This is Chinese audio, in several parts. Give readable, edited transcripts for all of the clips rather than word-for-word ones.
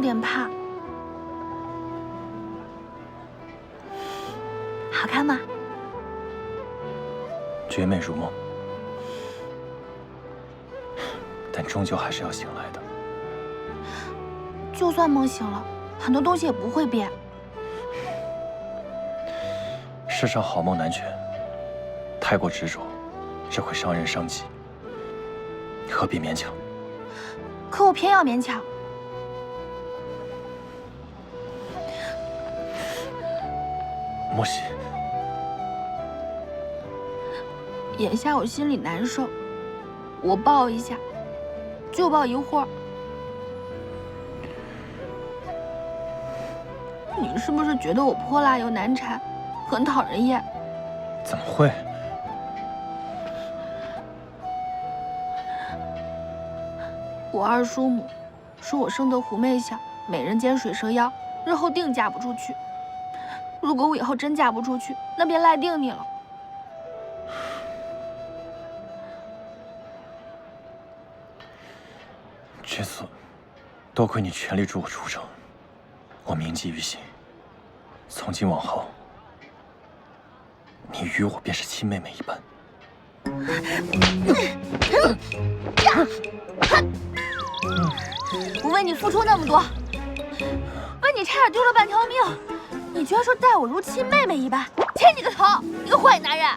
点怕。好看吗？绝美如梦，但终究还是要醒来的。就算梦醒了，很多东西也不会变。世上好梦难全，太过执着，只会伤人伤己。何必勉强？可我偏要勉强。莫西，眼下我心里难受，我抱一下，就抱一会儿。你是不是觉得我泼辣又难缠，很讨人厌？怎么会？我二叔母说我生得狐媚相，美人尖水蛇腰，日后定嫁不出去。如果我以后真嫁不出去，那便赖定你了。这次，多亏你全力助我出城，我铭记于心。从今往后，你与我便是亲妹妹一般。我为你付出那么多，为你差点丢了半条命，你居然说待我如亲妹妹一般，切你个头！你个坏男人！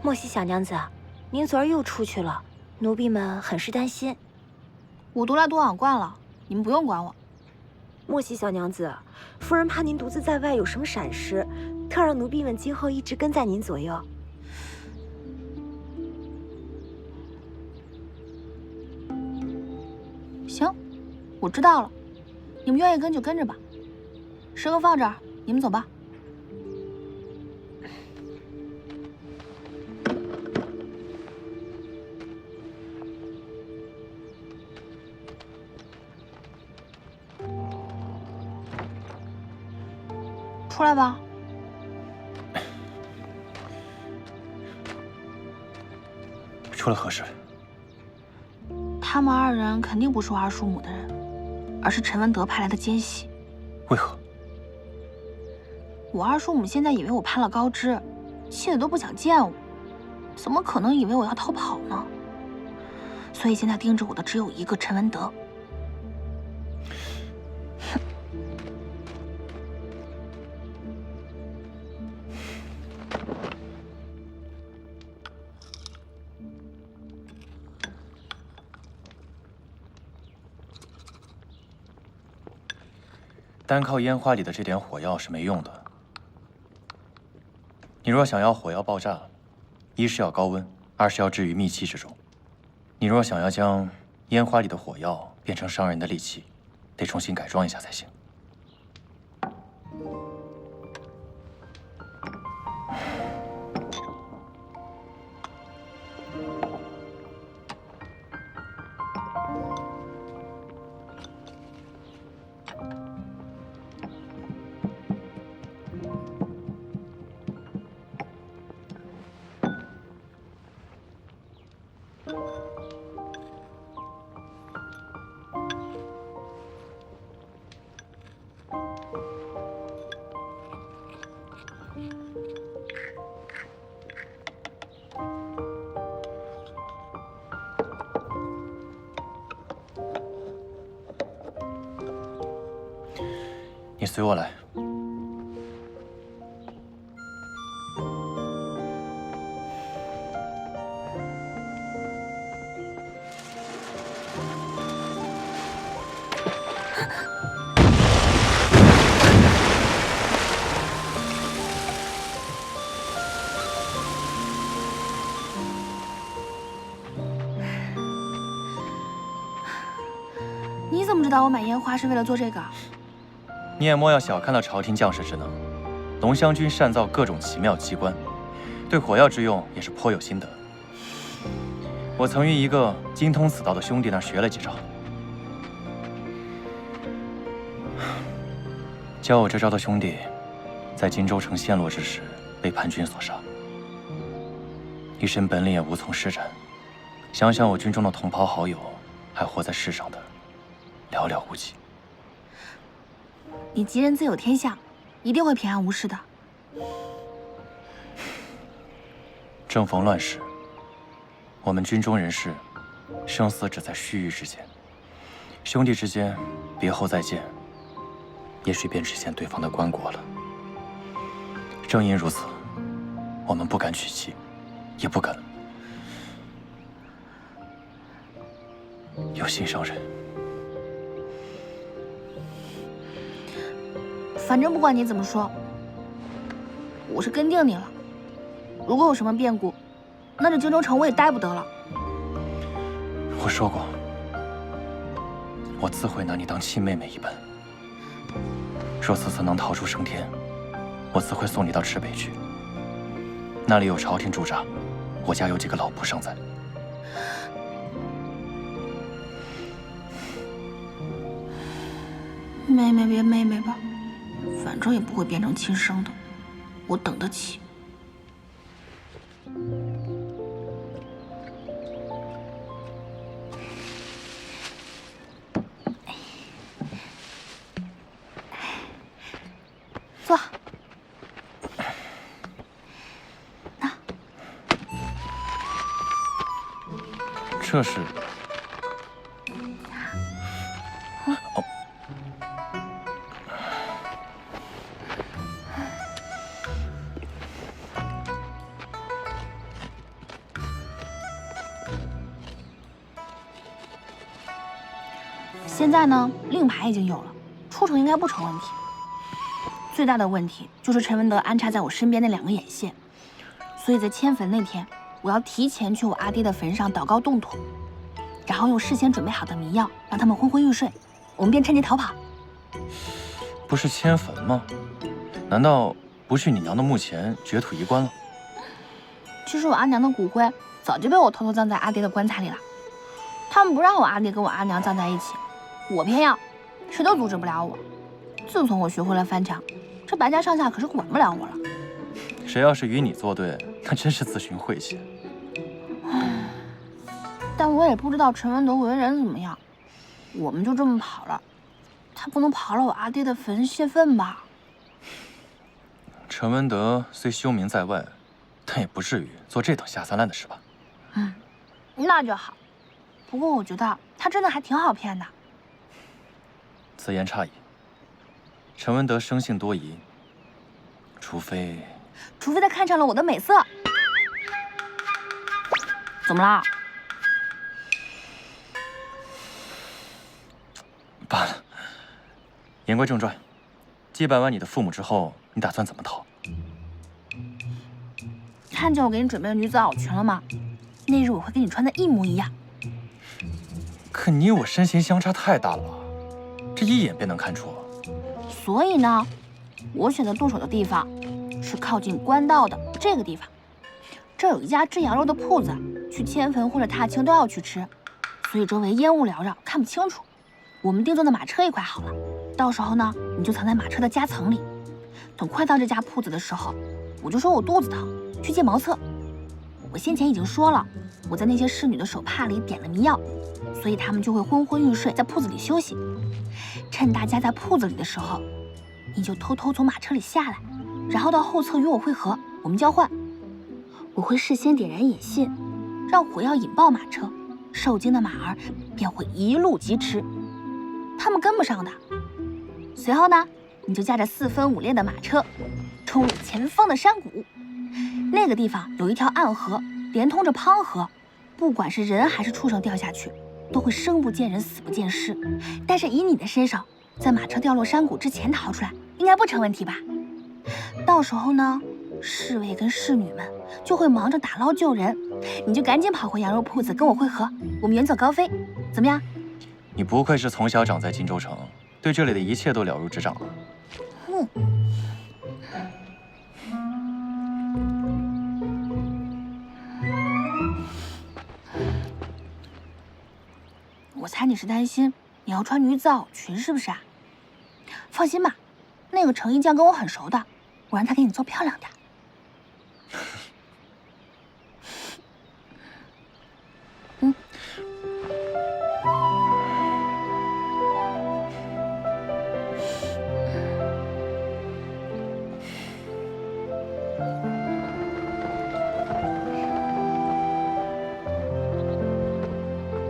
莫西小娘子，您昨儿又出去了，奴婢们很是担心。我独来独往惯了，你们不用管我。莫西小娘子，夫人怕您独自在外有什么闪失，特让奴婢们今后一直跟在您左右。行，我知道了，你们愿意跟就跟着吧。石头放这儿，你们走吧。出来吧。出来何事？他们二人肯定不是我二叔母的人，而是陈文德派来的奸细。为何？我二叔母现在以为我攀了高枝，气得都不想见我，怎么可能以为我要逃跑呢？所以现在盯着我的只有一个陈文德。单靠烟花里的这点火药是没用的。你若想要火药爆炸，一是要高温，二是要置于密气之中。你若想要将烟花里的火药变成伤人的利器，得重新改装一下才行。你随我来。怎么知道我买烟花是为了做这个？你也莫要小看了朝廷将士之能，龙香君擅造各种奇妙机关，对火药之用也是颇有心得。我曾与一个精通此道的兄弟那儿学了几招。教我这招的兄弟，在荆州城陷落之时被叛军所杀，一身本领也无从施展。想想我军中的同袍好友，还活在世上的寥寥无几。你吉人自有天相，一定会平安无事的。正逢乱世，我们军中人士，生死只在须臾之间。兄弟之间，别后再见，也许便只见对方的棺椁了。正因如此，我们不敢娶妻，也不敢有心上人。反正不管你怎么说，我是跟定你了。如果有什么变故，那这荆州城我也待不得了。我说过，我自会拿你当亲妹妹一般。若此次能逃出升天，我自会送你到池北去。那里有朝廷驻扎，我家有几个老仆尚在。妹妹别妹妹吧，反正也不会变成亲生的，我等得起。坐。那这是。现在呢，令牌已经有了，出城应该不成问题。最大的问题就是陈文德安插在我身边那2个眼线，所以在迁坟那天，我要提前去我阿爹的坟上祷告动土，然后用事先准备好的迷药让他们昏昏欲睡，我们便趁机逃跑。不是迁坟吗？难道不去你娘的墓前掘土移棺了？其实我阿娘的骨灰早就被我偷偷葬在阿爹的棺材里了，他们不让我阿爹跟我阿娘葬在一起，我偏要，谁都阻止不了我。自从我学会了翻墙，这白家上下可是管不了我了。谁要是与你作对，那真是自寻晦气。但我也不知道陈文德为人怎么样，我们就这么跑了，他不能刨了我阿爹的坟泄愤吧？陈文德虽凶名在外，但也不至于做这等下三滥的事吧？那就好。不过我觉得他真的还挺好骗的。此言差矣。陈文德生性多疑，除非他看上了我的美色。怎么了？罢了。言归正传，祭拜完你的父母之后，你打算怎么逃？看见我给你准备的女子袄裙了吗？那日我会跟你穿的一模一样。可你我身形相差太大了吧？这一眼便能看出。所以呢，我选择动手的地方是靠近官道的这个地方。这有一家制羊肉的铺子，去迁坟或者踏青都要去吃，所以周围烟雾缭绕，看不清楚。我们定做的马车也快好了，到时候呢，你就藏在马车的夹层里。等快到这家铺子的时候，我就说我肚子疼，去借茅厕。我先前已经说了，我在那些侍女的手帕里点了迷药，所以他们就会昏昏欲睡，在铺子里休息。趁大家在铺子里的时候，你就偷偷从马车里下来，然后到后侧与我会合，我们交换。我会事先点燃引信，让火药引爆马车，受惊的马儿便会一路疾驰，他们跟不上的。随后呢，你就驾着4分5裂的马车，冲入前方的山谷。那个地方有一条暗河，连通着滂河，不管是人还是畜生掉下去，都会生不见人，死不见尸。但是以你的身手，在马车掉落山谷之前逃出来，应该不成问题吧？到时候呢，侍卫跟侍女们就会忙着打捞救人，你就赶紧跑回羊肉铺子跟我会合，我们远走高飞，怎么样？你不愧是从小长在荆州城，对这里的一切都了如指掌啊。我猜你是担心你要穿女子袄裙是不是啊？放心吧，那个程一将跟我很熟的，我让他给你做漂亮点。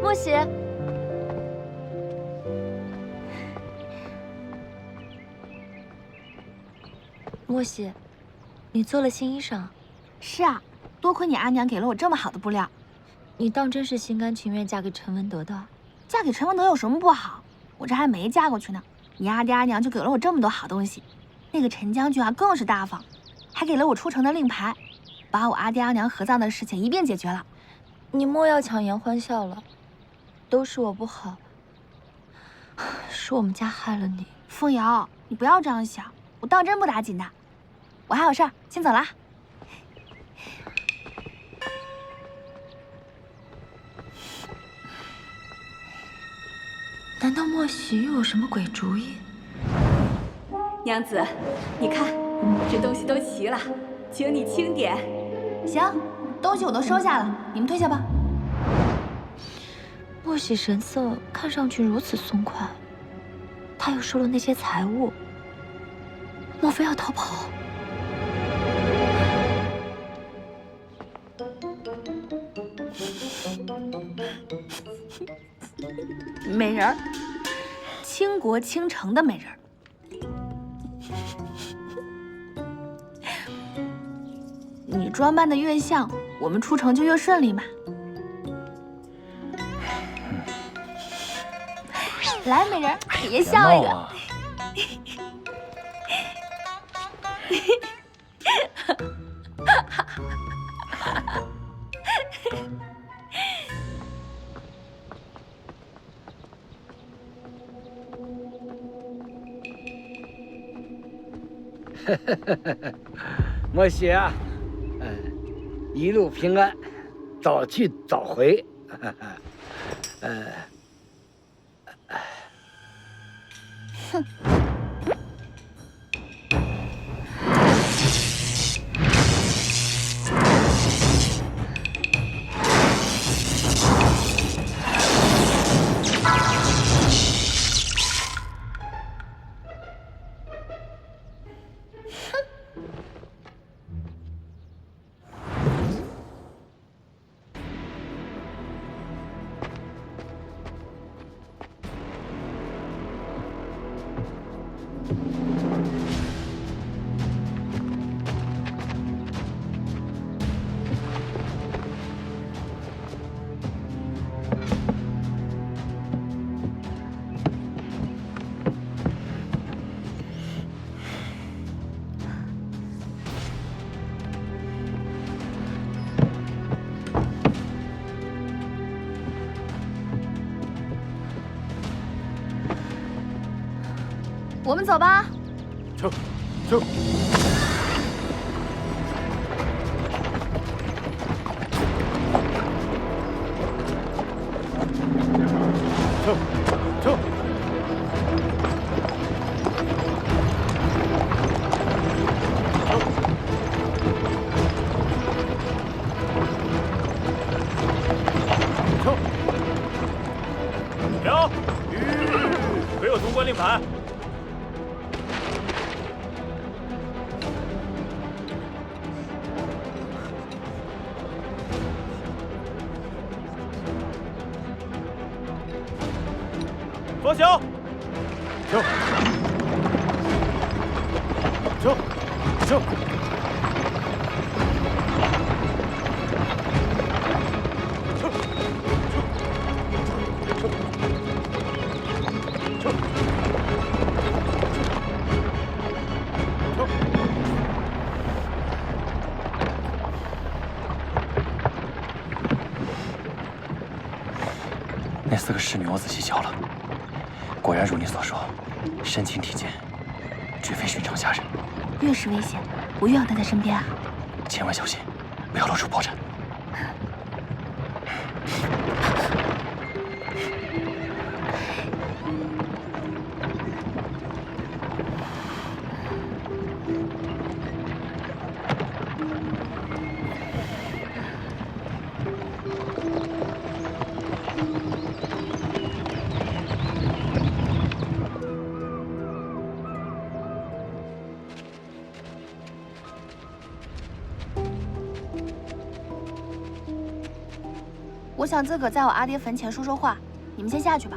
莫喜，莫喜，你做了新衣裳。是啊，多亏你阿娘给了我这么好的布料。你当真是心甘情愿嫁给陈文德的？嫁给陈文德有什么不好？我这还没嫁过去呢，你阿爹阿娘就给了我这么多好东西。那个陈将军啊，更是大方，还给了我出城的令牌，把我阿爹阿娘合葬的事情一并解决了。你莫要强颜欢笑了，都是我不好，是我们家害了你。凤瑶，你不要这样想，我当真不打紧的。我还有事儿，先走了。难道莫喜又有什么鬼主意？娘子，你看，这东西都齐了，请你清点。行，东西我都收下了，你们退下吧。莫喜神色看上去如此松快，他又收了那些财物，莫非要逃跑？美人儿，倾国倾城的美人儿。你装扮的越像，我们出城就越顺利嘛。来，美人儿，也笑一个。莫喜啊，一路平安，早去早回。哼。我们走吧。走，走。走，走。走。停！没有潼关令牌。左小，走，走，走。那4个侍女我仔细瞧了，果然如你所说，身轻体健，绝非寻常下人。越是危险，我越要带在身边啊！千万小心，不要露出破绽。我想自个在我阿爹坟前说说话，你们先下去吧。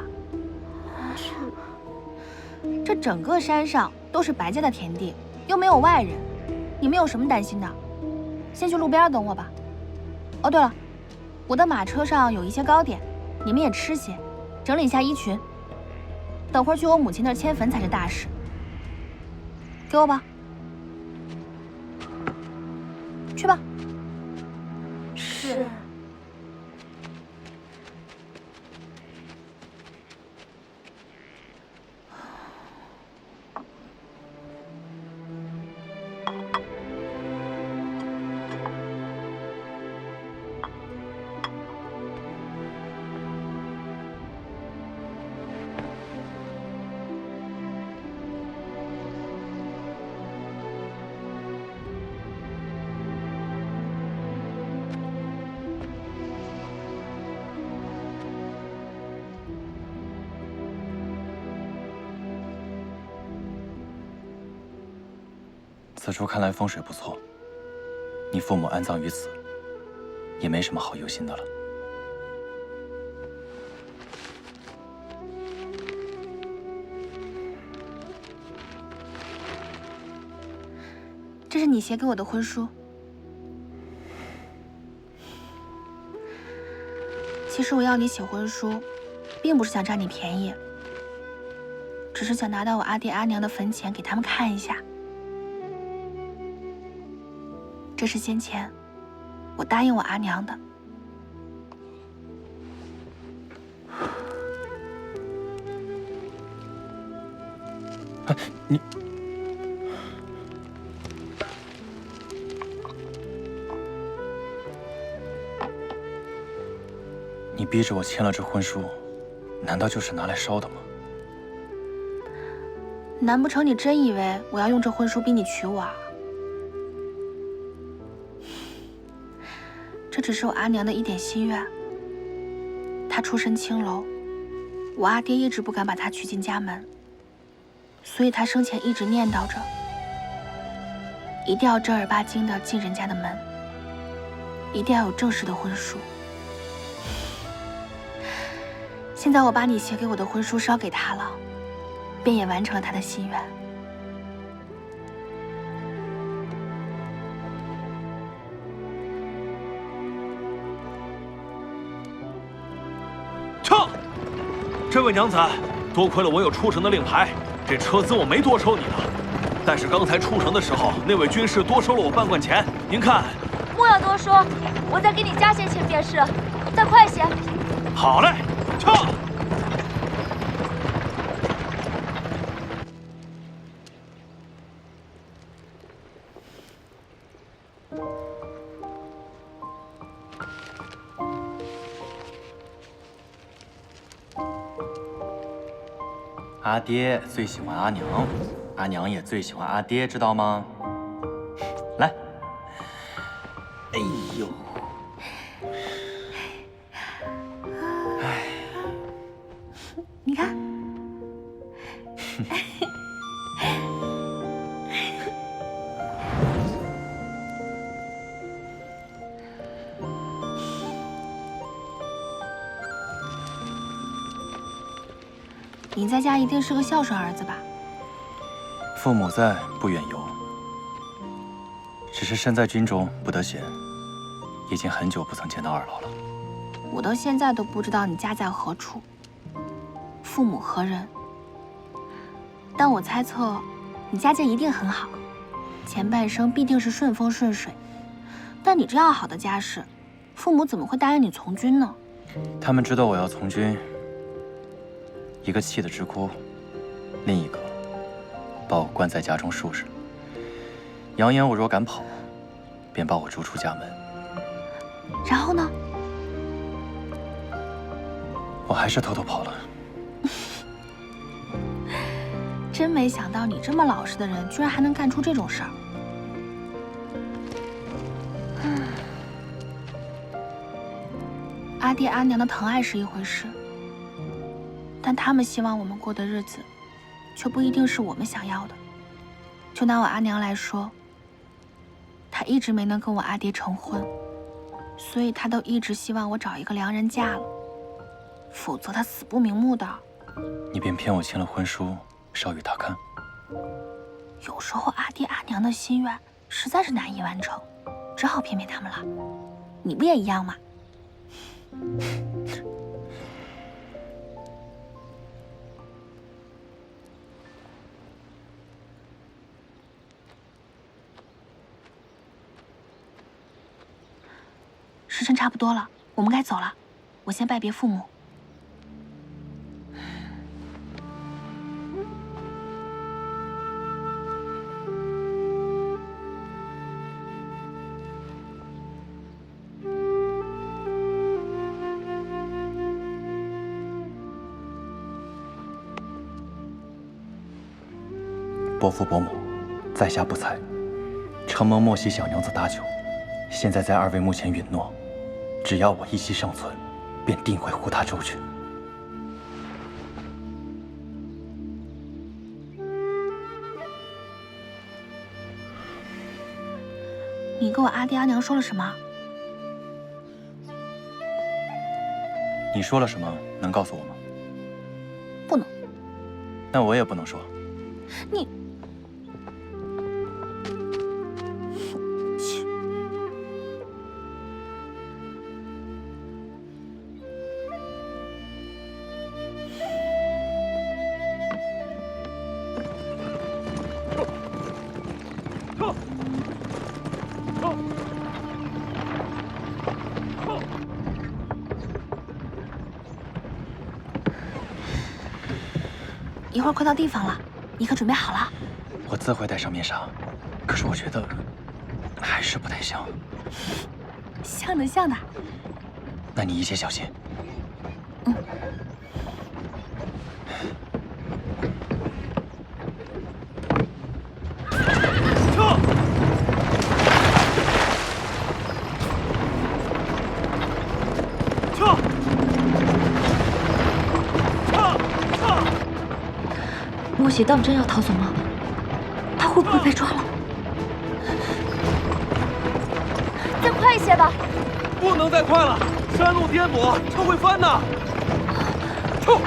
这整个山上都是白家的田地，又没有外人，你们有什么担心的？先去路边等我吧。哦，对了，我的马车上有一些糕点，你们也吃些，整理一下衣裙。等会儿去我母亲那儿迁坟才是大事。给我吧。去吧。是。此处看来风水不错，你父母安葬于此，也没什么好忧心的了。这是你写给我的婚书。其实我要你写婚书，并不是想占你便宜，只是想拿到我阿爹阿娘的坟前给他们看一下。这是先前我答应我阿娘的。你逼着我签了这婚书，难道就是拿来烧的吗？难不成你真以为我要用这婚书逼你娶我啊？这只是我阿娘的一点心愿。她出身青楼，我阿爹一直不敢把她娶进家门，所以她生前一直念叨着，一定要正儿八经的进人家的门，一定要有正式的婚书。现在我把你写给我的婚书烧给她了，便也完成了她的心愿。撤！这位娘子，多亏了我有出城的令牌，这车资我没多收你的。但是刚才出城的时候，那位军士多收了我半贯钱，您看。莫要多说，我再给你加些钱便是。再快些。好嘞，撤！阿爹最喜欢阿娘，阿娘也最喜欢阿爹，知道吗？来，哎呦，哎，你看，你在家一定是个孝顺儿子吧？父母在，不远游。只是身在军中不得闲，已经很久不曾见到二老了。我到现在都不知道你家在何处，父母何人。但我猜测，你家境一定很好，前半生必定是顺风顺水。但你这样好的家世，父母怎么会答应你从军呢？他们知道我要从军，一个气得直哭，另一个把我关在家中数日，扬言我若敢跑，便把我逐出家门。然后呢？我还是偷偷跑了。真没想到你这么老实的人，居然还能干出这种事儿。阿爹阿娘的疼爱是一回事，但他们希望我们过的日子，却不一定是我们想要的。就拿我阿娘来说，她一直没能跟我阿爹成婚，所以她都一直希望我找一个良人嫁了，否则她死不瞑目的。你便骗我签了婚书，捎与他看。有时候阿爹阿娘的心愿实在是难以完成，只好骗骗他们了。你不也一样吗？时辰差不多了，我们该走了。我先拜别父母。伯父伯母，在下不才，承蒙莫西小娘子搭救，现在在二位墓前允诺，只要我一息尚存，便定会护她周全。你跟我阿爹阿娘说了什么？你说了什么？能告诉我吗？不能。那我也不能说。你。一会儿快到地方了，你可准备好了？我自会戴上面纱，可是我觉得还是不太像。像的，像的。那你一切小心。嗯。莫喜当真要逃走吗？他会不会被抓了？再快一些吧！不能再快了，山路颠簸，车会翻的。冲！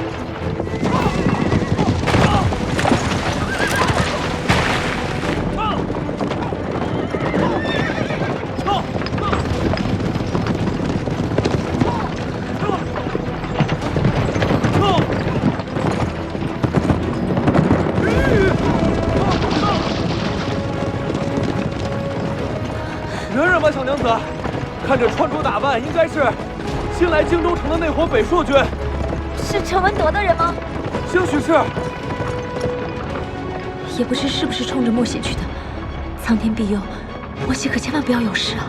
小娘子，看这穿着打扮，应该是新来荆州城的那伙北朔军。是陈文德的人吗？兴许是。也不知是不是冲着莫喜去的。苍天庇佑，莫喜可千万不要有事啊！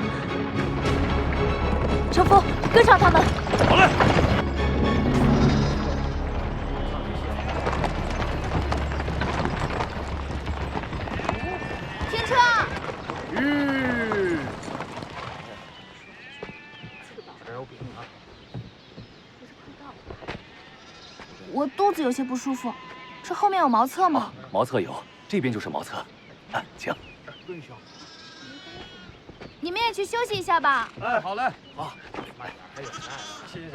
城夫，跟上他们。好嘞。停车！我肚子有些不舒服，这后面有茅厕吗？茅厕有，这边就是茅厕。啊，请。你们也去休息一下吧。哎，好嘞。好。哎呦，谢谢。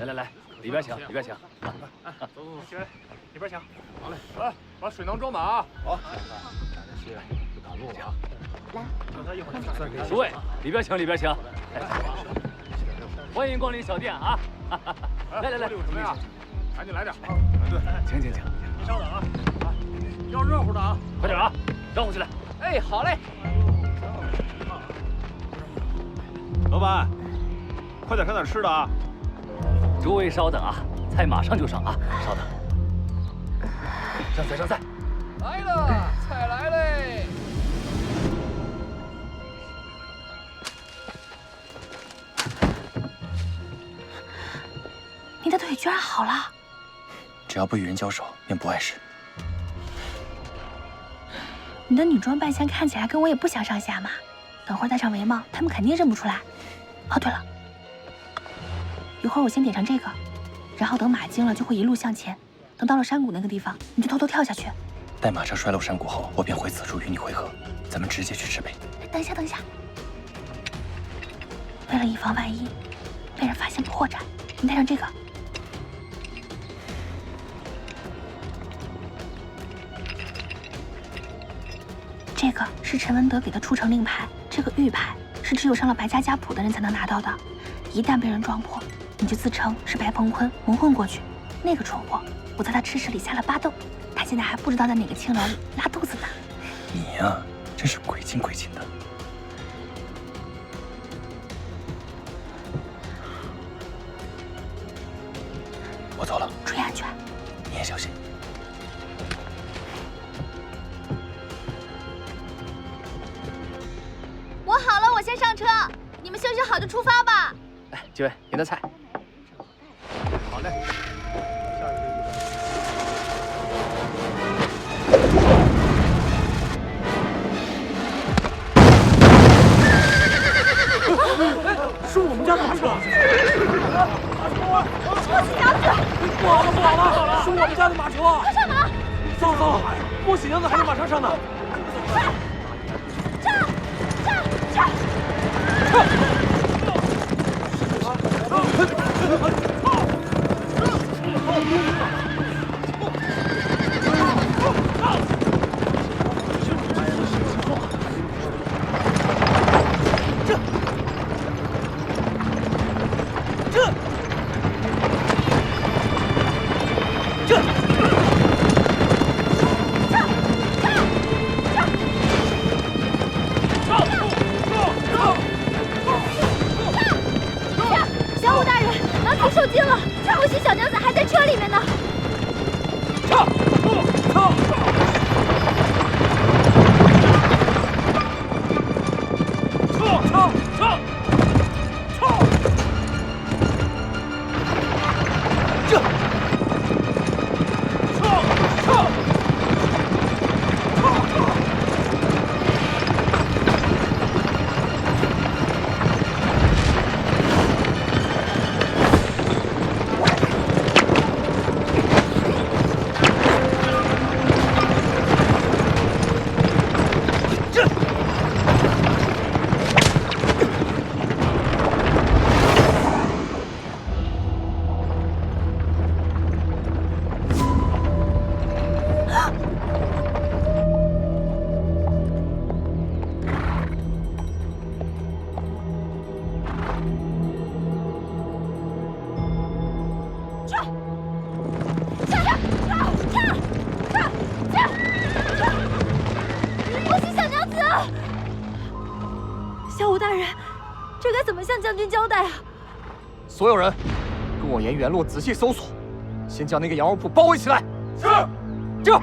来，里边请，里边请。走，起来，里边请。好嘞，来，把水囊装满啊。好。谢谢，不赶路啊。来，让他一会儿再给你。诸位，里边请，里边请。欢迎光临小店啊！来，有什么呀？赶紧来点。对，请。你稍等啊，要热乎的啊，快点啊，招呼起来。哎，好嘞。老板，快点上点吃的啊！诸位稍等啊，菜马上就上啊！稍等，上菜！来了，菜来嘞！你的腿居然好了！只要不与人交手，便不碍事。你的女装扮相看起来跟我也不相上下嘛。等会儿戴上帷帽，他们肯定认不出来。哦，对了，一会儿我先点上这个，然后等马惊了就会一路向前，等到了山谷那个地方，你就偷偷跳下去。待马车摔落山谷后，我便回此处与你会合，咱们直接去赤北。等一下，为了以防万一，被人发现破绽，你戴上这个。这个是陈文德给的出城令牌，这个玉牌是只有上了白家家谱的人才能拿到的。一旦被人撞破，你就自称是白鹏坤蒙混过去。那个蠢货，我在他吃屎里下了巴豆，他现在还不知道在哪个青楼里拉肚子呢。你呀，真是鬼精鬼精的。我走了，注意安全。你也小心。我好了，我先上车，你们休息好就出发吧。来，几位点的菜。好嘞。是我们家的马车！莫喜娘子，不好了！是我们家的马车！快上马！糟了，莫喜娘子还在马车上呢！小武大人，马祖受惊了，或许小娘子还在车里面呢。小武大人，这该怎么向将军交代啊？所有人，跟我沿原路仔细搜索，先将那个羊肉铺包围起来。是。这。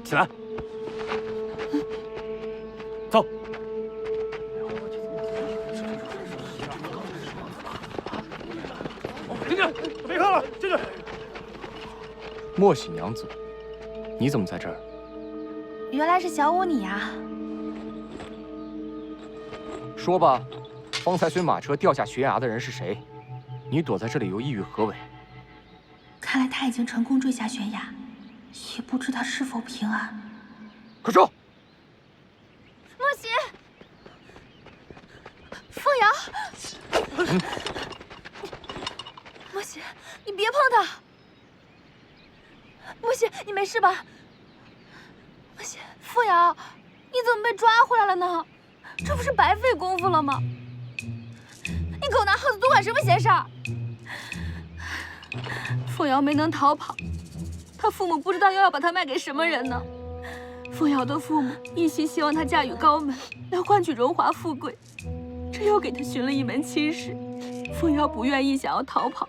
起来，走。进去，别看了，进去。莫喜娘子，你怎么在这儿？原来是小武你啊！说吧，方才随马车掉下悬崖的人是谁？你躲在这里又意欲何为？看来他已经成功坠下悬崖，也不知他是否平安。快说！莫邪，凤瑶，莫邪，你别碰他。莫邪，你没事吧？莫邪，凤瑶，你怎么被抓回来了呢？这不是白费功夫了吗？你狗拿耗子多管什么闲事儿？凤瑶没能逃跑，她父母不知道又要把她卖给什么人呢。凤瑶的父母一心希望她嫁与高门，来换取荣华富贵，这又给她寻了一门亲事。凤瑶不愿意，想要逃跑，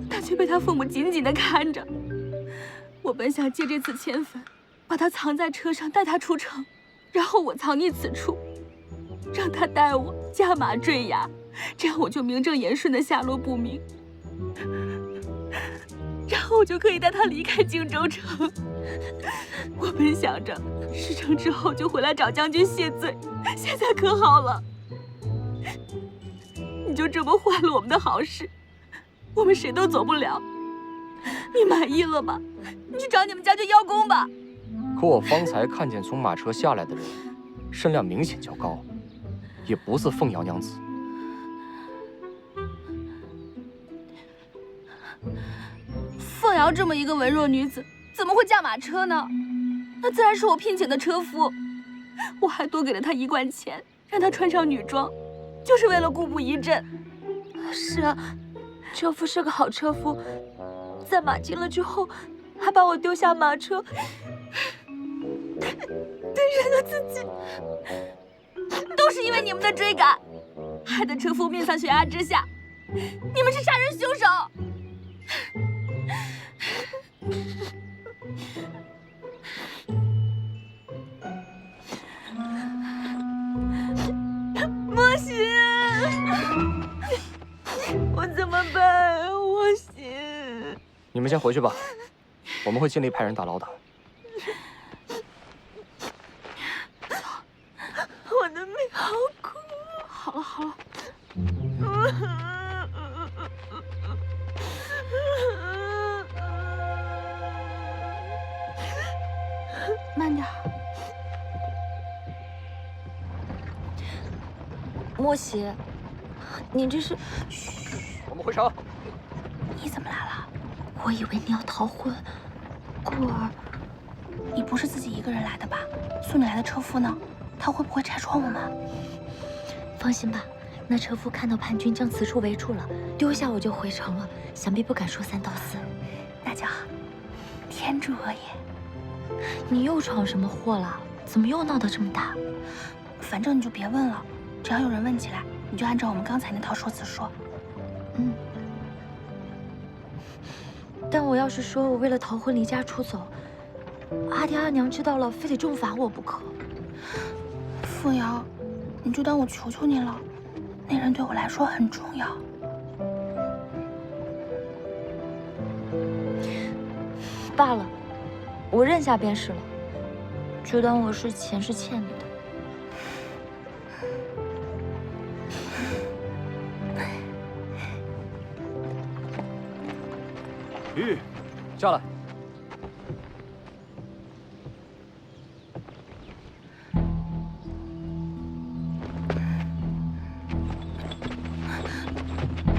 但却被她父母紧紧地看着。我本想借这次迁坟，把她藏在车上，带她出城，然后我藏匿此处，让她带我驾马坠崖，这样我就名正言顺的下落不明。然后我就可以带他离开荆州城。我本想着事成之后就回来找将军谢罪，现在可好了，你就这么坏了我们的好事，我们谁都走不了。你满意了吧？你去找你们将军邀功吧。可我方才看见从马车下来的人，身量明显较高，也不似凤瑶娘子。凤瑶这么一个文弱女子，怎么会驾马车呢？那自然是我聘请的车夫，我还多给了她1贯钱，让她穿上女装，就是为了固步一阵。是啊，车夫是个好车夫，在马惊了之后，还把我丢下马车，对人了自己。都是因为你们的追赶，害得车夫命丧悬崖之下。你们是杀人凶手！莫邪，我怎么办？莫邪，你们先回去吧，我们会尽力派人打捞的。我的命好苦。好了好了。慢点。莫邪，你这是……嘘，我们回城。你怎么来了？我以为你要逃婚，故而……你不是自己一个人来的吧？送你来的车夫呢？他会不会拆穿我们？放心吧，那车夫看到叛军将此处围住了，丢下我就回城了，想必不敢说3道4。那就好，天助我也。你又闯什么祸了？怎么又闹得这么大？反正你就别问了，只要有人问起来，你就按照我们刚才那套说辞说。嗯。但我要是说我为了逃婚离家出走，阿爹阿娘知道了，非得重罚我不可。凤瑶，你就当我求求你了，那人对我来说很重要。罢了，我认下便是了，就当我是前世欠你的。玉，下来。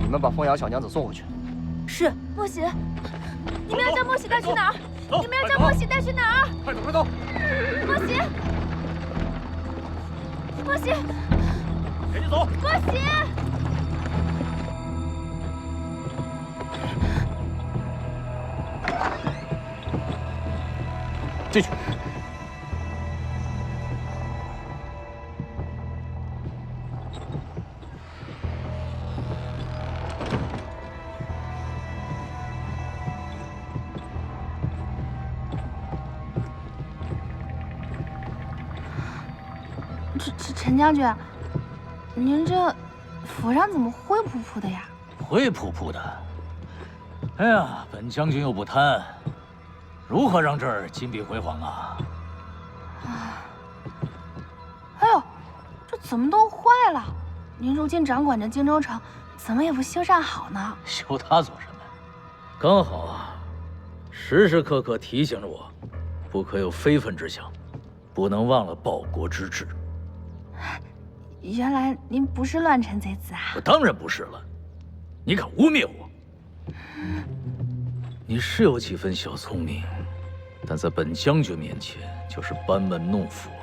你们把凤瑶小娘子送回去。是。莫邪，你们要将莫喜带去哪儿？你们要将莫喜带去哪儿？快走，快走！莫喜，莫喜，赶紧走！莫喜。进去。陈将军，您这府上怎么灰扑扑的呀？灰扑扑的。哎呀，本将军又不贪，如何让这儿金碧辉煌啊？哎呦，这怎么都坏了？您如今掌管着荆州城，怎么也不修缮好呢？修它做什么？刚好啊，时时刻刻提醒着我，不可有非分之想，不能忘了报国之志。原来您不是乱臣贼子啊！我当然不是了，你敢污蔑我？你是有几分小聪明，但在本将军面前就是班门弄斧了。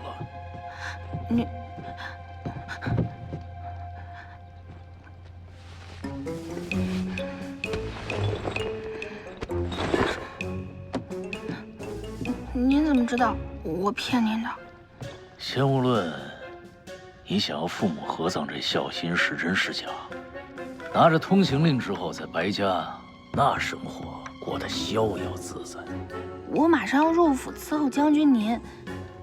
您怎么知道我骗您的？先无论你想要父母合葬这孝心是真是假，拿着通行令之后，在白家那生活过得逍遥自在。我马上要入府伺候将军您，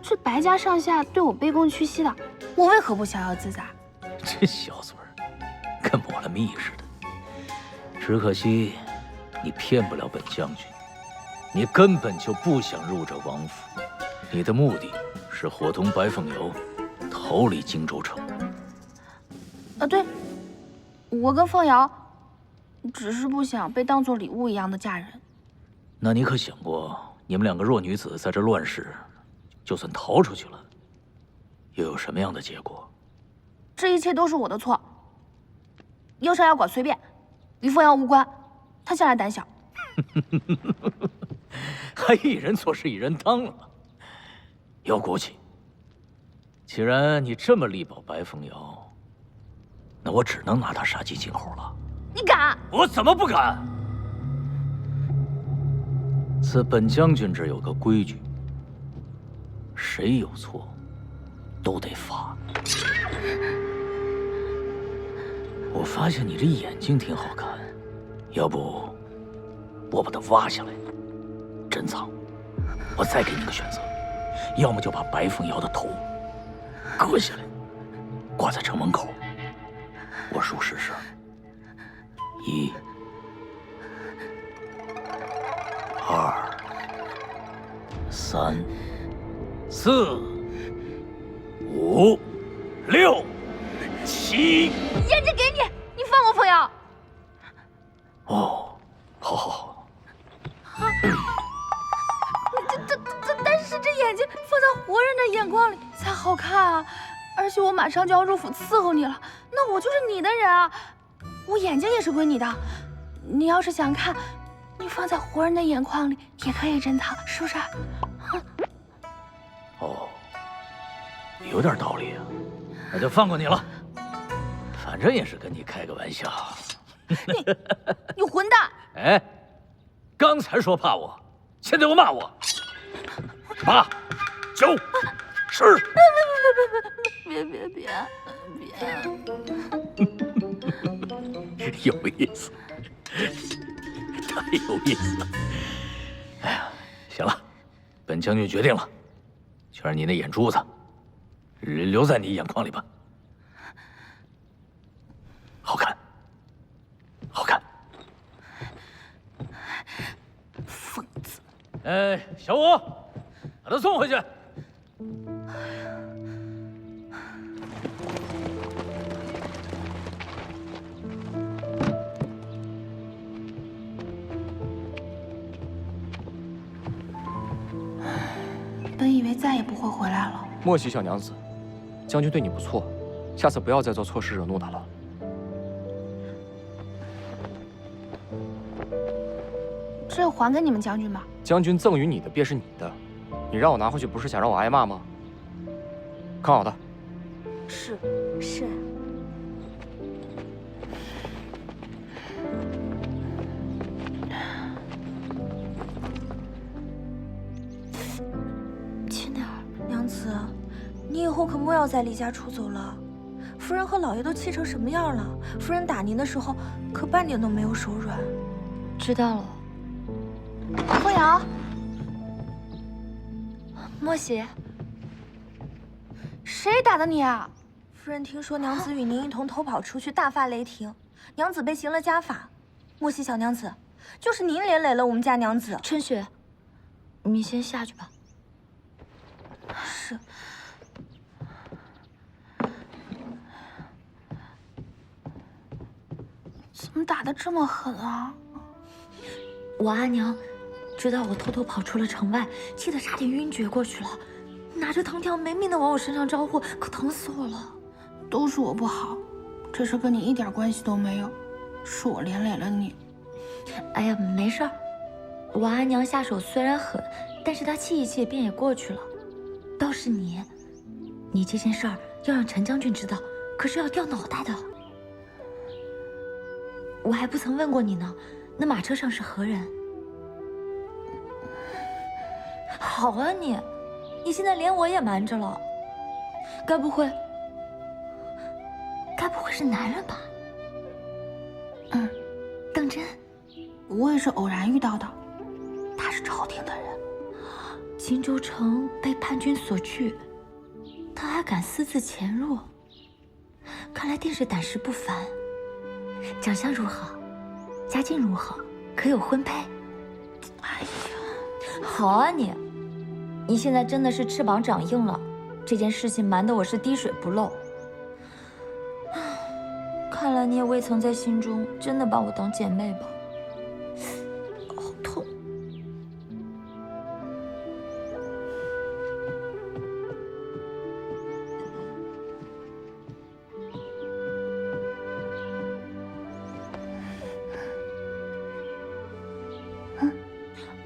这白家上下对我卑躬屈膝的，我为何不逍遥自在？这小嘴儿跟抹了蜜似的。只可惜你骗不了本将军，你根本就不想入这王府，你的目的是伙同白凤瑶逃离荆州城。对，我跟凤瑶只是不想被当作礼物一样的嫁人。那你可想过，你们两个弱女子在这乱世，就算逃出去了，又有什么样的结果？这一切都是我的错。姚少要管随便，与凤瑶无关。他向来胆小。还一人做事一人当了，有骨气。既然你这么力保白凤瑶，那我只能拿她杀鸡儆猴了。你敢？我怎么不敢？自本将军这儿有个规矩，谁有错，都得罚。我发现你这眼睛挺好看，要不我把它挖下来珍藏。我再给你个选择，要么就把白凤瑶的头割下来，挂在城门口。我数10声，1、2、3、4、5、6、7。眼睛给你，你放过凤瑶。哦，好好好。但是这眼睛放在活人的眼光里才好看啊！而且我马上就要入府伺候你了，那我就是你的人啊！我眼睛也是归你的，你要是想看，你放在活人的眼眶里也可以珍藏，是不是？哦，有点道理啊，那就放过你了。反正也是跟你开个玩笑。你混蛋！哎，刚才说怕我，现在又骂我。8、9、10。别！有意思，太有意思了。哎呀，行了，本将军决定了，就让你那眼珠子留在你眼眶里吧。好看，好看。疯子！哎，小五，把他送回去。本以为再也不会回来了。莫喜小娘子，将军对你不错，下次不要再做错事惹怒他了。这还给你们将军吧。将军赠予你的便是你的，你让我拿回去，不是想让我挨骂吗？看好的。是。轻点儿，娘子，你以后可莫要再离家出走了。夫人和老爷都气成什么样了？夫人打您的时候，可半点都没有手软。知道了。凤瑶，莫喜，谁打的你啊？夫人听说娘子与您一同偷跑出去，大发雷霆，娘子被行了家法。莫喜小娘子，就是您连累了我们家娘子。春雪，你先下去吧。是。怎么打得这么狠啊？我阿娘知道我偷偷跑出了城外，气得差点晕厥过去了，拿着藤条没命的往我身上招呼，可疼死我了。都是我不好，这事跟你一点关系都没有，是我连累了你。哎呀，没事儿，我阿娘下手虽然狠，但是她气一气便也过去了。倒是你这件事儿要让陈将军知道，可是要掉脑袋的。我还不曾问过你呢，那马车上是何人？好啊你现在连我也瞒着了，该不会是男人吧？邓真，我也是偶然遇到的，他是朝廷的人。荆州城被叛军所据，他还敢私自潜入，看来定是胆识不凡。长相如何？家境如何？可有婚配？哎呀，好啊你现在真的是翅膀长硬了，这件事情瞒得我是滴水不漏。看来你也未曾在心中真的把我当姐妹吧？好痛！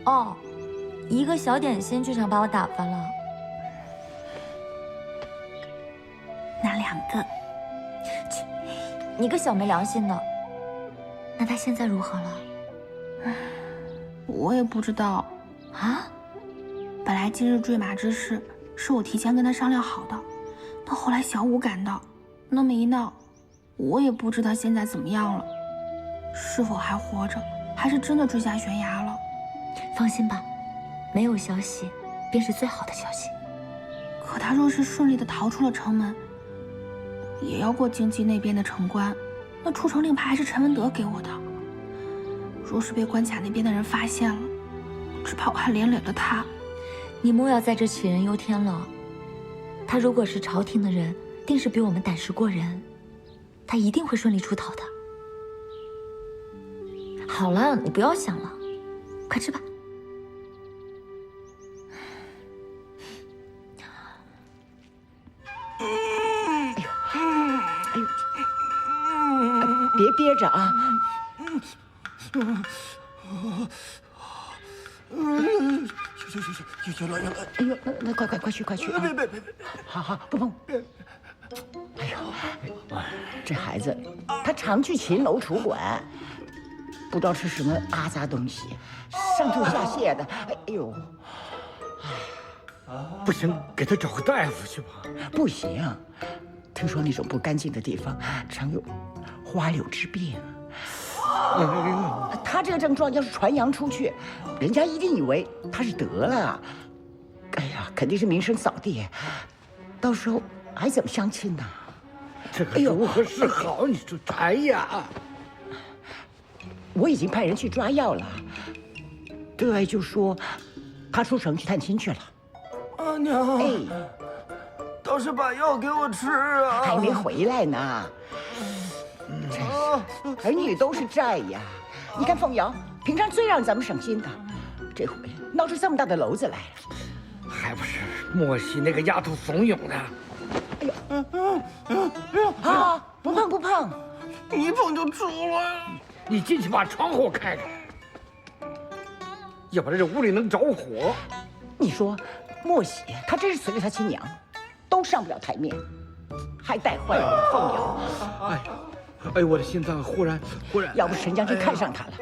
哦，一个小点心就想把我打发了？那2个。你个小没良心的！那他现在如何了？我也不知道啊。本来今日坠马之事是我提前跟他商量好的，但后来小五赶到，那么一闹，我也不知他现在怎么样了，是否还活着，还是真的坠下悬崖了。放心吧，没有消息便是最好的消息。可他若是顺利的逃出了城门，也要过荆棘那边的城关，那出城令牌还是陈文德给我的。若是被关卡那边的人发现了，只怕我还连累了他。你莫要在这杞人忧天了。他如果是朝廷的人，定是比我们胆识过人，他一定会顺利出逃的。好了，你不要想了，快吃吧。别憋着啊！有了！哎呦，那快去！别！好，不碰。哎呦，这孩子他常去秦楼楚馆，不知道吃什么阿杂东西，上吐下泻的。哎呦，不行，给他找个大夫去吧。不行，听说那种不干净的地方常有花柳之病。他这个症状要是传扬出去，人家一定以为他是得了。哎呀，肯定是名声扫地，到时候还怎么相亲呢？这个如何是好？你说，哎呀，我已经派人去抓药了。对，就说他出城去探亲去了。阿娘，哎，倒是把药给我吃啊！还没回来呢。真是，儿女都是债呀。你看凤瑶，平常最让咱们省心的，这回闹出这么大的篓子来了。还不是莫喜那个丫头怂恿的。哎呦，啊，不碰，你一碰就出了。你进去把窗户开开，要不然这屋里能着火。你说，莫喜他真是随着他亲娘，都上不了台面，还带坏了凤瑶。哎，我的心脏忽然，要不陈将军看上他了，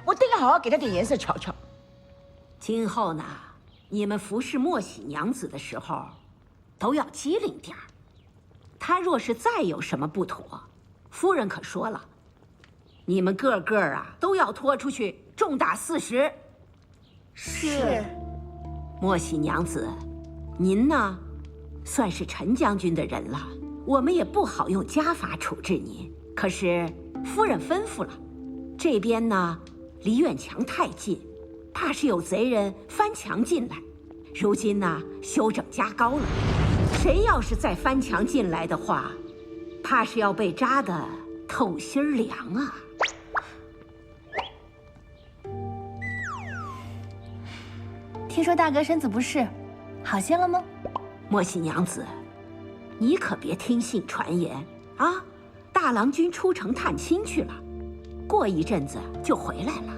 我定要好好给他点颜色瞧瞧。今后呢，你们服侍莫喜娘子的时候，都要机灵点儿。她若是再有什么不妥，夫人可说了，你们个个啊都要拖出去重打40。是。莫喜娘子，您呢，算是陈将军的人了。我们也不好用家法处置你，可是夫人吩咐了，这边呢离院墙太近，怕是有贼人翻墙进来。如今呢修整加高了，谁要是再翻墙进来的话，怕是要被扎得透心凉啊！听说大哥身子不适，好些了吗？莫喜娘子，你可别听信传言啊！大郎君出城探亲去了，过一阵子就回来了。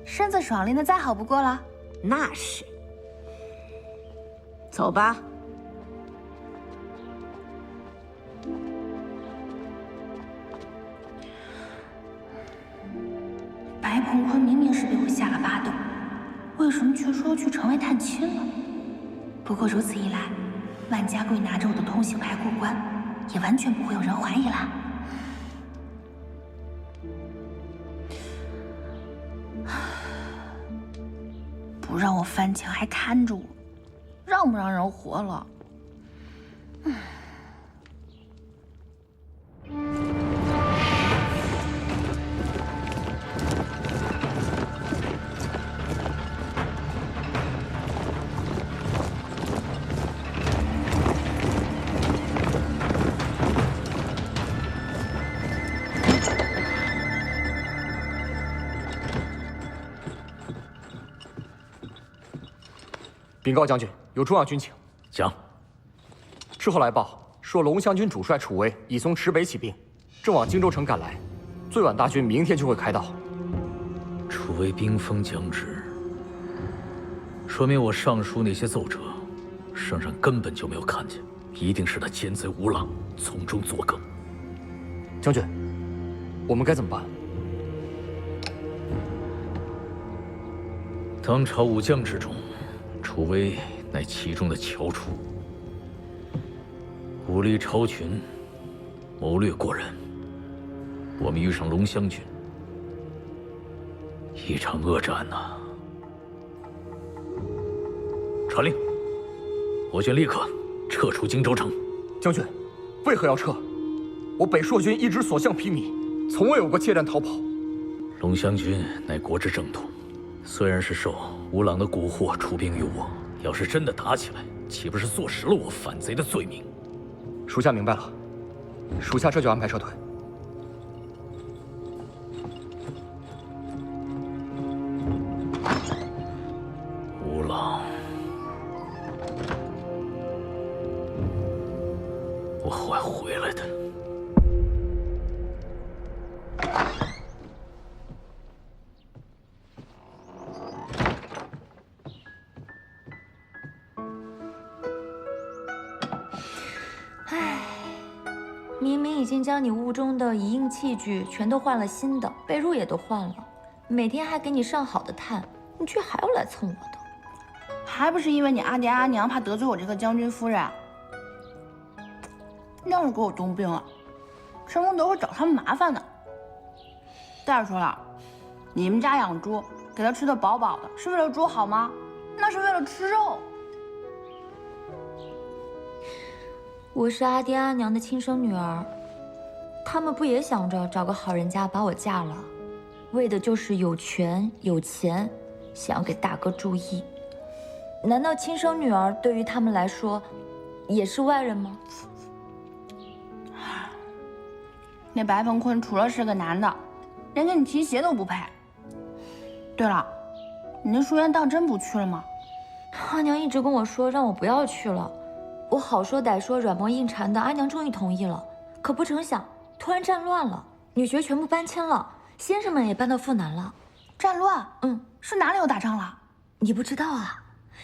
身子爽利的再好不过了。那是。走吧。白鹏坤明明是被我下了巴斗，为什么却说要去城外探亲了？不过如此一来，万家贵拿着我的通行牌过关，也完全不会有人怀疑啦。不让我翻墙还看着我，让不让人活了？禀告将军，有重要军情。讲。事后来报说，龙湘军主帅楚威已从池北起兵，正往荆州城赶来，最晚大军明天就会开到。楚威兵锋将至，说明我上书那些奏折，圣上根本就没有看见，一定是他奸贼吴郎从中作梗。将军，我们该怎么办？当朝武将之中，楚威乃其中的翘楚，武力超群，谋略过人。我们遇上龙湘军，一场恶战呐！传令，我军立刻撤出荆州城。将军，为何要撤？我北朔军一直所向披靡，从未有过怯战逃跑。龙湘军乃国之正统，虽然是受吴郎的蛊惑出兵于我，要是真的打起来，岂不是坐实了我反贼的罪名？属下明白了，属下这就安排撤退。吴郎，我会回来的。明明已经将你屋中的仪印器具全都换了新的，被褥也都换了，每天还给你上好的炭，你却还要来蹭我的，还不是因为你阿爹阿娘怕得罪我这个将军夫人。要是给我动病了，陈功德会找他们麻烦的。再说了，你们家养猪，给它吃得饱饱的，是为了猪好吗？那是为了吃肉。我是阿爹阿娘的亲生女儿，他们不也想着找个好人家把我嫁了，为的就是有权有钱，想要给大哥注意。难道亲生女儿对于他们来说也是外人吗？那白鹏坤除了是个男的，连跟你提鞋都不配。对了，你那书院当真不去了吗？阿娘一直跟我说让我不要去了，我好说歹说软磨硬缠的，阿娘终于同意了。可不成想，突然战乱了，女学全部搬迁了，先生们也搬到阜南了。战乱？嗯，是哪里有打仗了？你不知道啊？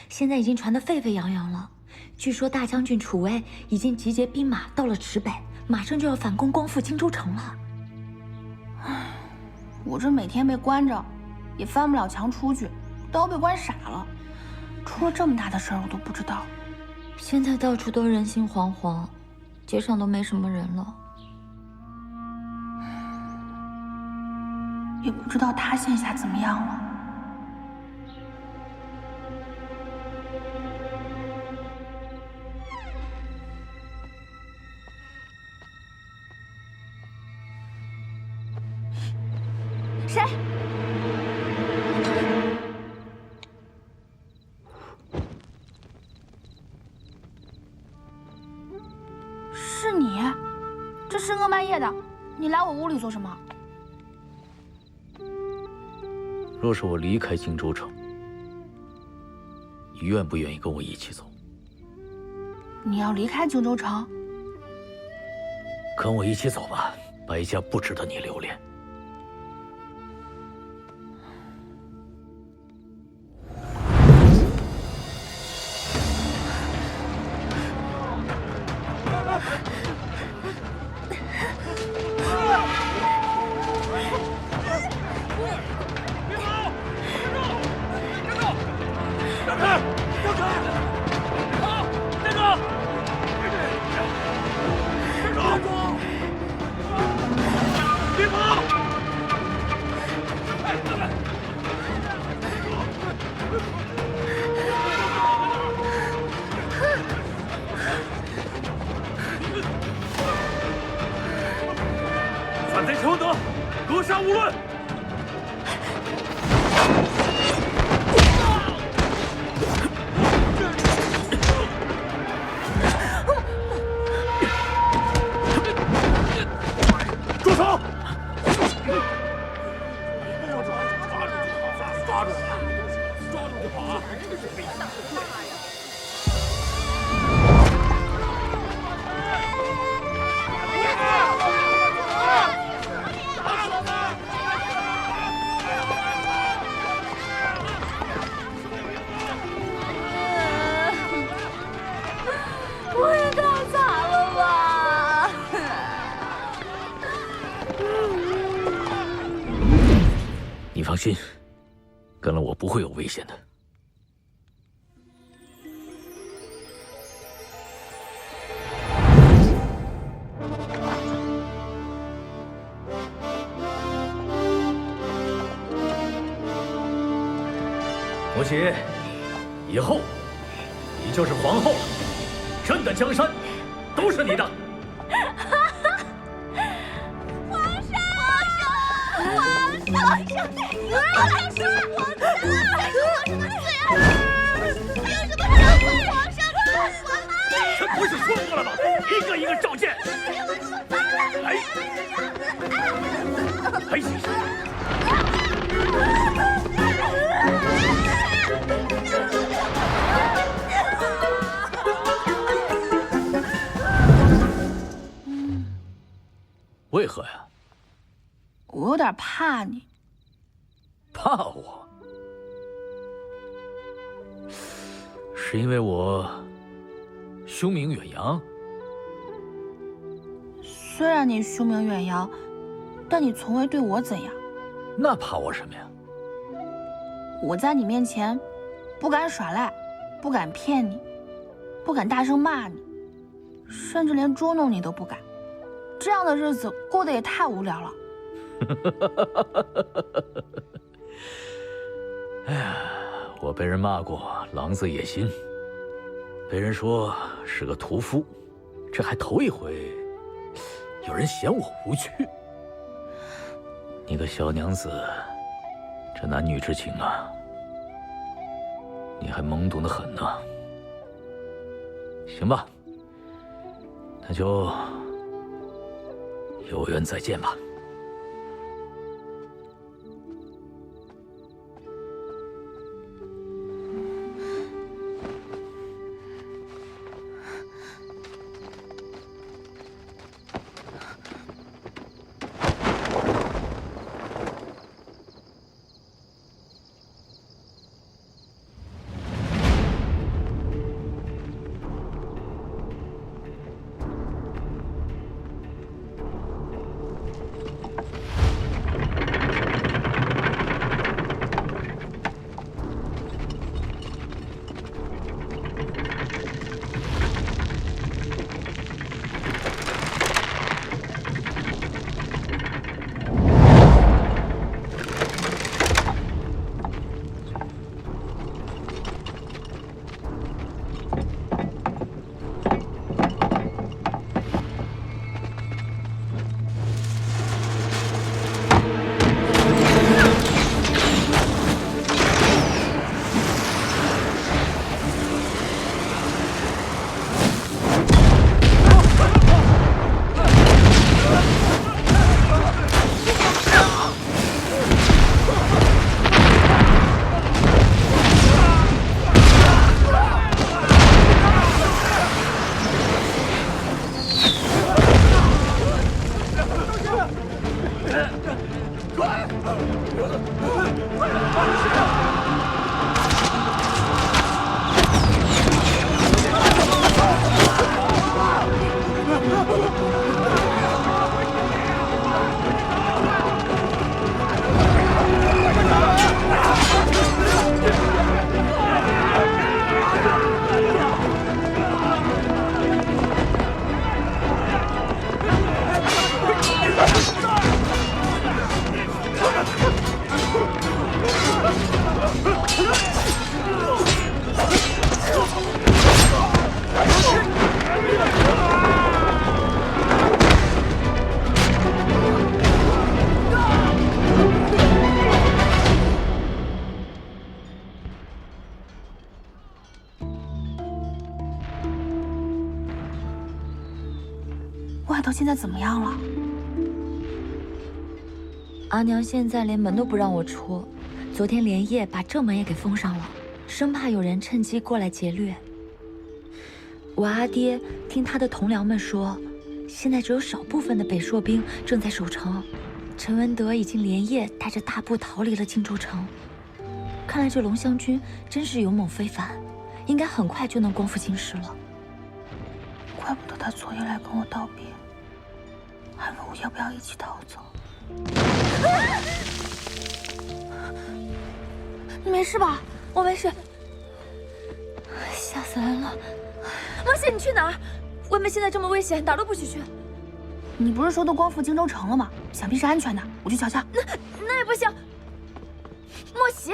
现在已经传得沸沸扬扬了。据说大将军楚威已经集结兵马到了池北，马上就要反攻光复荆州城了。唉，我这每天被关着，也翻不了墙出去，都要被关傻了。出了这么大的事儿，我都不知道。现在到处都人心惶惶，街上都没什么人了。也不知道他现下怎么样了。谁？是你？这深更半夜的，你来我屋里做什么？若是我离开荆州城，你愿不愿意跟我一起走？你要离开荆州城？跟我一起走吧，白家不值得你留恋。反贼陈文德，格杀勿论！住手！抓住就跑啊！我也太惨了吧！你放心，跟了我不会有危险的。母喜，以后你就是皇后了，朕的江山都是你的。臣不是说过了吗？一个一个召见。哎，为何呀？我有点怕你。怕我？是因为我凶名远扬？虽然你凶名远扬，但你从未对我怎样。那怕我什么呀？我在你面前，不敢耍赖，不敢骗你，不敢大声骂你，甚至连捉弄你都不敢。这样的日子过得也太无聊了。哎呀，我被人骂过狼子野心，被人说是个屠夫，这还头一回有人嫌我无趣。你个小娘子，这男女之情啊，你还懵懂得很呢。行吧，那就有缘再见吧。外头现在怎么样了？阿娘现在连门都不让我出，昨天连夜把正门也给封上了，生怕有人趁机过来劫掠。我阿爹听他的同僚们说，现在只有少部分的北朔兵正在守城，陈文德已经连夜带着大部逃离了荆州城。看来这龙湘军真是勇猛非凡，应该很快就能光复京师了。怪不得他昨夜来跟我道别，还问我要不要一起逃走。你没事吧？我没事，吓死人了。莫西，你去哪儿？外面现在这么危险，哪儿都不许去。你不是说都光复荆州城了吗？想必是安全的，我去瞧瞧。那也不行。莫西。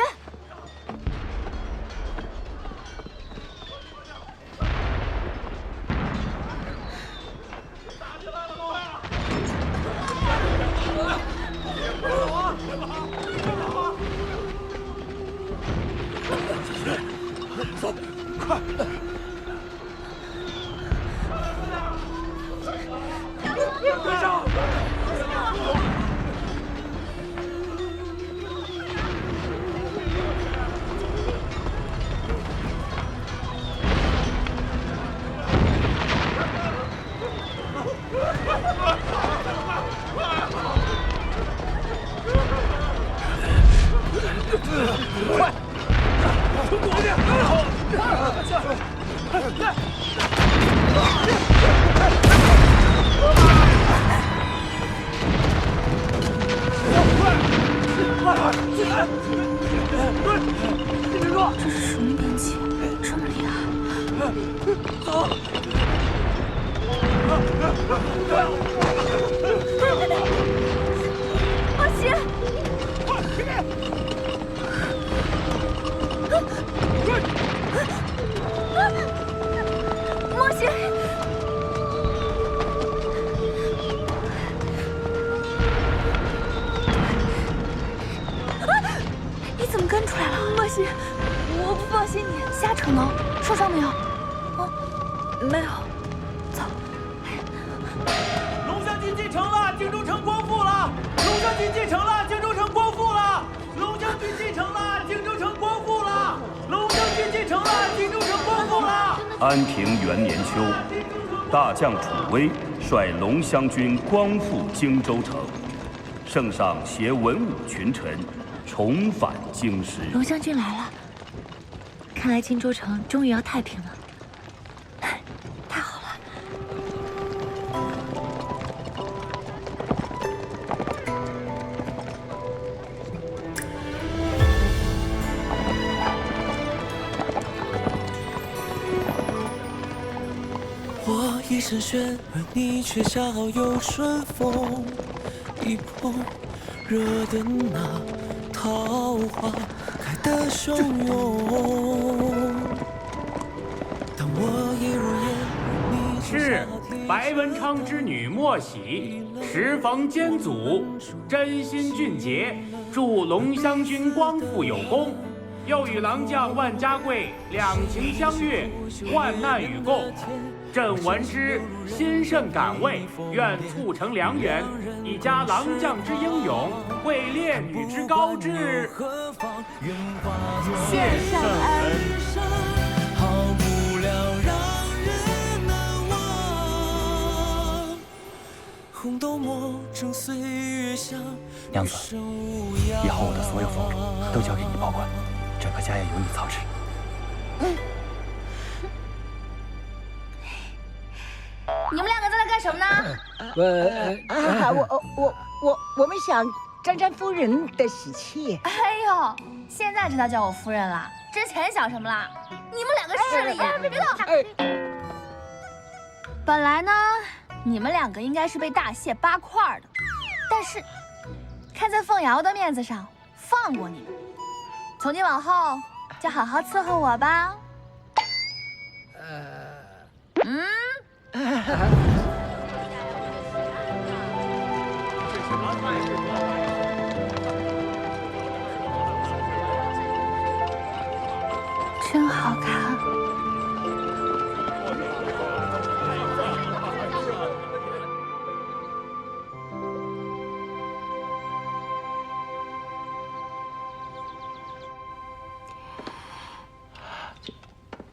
走，快！跟上！快！躲点！这是什么兵器？这么厉害！走！莫西！快，前面！莫西！你怎么跟出来了？莫西，我不放心你。瞎扯呢，受伤没有？没有。走。龙湘军进城了，荆州城光复了！龙湘军进城了，荆州城光复了！龙湘军进城了，荆州城光复了！龙湘军进城了，荆州城光复了！安平元年秋，大将楚威率龙湘军光复荆州城，圣上携文武群臣重返京师。龙湘军来了，看来荆州城终于要太平了。太好了！我一身轩，而你却恰好有顺风，一捧热的那桃花开得汹涌。当我一入眼，是白文昌之女莫喜，时逢艰阻，真心俊杰，祝龙湘军光复有功。又与郎将万家贵两情相悦，患难与共。朕闻之，心甚感慰，愿促成良缘，以加郎将之英勇，为烈女之高志。献上恩。好不了让人难忘。红豆墨正岁月香。娘子，以后我的所有俸禄都交给你保管，整个家业由你操持。你们两个在那干什么呢？我们想沾沾夫人的喜气。哎呦，现在知道叫我夫人了，之前想什么啦？你们两个势利眼，别动！本来呢，你们两个应该是被大卸8块的，但是看在凤瑶的面子上，放过你们。从今往后，就好好伺候我吧。真好看。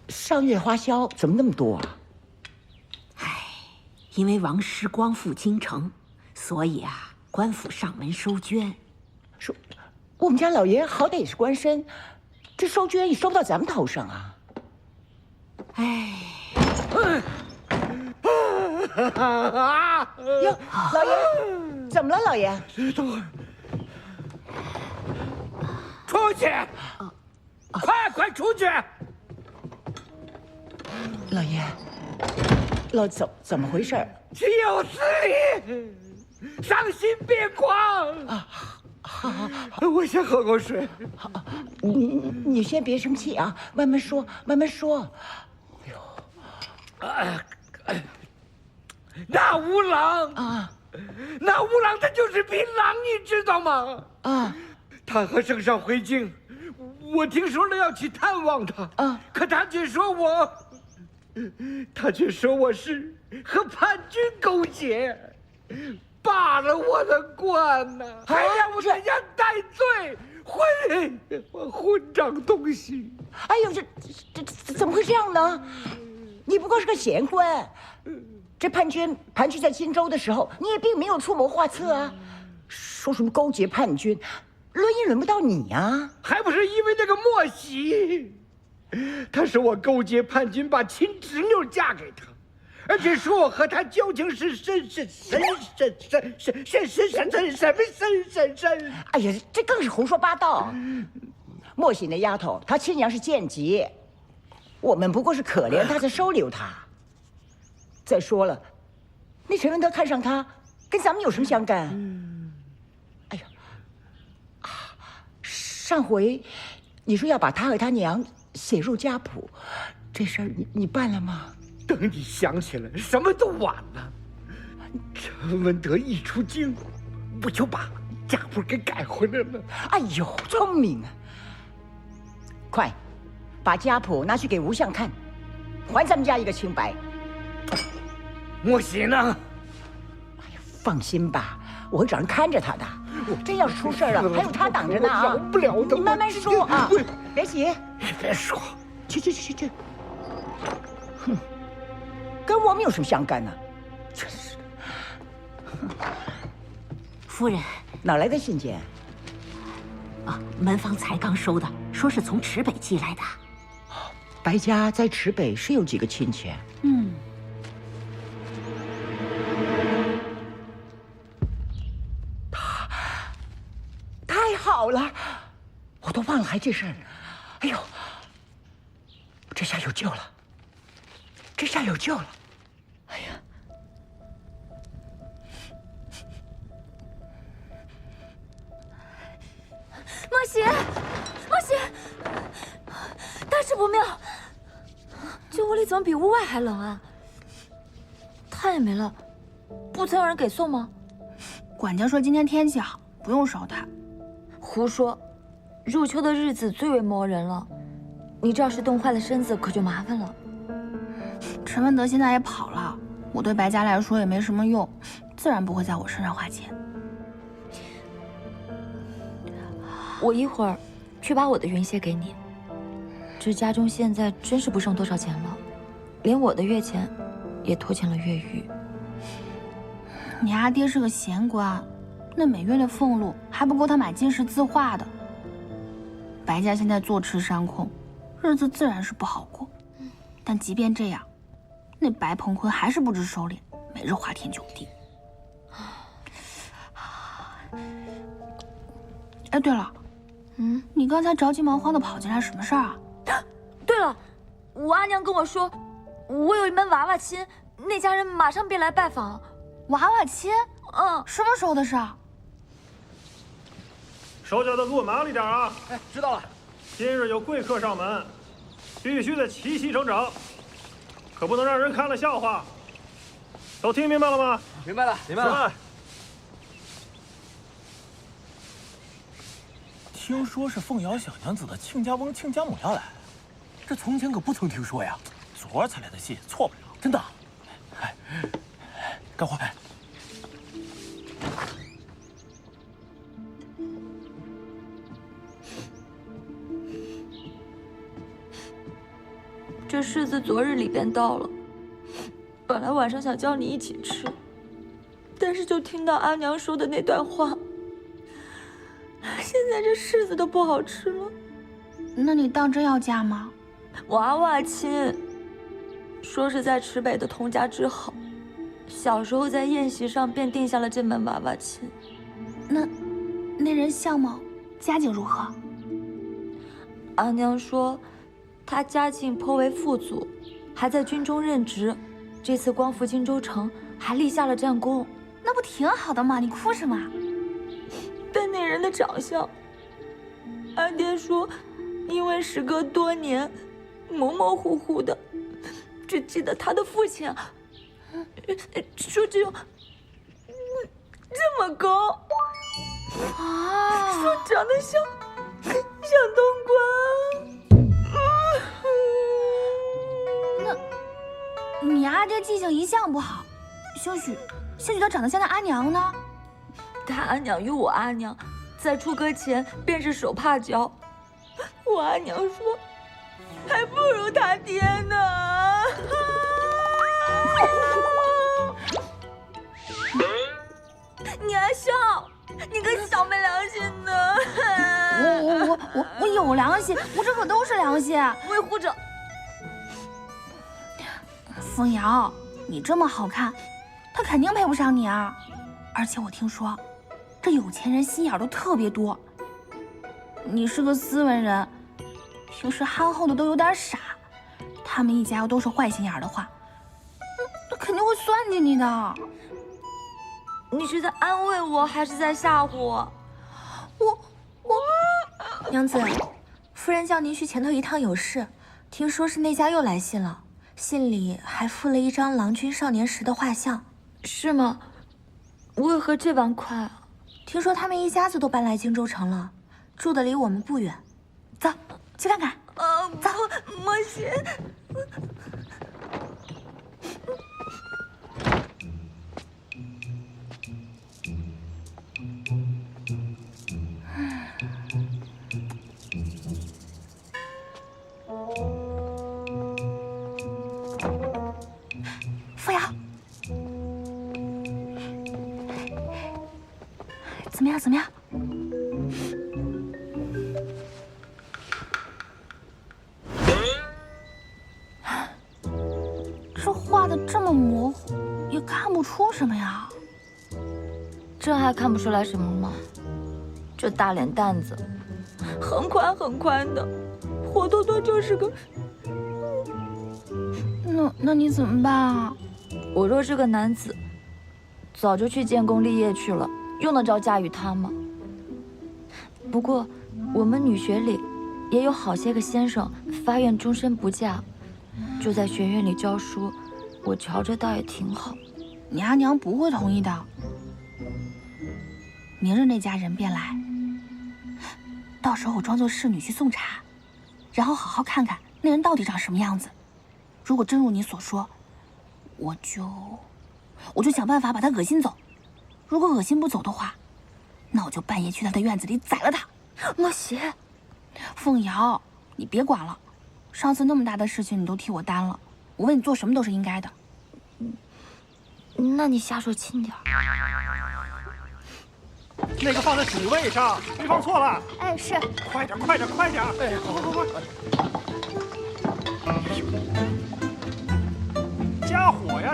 上月花销怎么那么多啊？因为王师光复京城，所以啊，官府上门收捐。说，我们家老爷好歹也是官绅，这收捐也收不到咱们头上啊。哎，哟，老爷，怎么了，老爷？等会儿，出去！快出去！老爷，怎么回事？岂有此理！伤心别狂啊！好，我先喝口水。好，你先别生气啊，慢慢说，慢慢说。那吴郎啊，那吴郎他就是槟榔，你知道吗？啊，他和圣上回京，我听说了要去探望他啊，可他却说我是和叛军勾结，罢了我的官呐，还让我在家戴罪，混账东西！哎呦，这怎么会这样呢？你不过是个闲官，这叛军在荆州的时候，你也并没有出谋划策啊。说什么勾结叛军，轮也轮不到你啊！还不是因为那个莫喜，他说我勾结叛军，把亲侄女嫁给他，而且说我和他交情是深。哎呀，这更是胡说八道！莫喜那丫头，她亲娘是贱籍。我们不过是可怜他才收留他。再说了，那陈文德看上他，跟咱们有什么相干？哎呀，上回你说要把他和他娘写入家谱，这事儿你办了吗？等你想起来，什么都晚了。陈文德一出京，我就把家谱给改回来了。哎呦，聪明啊！快！把家谱拿去给吴相看，还咱们家一个清白。莫喜呢？哎呀，放心吧，我会找人看着他的。真要是出事了，还有他挡着呢啊！饶不了的。你慢慢说啊，别急，别说。去。哼，跟我们有什么相干呢？真是的。夫人，哪来的信件？啊，门房才刚收的，说是从池北寄来的。白家在池北是有几个亲戚？太好了，我都忘了还这事儿。哎呦，这下有救了！哎呀，莫喜，大事不妙！这屋里怎么比屋外还冷啊？炭也没了，不曾有人给送吗？管家说今天天气好，不用烧炭。胡说！入秋的日子最为磨人了，你这要是冻坏了身子，可就麻烦了。陈文德现在也跑了，我对白家来说也没什么用，自然不会在我身上花钱。我一会儿去把我的云鞋给你。这家中现在真是不剩多少钱了，连我的月钱也拖欠了月余。你阿爹是个闲官，那每月的俸禄还不够他买金石字画的。白家现在坐吃山空，日子自然是不好过。但即便这样，那白鹏坤还是不知收敛，每日花天酒地。哎，对了，你刚才着急忙慌的跑进来，什么事儿啊？对了，我阿娘跟我说，我有一门娃娃亲，那家人马上便来拜访。娃娃亲？什么时候的事啊？手脚都给我麻利点啊！哎，知道了。今日有贵客上门，必须得齐齐整整，可不能让人看了笑话。都听明白了吗？明白了。听说是凤瑶小娘子的亲家翁、亲家母要来，这从前可不曾听说呀。昨儿才来的戏，错不了，真的。哎，干活。这这柿子昨日里边到了，本来晚上想叫你一起吃，但是就听到阿娘说的那段话，现在这柿子都不好吃了。那你当真要嫁吗？娃娃亲，说是在池北的童家之好，小时候在宴席上便定下了这门娃娃亲。那人相貌、家境如何？阿娘说，他家境颇为富足，还在军中任职，这次光复荆州城还立下了战功。那不挺好的吗？你哭什么？但那人的长相，阿爹说，因为时隔多年，模模糊糊的，只记得他的父亲说只有这么高啊，说长得像冬瓜。那你阿爹记性一向不好，兴许他长得像他阿娘呢。他阿娘与我阿娘在出阁前便是手帕交，我阿娘说还不如他爹呢。你还笑？你个小没良心的！我有良心，我这可都是良心。维护着。凤瑶，你这么好看，他肯定配不上你啊！而且我听说，这有钱人心眼都特别多。你是个斯文人，平时憨厚的都有点傻，他们一家要都是坏心眼的话，那肯定会算计你的。你是在安慰我，还是在吓唬我？娘子，夫人叫您去前头一趟有事，听说是那家又来信了，信里还附了一张郎君少年时的画像。是吗？为何这般快啊？听说他们一家子都搬来荆州城了，住的离我们不远。走，去看看。走，莫行。凤瑶，怎么样？这画的这么模糊，也看不出什么呀。这还看不出来什么吗？这大脸蛋子，很宽的，活脱脱就是个……那你怎么办啊？我若是个男子，早就去建功立业去了，用得着嫁与他吗？不过，我们女学里也有好些个先生发愿终身不嫁，就在学院里教书，我瞧着倒也挺好。你阿娘不会同意的。明日那家人便来，到时候我装作侍女去送茶，然后好好看看那人到底长什么样子。如果真如你所说，我就想办法把他恶心走。如果恶心不走的话，那我就半夜去他的院子里宰了他。莫邪，凤瑶，你别管了，上次那么大的事情你都替我担了，我为你做什么都是应该的。那你下手轻点。那个放在主位上，你放错了。哎，是。快点！哎，快！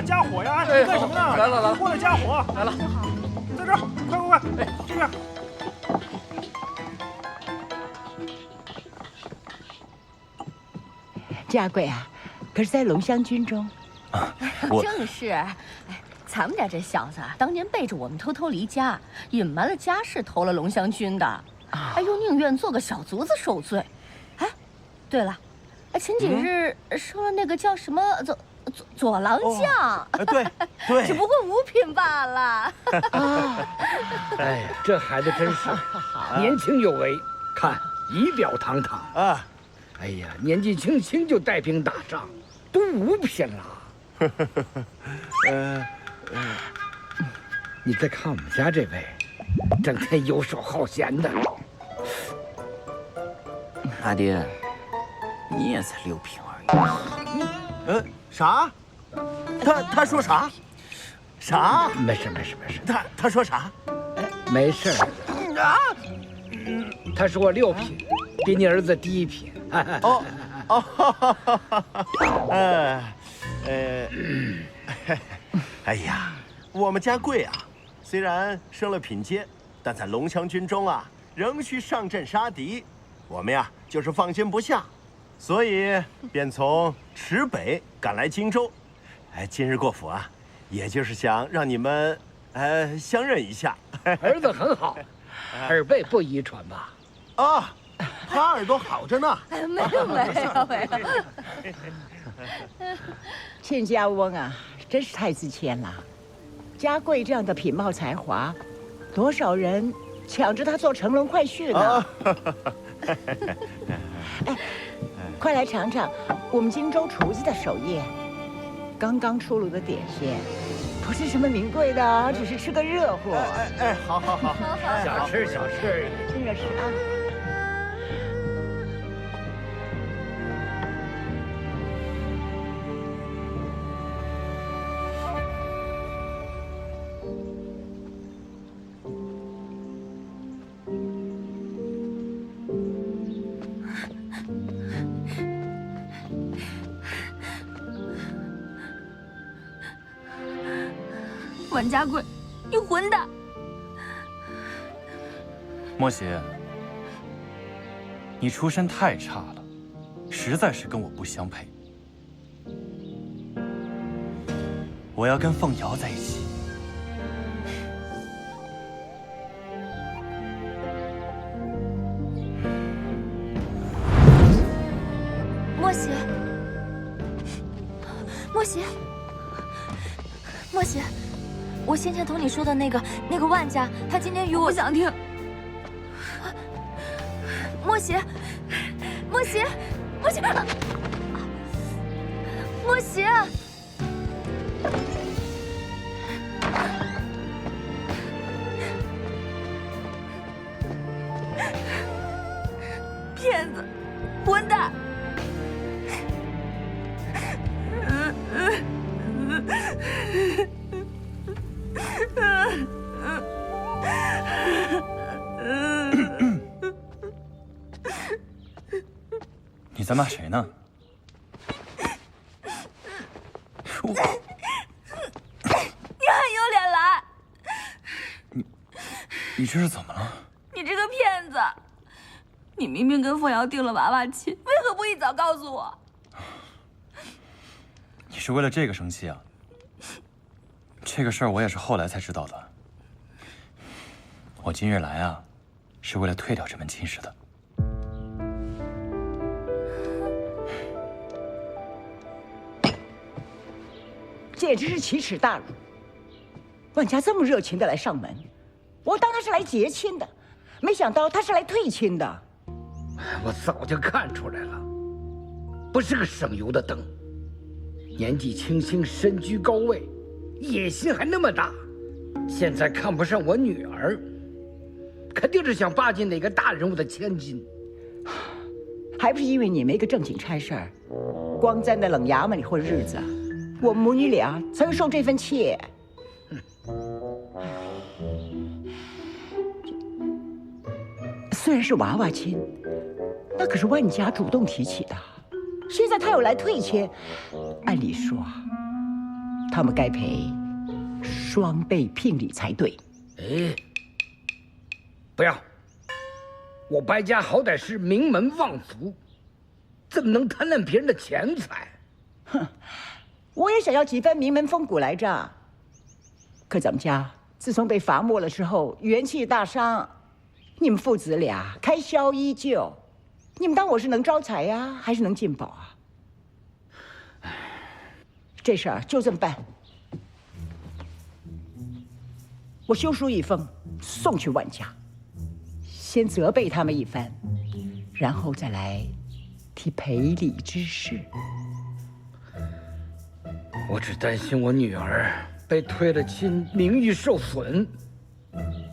加火呀！你干什么呢？来了，过来加火！来了，在这儿，快！哎，这边。家贵啊，可是在龙香军中。正是，哎，咱们家这小子当年背着我们偷偷离家，隐瞒了家事，投了龙香军的。哎呦，宁愿做个小卒子受罪。哎，对了，前几日收了那个叫什么左郎将，对，只不过五品罢了。哎呀，这孩子真是年轻有为，看仪表堂堂啊！哎呀，年纪轻轻就带兵打仗，都5品了。你再看我们家这位，整天游手好闲的。阿爹，你也才6品而已。啥？他说啥？啥？没事。他说啥？没事。啊？他说6品，比你儿子低1品。哎呀，我们家贵啊，虽然升了品阶，但在龙湘军中啊，仍需上阵杀敌。我们呀，就是放心不下，所以便从池北赶来荆州。今日过府啊，也就是想让你们相认一下。儿子很好，耳背不遗传吧？啊，他耳朵好着呢。没有。亲家翁啊，真是太自谦了。嘉贵这样的品貌才华，多少人抢着他做乘龙快婿呢。快来尝尝我们荆州厨子的手艺，刚刚出炉的点心，不是什么名贵的，只是吃个热乎。好，小吃，趁热吃啊。万家贵，你混蛋！莫喜，你出身太差了，实在是跟我不相配。我要跟凤瑶在一起。莫喜，我先前同你说的那个万家，他今天与我不想听。莫喜，骗子，混蛋！你在骂谁呢？你还有脸来？你这是怎么了？你这个骗子！你明明跟凤瑶定了娃娃亲，为何不一早告诉我？你是为了这个生气啊？这个事儿我也是后来才知道的。我今日来啊，是为了退掉这门亲事的。简直是奇耻大辱！万家这么热情的来上门，我当他是来结亲的，没想到他是来退亲的。我早就看出来了，不是个省油的灯。年纪轻轻，身居高位，野心还那么大，现在看不上我女儿，肯定是想巴结哪个大人物的千金。还不是因为你没个正经差事儿，光在那冷衙门里混日子，我母女俩才会受这份气。虽然是娃娃亲，那可是万家主动提起的。现在他又来退亲，按理说，他们该赔双倍聘礼才对。哎，不要！我白家好歹是名门望族，怎么能贪婪别人的钱财？哼，我也想要几分名门风骨来着。可咱们家自从被罚没了之后，元气大伤。你们父子俩开销依旧，你们当我是能招财呀，还是能进宝啊？这事儿就这么办，我修书一封，送去万家，先责备他们一番，然后再来提赔礼之事。我只担心我女儿被退了亲，名誉受损。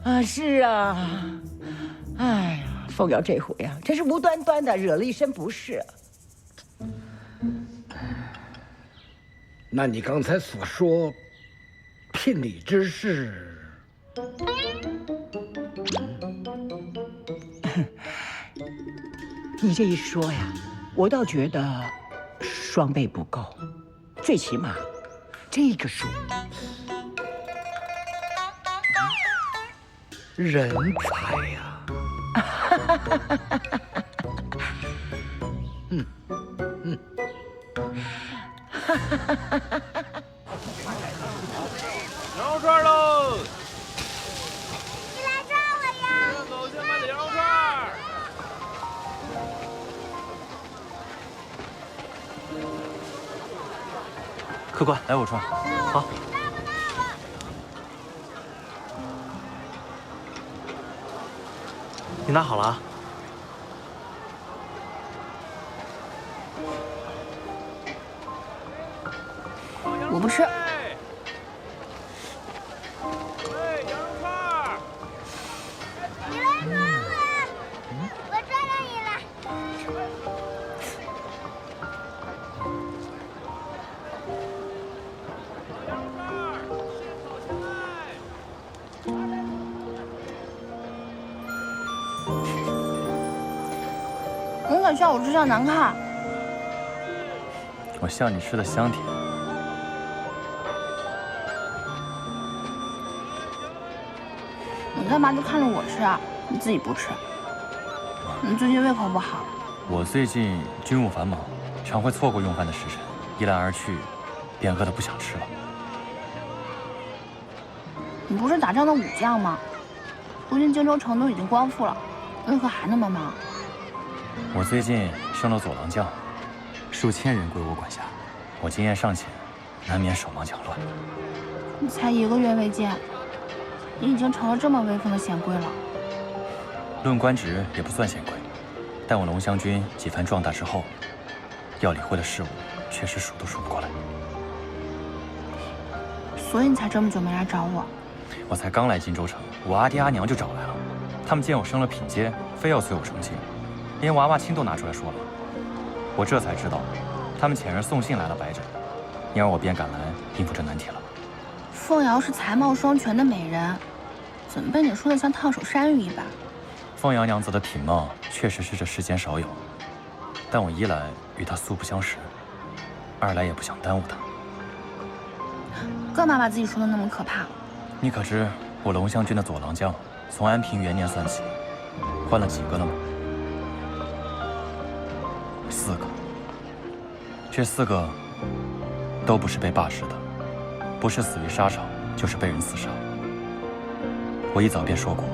啊，是啊。哎呀，凤瑶这回呀，真是无端端的惹了一身不是。那你刚才所说聘礼之事，你这一说呀，我倒觉得双倍不够，最起码这个数。人才呀！羊肉串喽！你来抓我呀！狗先卖的羊肉串。客官，来我串。好。你拿好了啊？我不吃。你来抓我！我抓到你了。你敢笑我吃相难看？我笑你吃的香甜。你干嘛就看着我吃啊？你自己不吃？你最近胃口不好？我最近军务繁忙，常会错过用饭的时辰，一来二去，便饿得不想吃了。你不是打仗的武将吗？如今荆州城都已经光复了，为何还那么忙？我最近升了左郎将，数千人归我管辖，我经验尚浅，难免手忙脚乱。你才1个月未见，你已经成了这么威风的显贵了。论官职也不算显贵，但我龙湘军几番壮大之后，要理会的事务确实数都数不过来。所以你才这么久没来找我。我才刚来荆州城，我阿爹阿娘就找来了，他们见我升了品阶，非要催我成亲。连娃娃亲都拿出来说了，我这才知道，他们遣人送信来了白着，因而我便赶来应付这难题了。凤瑶是才貌双全的美人，怎么被你说的像烫手山芋一般？凤瑶娘子的品貌确实是这世间少有，但我一来与她素不相识，二来也不想耽误她。干嘛把自己说的那么可怕？你可知我龙湘军的左郎将，从安平元年算起，换了几个了吗？4个，这4个都不是被罢师的，不是死于沙场，就是被人刺杀。我一早便说过，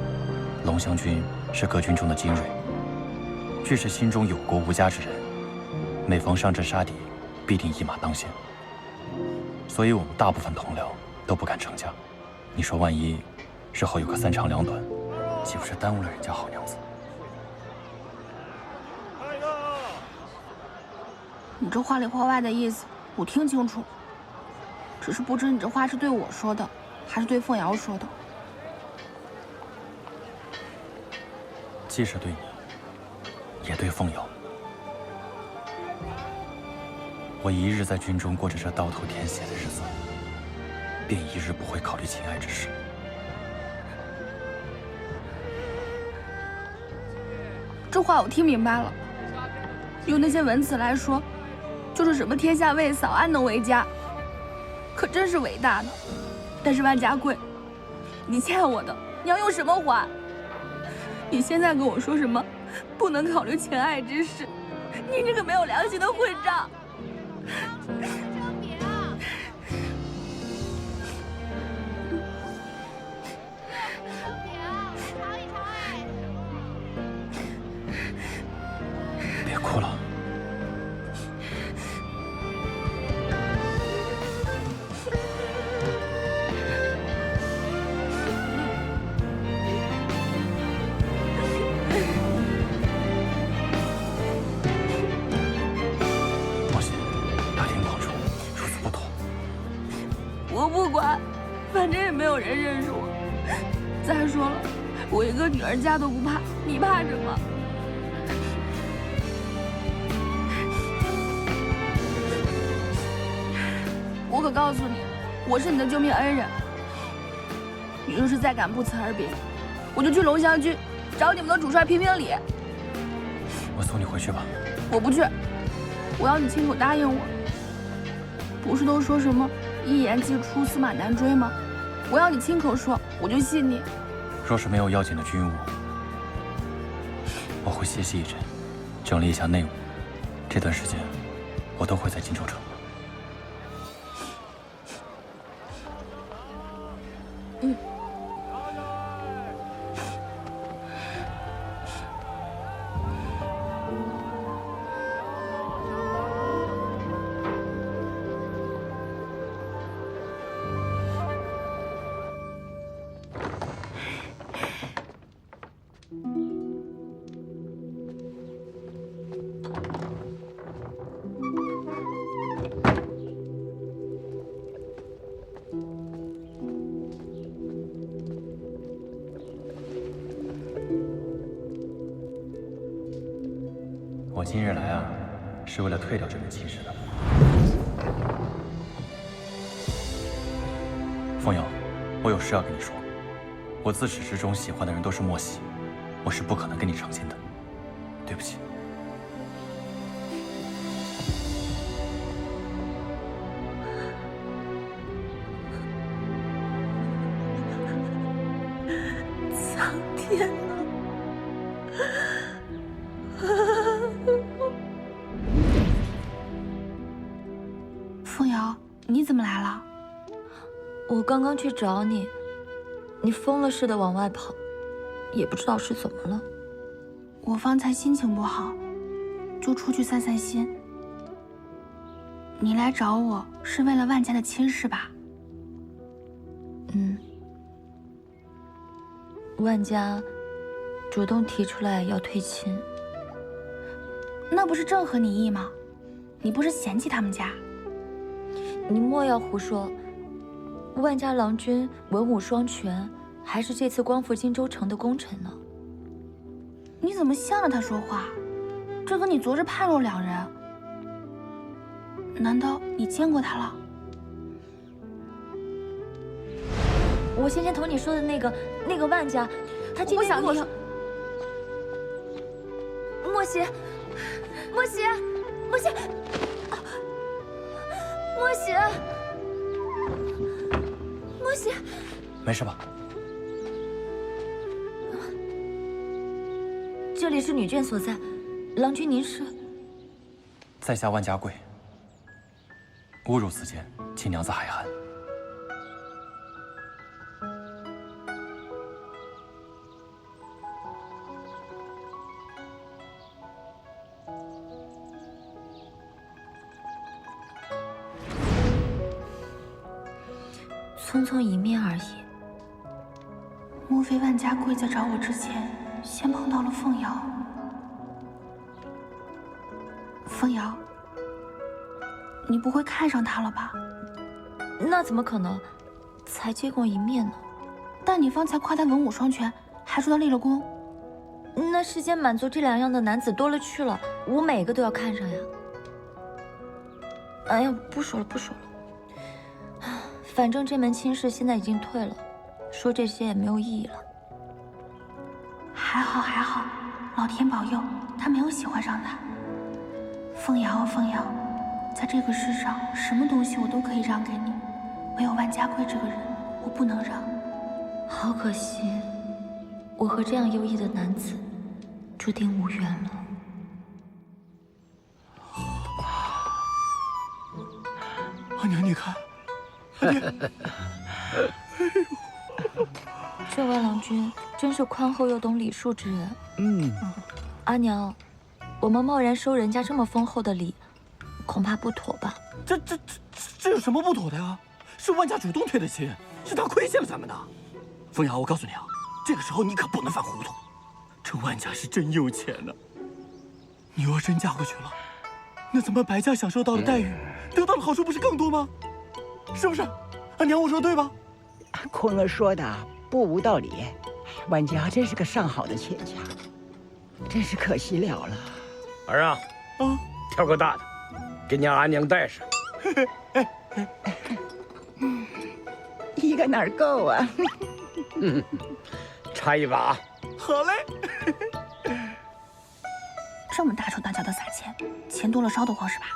龙湘军是各军中的精锐，俱是心中有国无家之人，每逢上阵杀敌，必定一马当先。所以我们大部分同僚都不敢成家。你说万一日后有个3长2短，岂不是耽误了人家好娘子？你这话里话外的意思，我听清楚，只是不知你这话是对我说的，还是对凤瑶说的。既是对你，也对凤瑶。我一日在军中过着这刀头舔血的日子，便一日不会考虑情爱之事。这话我听明白了，用那些文词来说，就是什么天下未扫，安能为家，可真是伟大的。但是万家贵，你欠我的，你要用什么还？你现在跟我说什么不能考虑情爱之事，你这个没有良心的混账！别哭了。莫喜，大庭广众，如此不妥。我不管，反正也没有人认识我。再说了，我一个女儿家都不怕，你怕什么？我可告诉你，我是你的救命恩人。你若是再敢不辞而别，我就去龙翔军找你们的主帅评评理。我送你回去吧。我不去，我要你亲口答应我。不是都说什么一言既出，驷马难追吗？我要你亲口说，我就信你。若是没有要紧的军务，我会歇息一阵，整理一下内务。这段时间，我都会在荆州城。嗯。我今日来啊，是为了退掉这门亲事的。凤瑶，我有事要跟你说。我自始至终喜欢的人都是莫喜，我是不可能跟你成亲的。对不起。苍天啊！凤瑶，你怎么来了？我刚刚去找你，你疯了似的往外跑，也不知道是怎么了。我方才心情不好，就出去散散心。你来找我是为了万家的亲事吧？嗯。万家主动提出来要退亲，那不是正合你意吗？你不是嫌弃他们家？你莫要胡说。万家郎君文武双全，还是这次光复荆州城的功臣呢。你怎么向着他说话？这跟你昨日判若两人。难道你见过他了？我先前同你说的那个万家，他今天跟我说，莫邪，莫邪，莫邪，莫邪，莫邪，没事吧？这里是女眷所在，郎君您是？在下万家贵。侮辱此间，请娘子海涵。匆匆一面而已。莫非万家贵在找我之前，先碰到了凤瑶？凤瑶，你不会看上他了吧？那怎么可能？才见过一面呢。但你方才夸他文武双全，还说他立了功。那世间满足这两样的男子多了去了，我每个都要看上呀。哎呀，不说了，不说了。反正这门亲事现在已经退了，说这些也没有意义了。还好还好，老天保佑，他没有喜欢上他。凤瑶啊凤瑶，在这个世上，什么东西我都可以让给你，唯有万家贵这个人，我不能让。好可惜，我和这样优异的男子，注定无缘了。阿娘，你看。这位郎君真是宽厚又懂礼数之人。阿娘，我们贸然收人家这么丰厚的礼，恐怕不妥吧？这有什么不妥的呀？是万家主动退的亲，是他亏欠了咱们的。凤瑶，我告诉你啊，这个时候你可不能犯糊涂。这万家是真有钱呢。你若真嫁过去了，那咱们白家享受到的待遇，得到的好处不是更多吗？是不是？阿娘，我说对吧？坤儿说的不无道理。万家真是个上好的亲家，真是可惜了了。儿啊，挑个大的，给娘阿娘带上。个哪儿够啊？插一把。好嘞。这么大手大脚的撒钱，钱多了烧得慌是吧？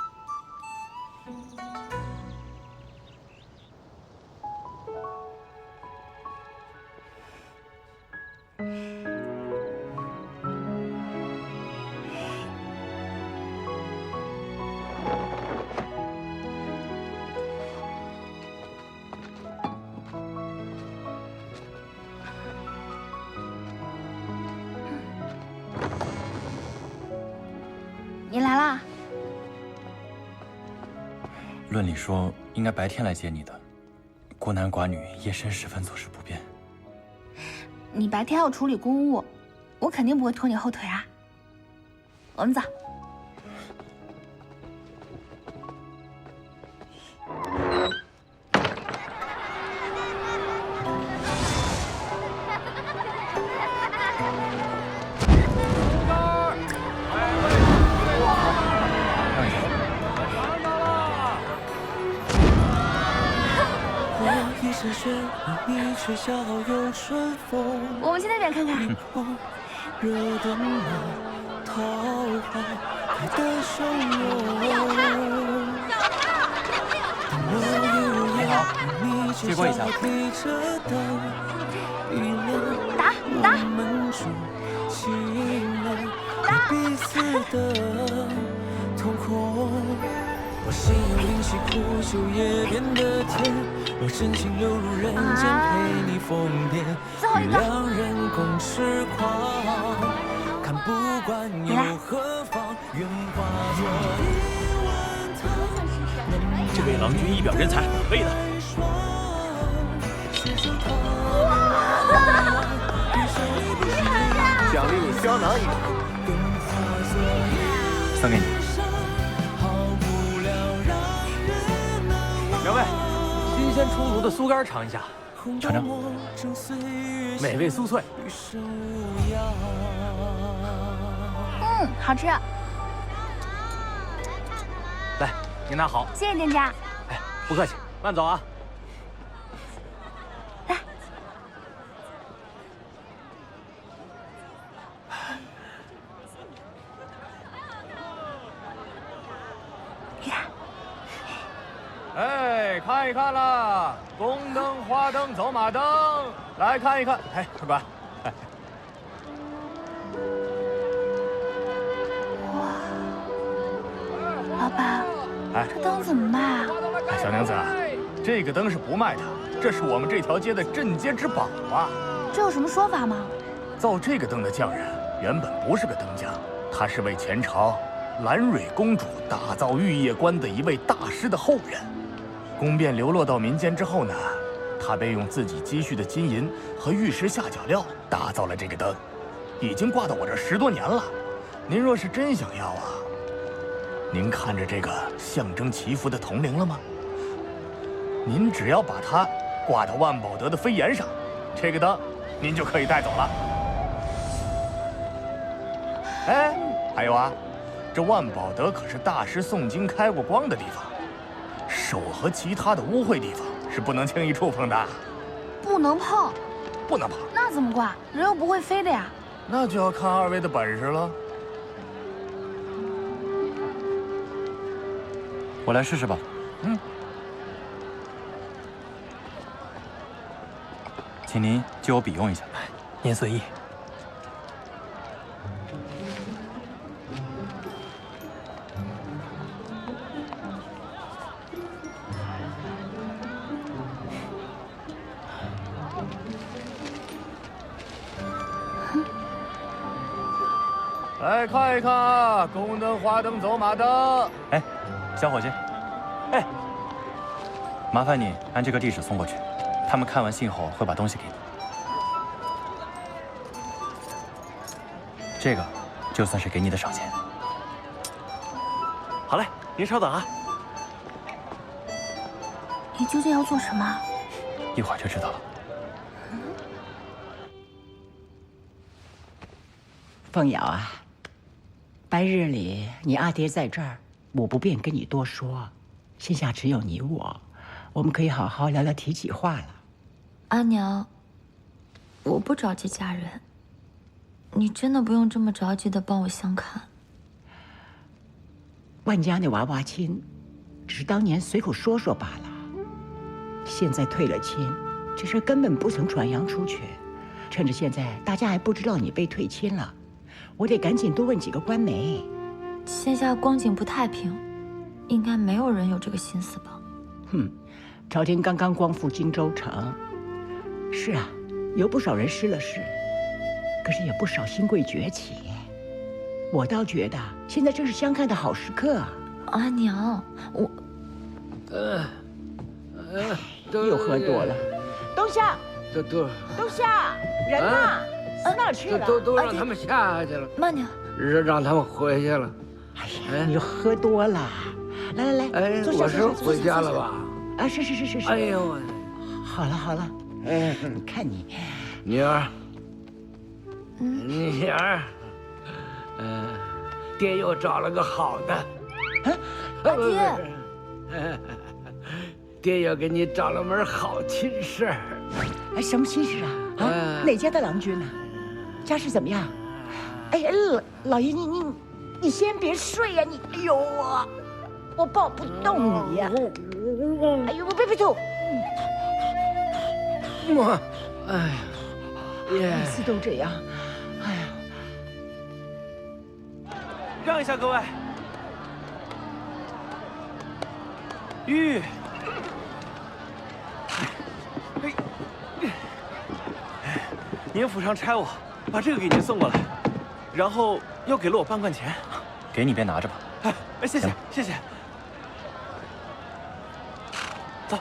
你来啦！论理说应该白天来接你的，孤男寡女，夜深时分做事不便。你白天要处理公务，我肯定不会拖你后腿啊。我们走。我们去那边看看。借过一下。打。我心有灵犀，苦酒也变得甜。若真情流入人间，陪你疯癫，与两人共痴狂。看不惯又何妨，愿化作一碗汤。这位郎君一表人才，很背的。奖励你胶囊一个，送给你。两位，新鲜出炉的酥干尝一下，尝尝，美味酥脆。好吃。来，您拿好。谢谢店家。哎，不客气，慢走啊。来。哎，看一看啦！宫灯、花灯、走马灯，来看一看。哎，快过来！哎，老板，哎，这灯怎么卖啊？哎，小娘子，这个灯是不卖的，这是我们这条街的镇街之宝啊！这有什么说法吗？造这个灯的匠人原本不是个灯匠，他是为前朝兰蕊公主打造玉叶观的一位大师的后人。宫变流落到民间之后呢，他便用自己积蓄的金银和玉石下脚料打造了这个灯，已经挂到我这10多年了。您若是真想要啊，您看着这个象征祈福的铜铃了吗？您只要把它挂到万宝德的飞檐上，这个灯您就可以带走了。哎，还有啊，这万宝德可是大师诵经开过光的地方，手和其他的污秽地方是不能轻易触碰的。不能碰。不能碰。那怎么挂？人又不会飞的呀。那就要看二位的本事了。我来试试吧。嗯。请您借我笔用一下。您随意。来看一看，宫灯、花灯、走马灯。哎，小伙计，哎，麻烦你按这个地址送过去，他们看完信后会把东西给你。这个就算是给你的赏钱。好嘞，您稍等啊。你究竟要做什么？一会儿就知道了。凤瑶啊，白日里你阿爹在这儿，我不便跟你多说。现下只有你我，我们可以好好聊聊体己话了。阿娘，我不着急嫁人，你真的不用这么着急的帮我相看。万家那娃娃亲，只是当年随口说说罢了。现在退了亲，这事根本不曾传扬出去。趁着现在大家还不知道你被退亲了，我得赶紧多问几个官媒。现下光景不太平，应该没有人有这个心思吧？哼，朝廷刚刚光复荆州城。是啊，有不少人失了势，可是也不少新贵崛起。我倒觉得现在正是相看的好时刻啊！阿娘，我又喝多了。冬夏，冬夏，人呢？死哪去了？都让他们下去了。慢点，让他们回去了。哎呀，你又喝多了。来，哎，我是回家了吧？啊，是。哎呦，好了。哎，你看你，女儿，女儿，爹又找了个好的。阿爹，爹又给你找了门好亲事儿。哎，什么亲事啊？哪家的郎君呢？家世怎么样？哎呀，老爷，你先别睡呀，哎呦我抱不动你呀。哎呦，别吐。哎呀，每次都这样。哎呀，让一下各位。玉，您府上差我把这个给您送过来，然后要给了我半贯钱。给你便拿着吧。哎，谢谢。走。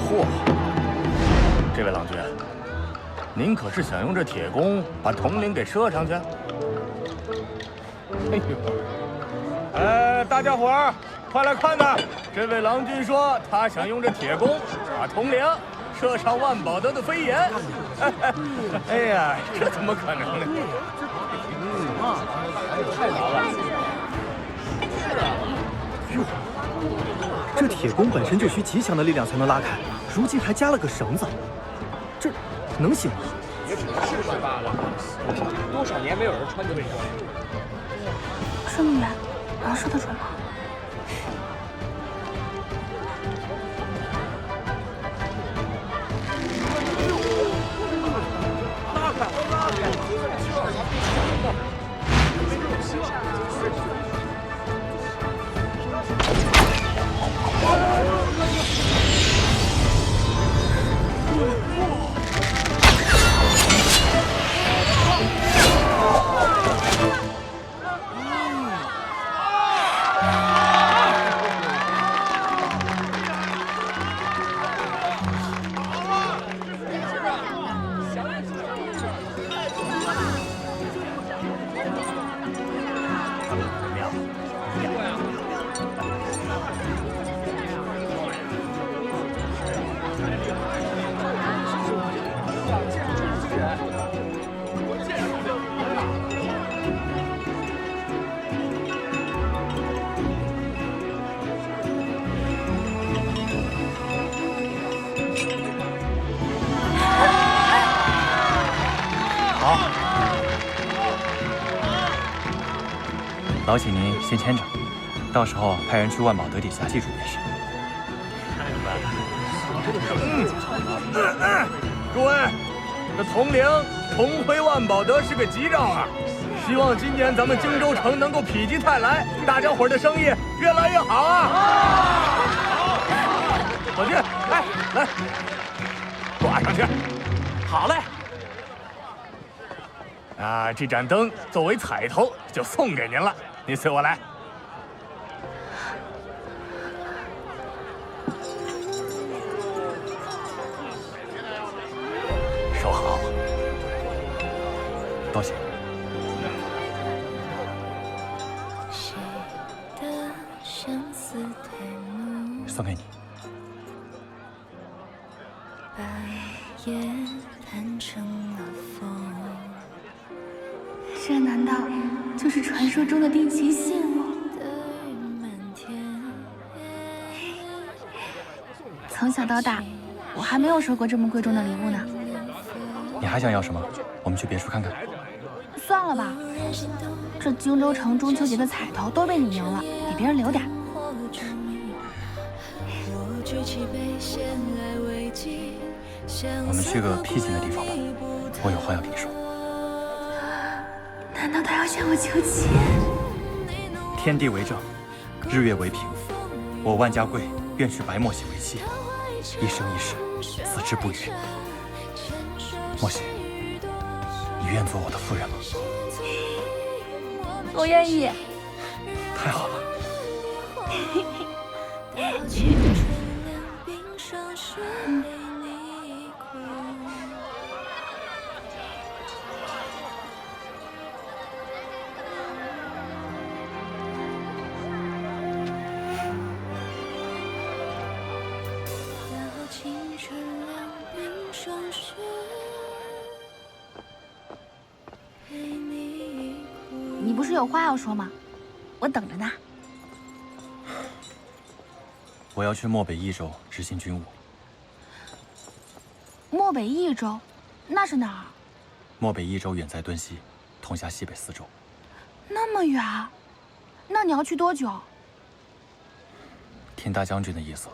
嚯，这位郎君，您可是想用这铁弓把铜铃给射上去？哎呦！大家伙儿，快来看看，这位郎君说他想用这铁弓把铜铃射上万宝德的飞檐。哎呀，这怎么可能呢？太老了。这铁弓本身就需极强的力量才能拉开，如今还加了个绳子，这能行吗？也只是试试罢了。多少年没有人穿这个弓。这么远，能射得准吗？拉开！劳请您先牵着，到时候派人去万宝德底下记住便是。诸位，这铜铃重回万宝德是个吉兆啊！希望今年咱们荆州城能够否极泰来，大家伙的生意越来越好啊！伙计，来，挂上去。好嘞。啊，这盏灯作为彩头就送给您了，您随我来。收好。多谢。送给你。白夜淡成了风，这难道就是传说中的定情信物？从小到大，我还没有收过这么贵重的礼物呢。你还想要什么？我们去别处看看。算了吧，这荆州城中秋节的彩头都被你赢了，给别人留点。我们去个僻静的地方吧，我有话要跟你说。难道他要向我求亲？天地为证，日月为凭，我万家贵愿娶白莫喜为妻，一生一世，死之不渝。莫喜，你愿做我的夫人吗？我愿意。太好了。你不是有话要说吗？我等着呢。我要去漠北益州执行军务。漠北益州，那是哪儿？漠北益州远在敦西，统辖西北4州。那么远，那你要去多久？听大将军的意思，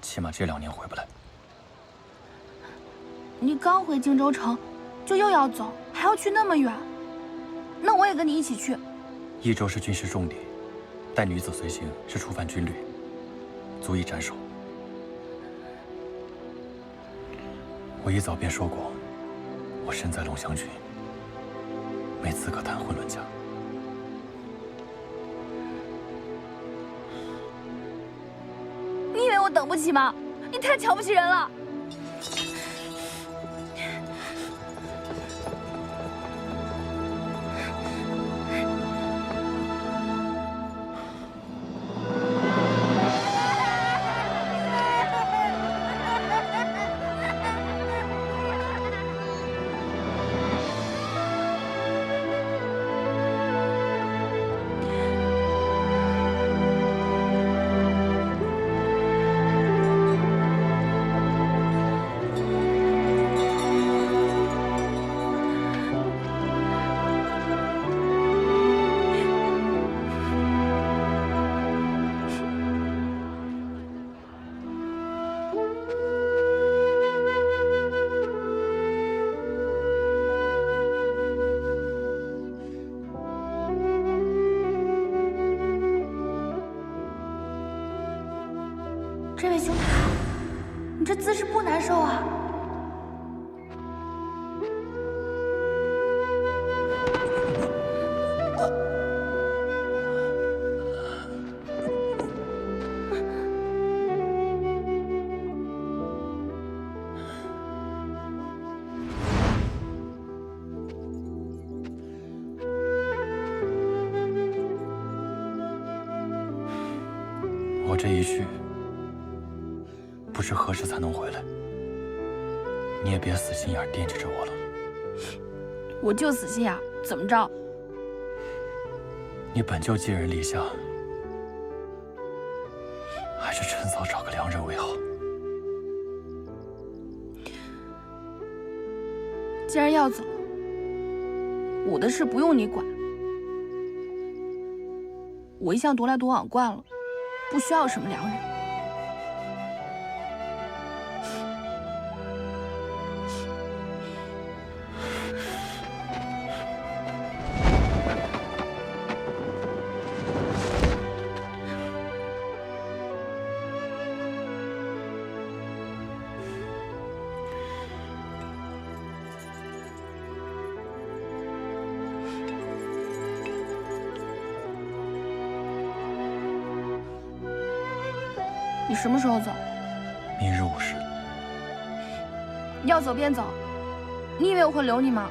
起码这2年回不来。你刚回荆州城，就又要走，还要去那么远，那我也跟你一起去。益州是军事重地，带女子随行是触犯军律，足以斩首。我一早便说过，我身在龙翔军，没资格谈婚论嫁。你以为我等不起吗？你太瞧不起人了。这位兄台，你这姿势不难受啊？我这一去，不知何时才能回来。你也别死心眼惦记着我了。我就死心眼，怎么着？你本就寄人篱下，还是趁早找个良人为好。既然要走，我的事不用你管。我一向独来独往惯了，不需要什么良人。你什么时候走？明日午时。要走便走，你以为我会留你吗？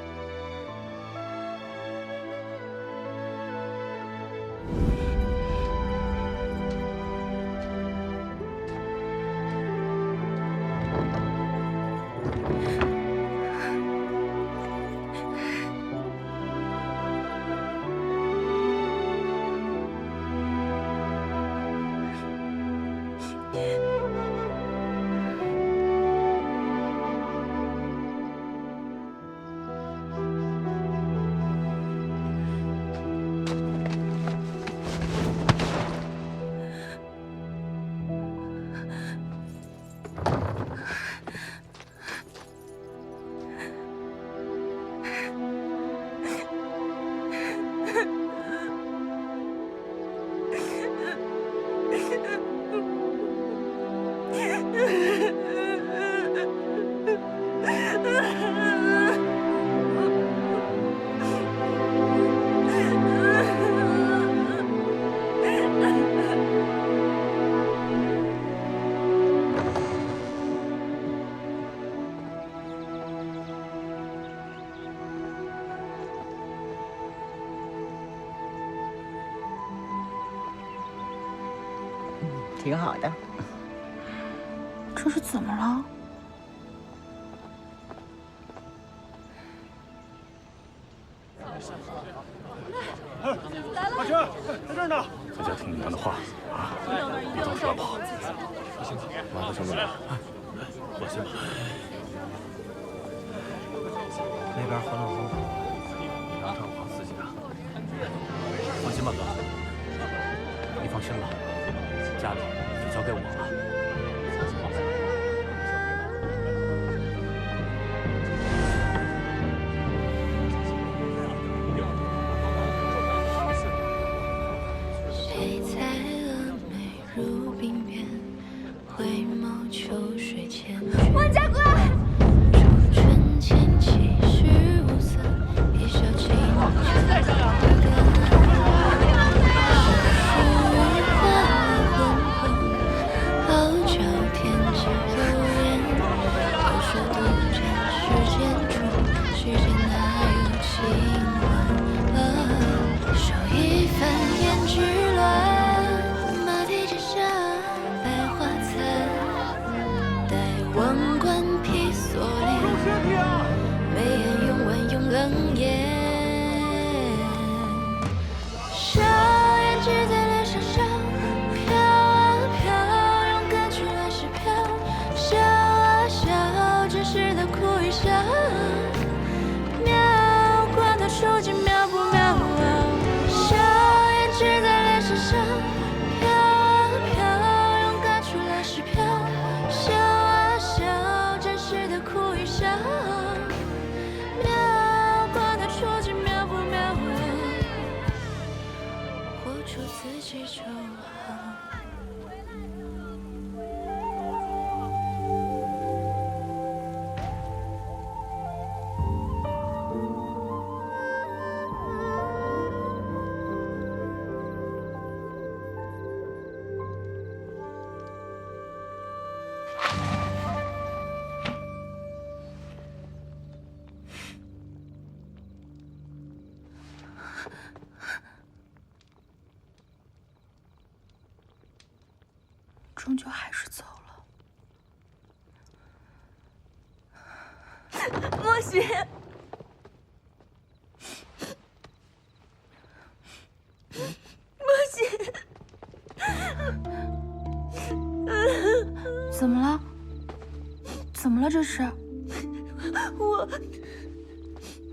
挺好的。这是怎么了？阿全，在这儿呢。在家听你娘的话啊，别到处乱跑。麻烦兄弟们，放心吧。那边河弄风，杨正黄四姐啊，放心吧，哥，你放心吧，家里就交给我了。谁在峨眉如冰边，回眸秋水千卷。万家贵。 春千起时无色，一笑倾傲娇天际有眼，都说独占世间中，世间哪有情欢？手一翻胭脂乱，马蹄之下百花残。待王冠披锁链，眉眼永婉用冷言。笑颜只在脸上笑，飘啊飘，勇敢去乱世飘。笑啊笑，真实的哭与笑。妙，管他手机妙不妙。笑颜只在脸上笑，飘啊飘，勇敢去乱世飘。笑啊笑，真实的哭与笑。妙，管他出境妙不妙，活出自己就好。终究还是走了。莫喜，莫喜，怎么了？怎么了？这是？我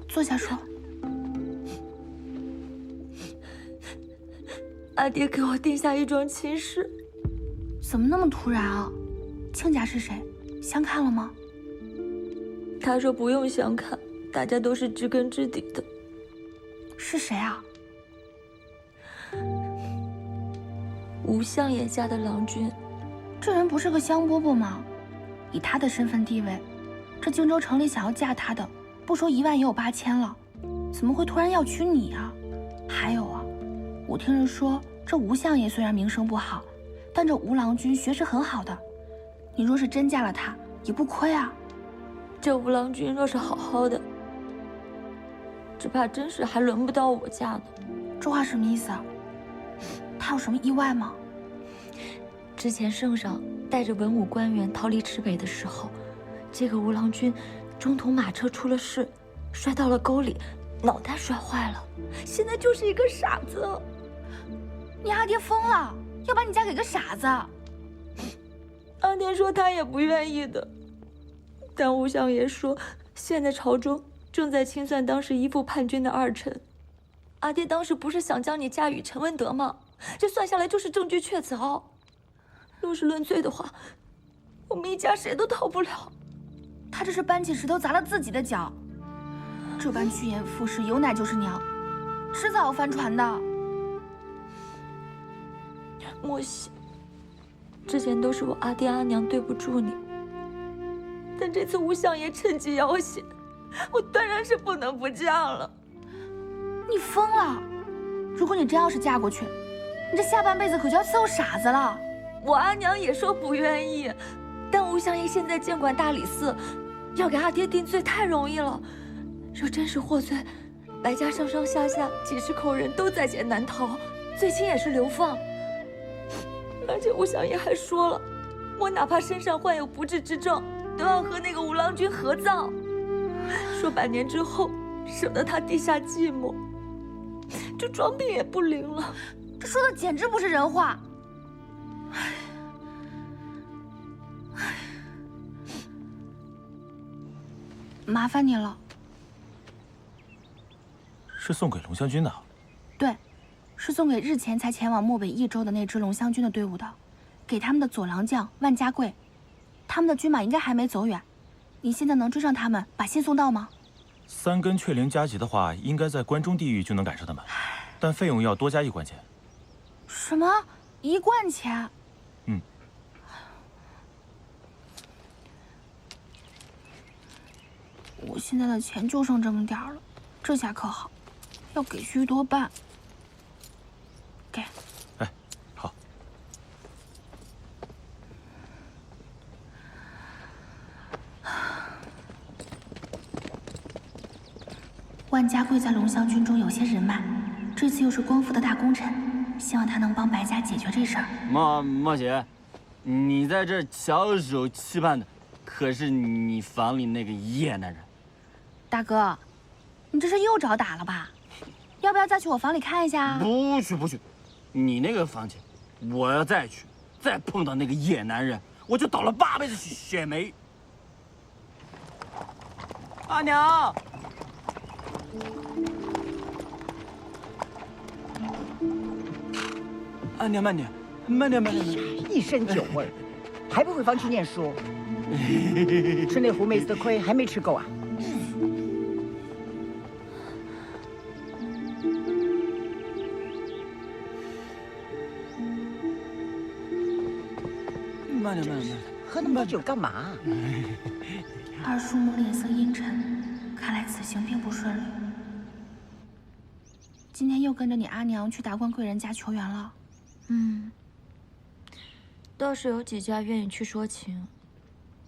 坐下说。阿爹给我定下一桩亲事。怎么那么突然啊？亲家是谁？相看了吗？他说不用相看，大家都是知根知底的。是谁啊？吴相爷家的郎君。这人不是个香饽饽吗？以他的身份地位，这荆州城里想要嫁他的，不说1万也有8000了，怎么会突然要娶你啊？还有啊，我听人说这吴相爷虽然名声不好，但这吴郎君学识很好的，你若是真嫁了他，也不亏啊。这吴郎君若是好好的，只怕真是还轮不到我嫁呢。这话什么意思啊？他有什么意外吗？之前圣上带着文武官员逃离池北的时候，这个吴郎君中途马车出了事，摔到了沟里，脑袋摔坏了，现在就是一个傻子。你阿爹疯了，要把你嫁给个傻子？阿爹说他也不愿意的，但吴相爷说现在朝中正在清算当时依附叛军的2臣。阿爹当时不是想将你嫁与陈文德吗？这算下来就是证据确凿。若是论罪的话，我们一家谁都逃不了。他这是搬起石头砸了自己的脚。这般趋炎附势，有奶就是娘，迟早要翻船的。莫喜，之前都是我阿爹阿娘对不住你，但这次吴相爷趁机要挟，我当然是不能不嫁了。你疯了！如果你真要是嫁过去，你这下半辈子可就要伺候傻子了。我阿娘也说不愿意，但吴相爷现在监管大理寺，要给阿爹定罪太容易了。若真是获罪，白家上上下下几10口人都在劫难逃，最轻也是流放。而且吴相爷还说了，我哪怕身上患有不治之症，都要和那个五郎君合葬，说100年之后舍得他地下寂寞，这装病也不灵了。这说的简直不是人话。麻烦你了。是送给龙香君的？对，是送给日前才前往漠北益州的那支龙香军的队伍的，给他们的左郎将万家贵。他们的军马应该还没走远，你现在能追上他们，把信送到吗3根雀翎加急的话，应该在关中地域就能赶上他们，但费用要多加1贯钱。什么？1贯钱？嗯。我现在的钱就剩这么点儿了，这下可好，要给虚多半。给。哎，好。万家贵在龙香军中有些人脉，这次又是光复的大功臣，希望他能帮白家解决这事儿。莫姐，你在这翘首期盼的，可是你房里那个野男人。大哥，你这是又找打了吧？要不要再去我房里看一下？不去，你那个房间，我要再去，再碰到那个野男人，我就倒了8辈子血霉。阿娘，阿娘，慢点，一身酒味儿，还不回房去念书？吃那狐媚子的亏还没吃够啊？慢点，喝那么多酒干嘛？二叔母脸色阴沉，看来此行并不顺利。今天又跟着你阿娘去达官贵人家求援了。倒是有几家愿意去说情，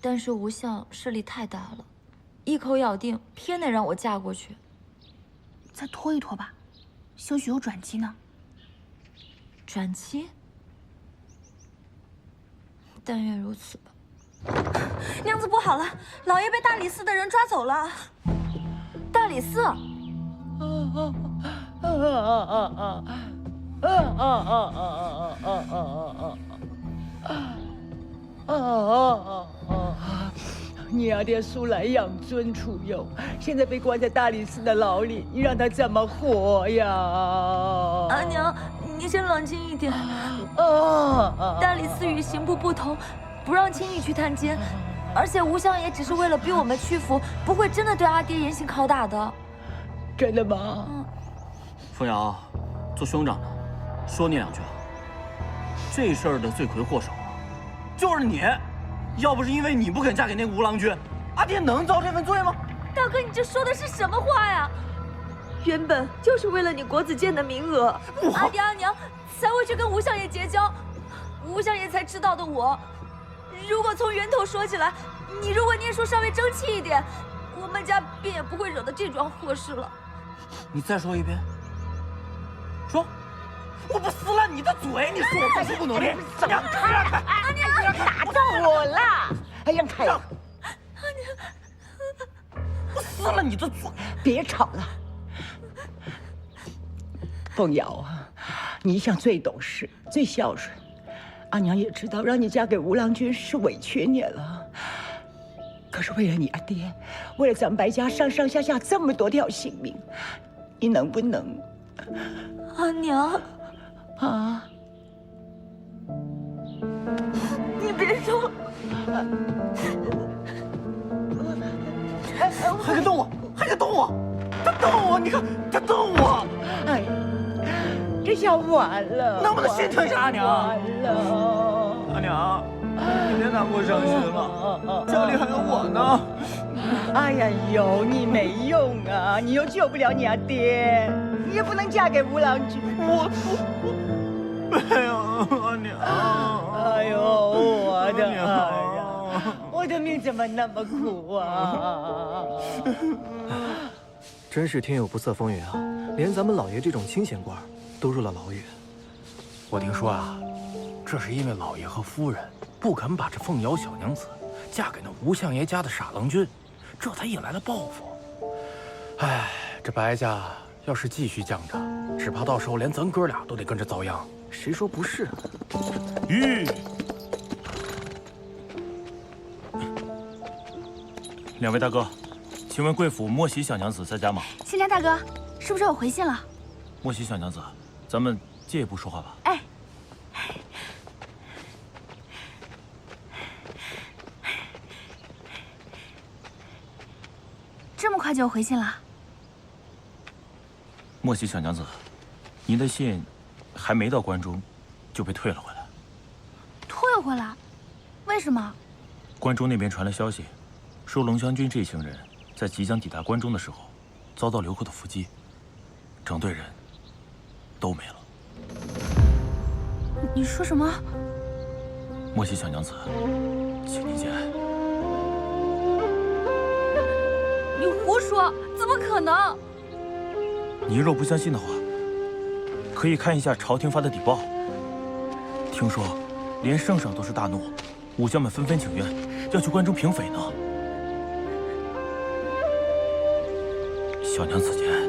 但是吴相势力太大了，一口咬定偏得让我嫁过去。再拖一拖吧，兴许有转机呢。转机？但愿如此吧。娘子不好了，老爷被大理寺的人抓走了。大理寺？你阿爹素来养尊处优，现在被关在大理寺的牢里，你让他怎么活呀？阿娘，你先冷静一点。大理寺与刑部不同，不让轻易去探监，而且吴相爷只是为了逼我们屈服，不会真的对阿爹严刑拷打的。真的吗？凤瑶，做兄长的，说你2句啊。这事儿的罪魁祸首啊，就是你。要不是因为你不肯嫁给那个吴郎君，阿爹能遭这份罪吗？大哥，你这说的是什么话呀？原本就是为了你国子监的名额，阿爹阿娘才会去跟吴相爷结交，吴相爷才知道的我。如果从源头说起来，你如果念书稍微争气一点，我们家便也不会惹得这桩祸事了。你再说一遍。说，我不撕烂你的嘴！你说我读书不努力，让开！阿娘，打到我了！哎，让开！阿娘，我撕了你的嘴！别吵了。凤瑶啊，你一向最懂事、最孝顺，阿娘也知道让你嫁给吴郎君是委屈你了。可是为了你阿爹，为了咱们白家上上下下这么多条性命，你能不能？阿娘，啊！你别说，还敢动我！还敢动我！他动我！你看他动我！哎，这下完了！能不能心疼一下阿娘？完了，阿娘，你别难过伤心了，家里还有我呢。哎呀，有你没用啊！你又救不了你阿爹，你也不能嫁给吴郎君。我没有阿娘。哎呦，我的儿啊，我的命怎么那么苦啊！真是天有不测风云啊！连咱们老爷这种清闲官都入了牢狱。我听说啊，这是因为老爷和夫人不肯把这凤瑶小娘子嫁给那吴相爷家的傻郎君，这才引来了报复。哎，这白家要是继续犟着，只怕到时候连咱哥俩都得跟着遭殃，谁说不是呢？吁！两位大哥，请问贵府莫喜小娘子在家吗？新斋大哥，是不是有回信了？莫喜小娘子，咱们借一步说话吧。哎，这么快就有回信了？莫喜小娘子，您的信还没到关中，就被退了回来。退回来？为什么？关中那边传来消息，说龙将军这一行人在即将抵达关中的时候，遭到流寇的伏击，整队人都没了。你说什么？莫喜小娘子，请您节哀。你胡说，怎么可能？您若不相信的话，可以看一下朝廷发的底报。听说，连圣上都是大怒，武将们纷纷请愿，要去关中平匪呢。小娘子节哀。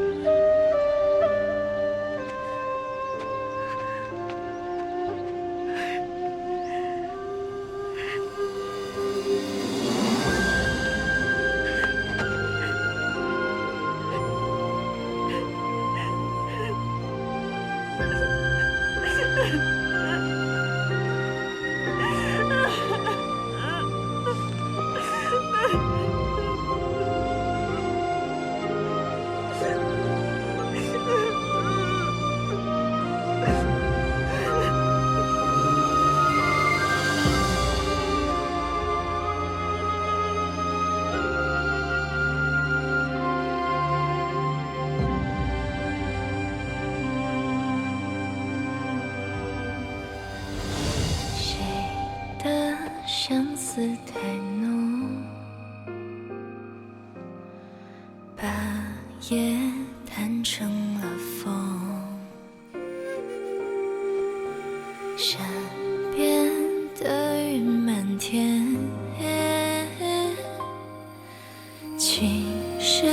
相思太浓，把夜弹成了风。山边的云满天，情深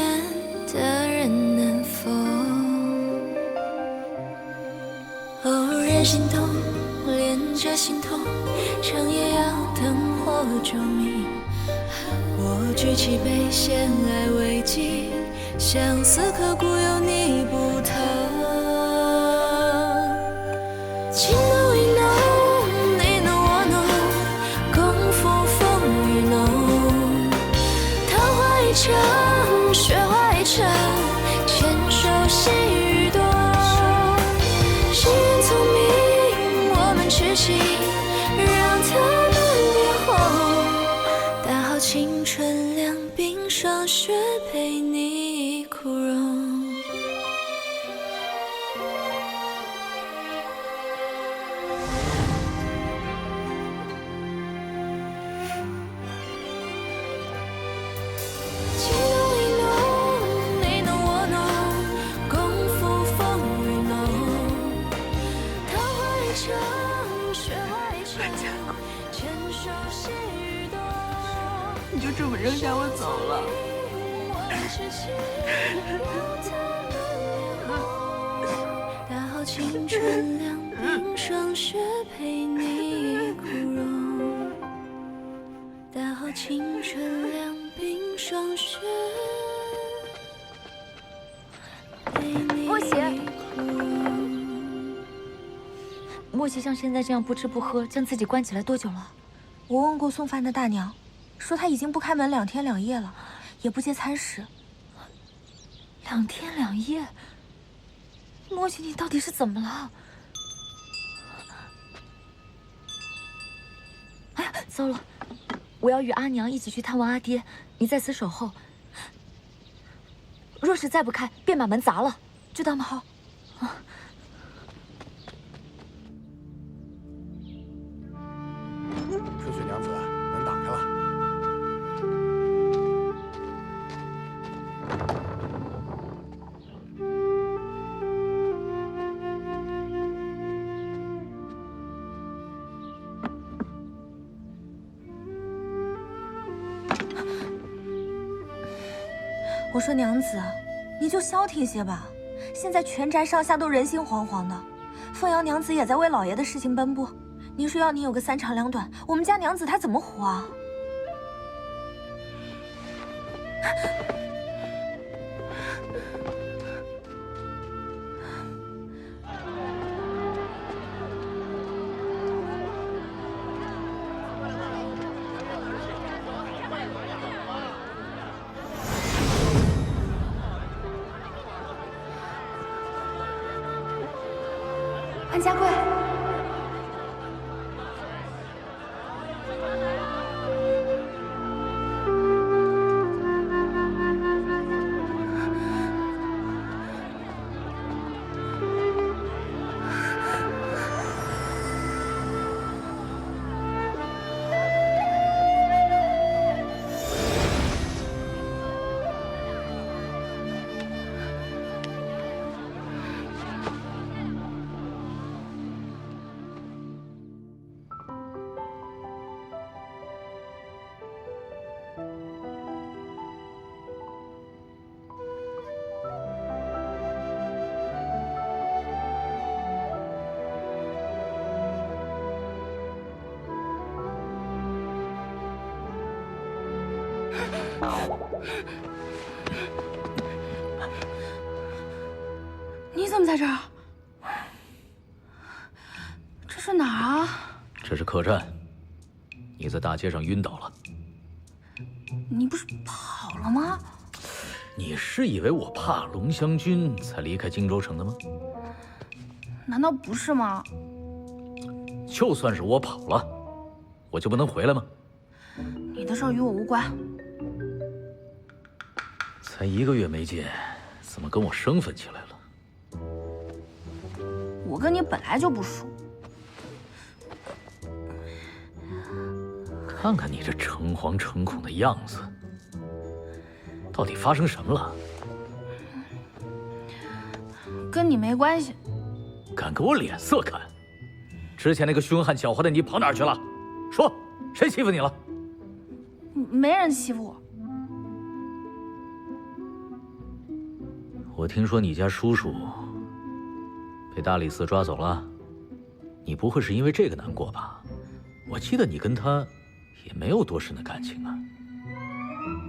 的人能否偶然心动，连着心痛，长夜要灯火照明。我举起杯，献爱为敬，相思刻骨有你不疼。情浓意浓，你浓我浓，共赴风雨浓。桃花一场，雪花一场，牵手细雨多。谁人聪明，我们痴情，让他们变红。大好青春，两鬓霜雪陪你枯荣。情浓意浓，你浓我浓，共赴风雨浓。桃花一场，雪花一场，牵手细雨多。你就这么扔下我走了？大好青春，两鬓霜雪陪你枯荣。大好青春，两鬓霜雪陪你莫邪枯荣。莫邪像现在这样不吃不喝，将自己关起来多久了？我问过送饭的大娘，说他已经不开门2天2夜了，也不接餐食。2天2夜？莫邪，你到底是怎么了？哎呀，糟了！我要与阿娘一起去探望阿爹，你在此守候。若是再不开，便把门砸了，知道吗？好。啊。春雪娘子，门打开了。我说娘子，你就消停些吧。现在全宅上下都人心惶惶的，凤瑶娘子也在为老爷的事情奔波。您说要你有个3长2短，我们家娘子她怎么活啊？安家贵，你怎么在这儿？这是哪儿啊？这是客栈，你在大街上晕倒了。你不是跑了吗？你是以为我怕龙香君才离开荆州城的吗？难道不是吗？就算是我跑了，我就不能回来吗？你的事儿与我无关。才1个月没见，怎么跟我生分起来了？我跟你本来就不熟。看看你这诚惶诚恐的样子，到底发生什么了？跟你没关系。敢给我脸色看？之前那个凶悍狡猾的你跑哪儿去了？说，谁欺负你了？没人欺负我。我听说你家叔叔被大理寺抓走了，你不会是因为这个难过吧？我记得你跟他也没有多深的感情啊。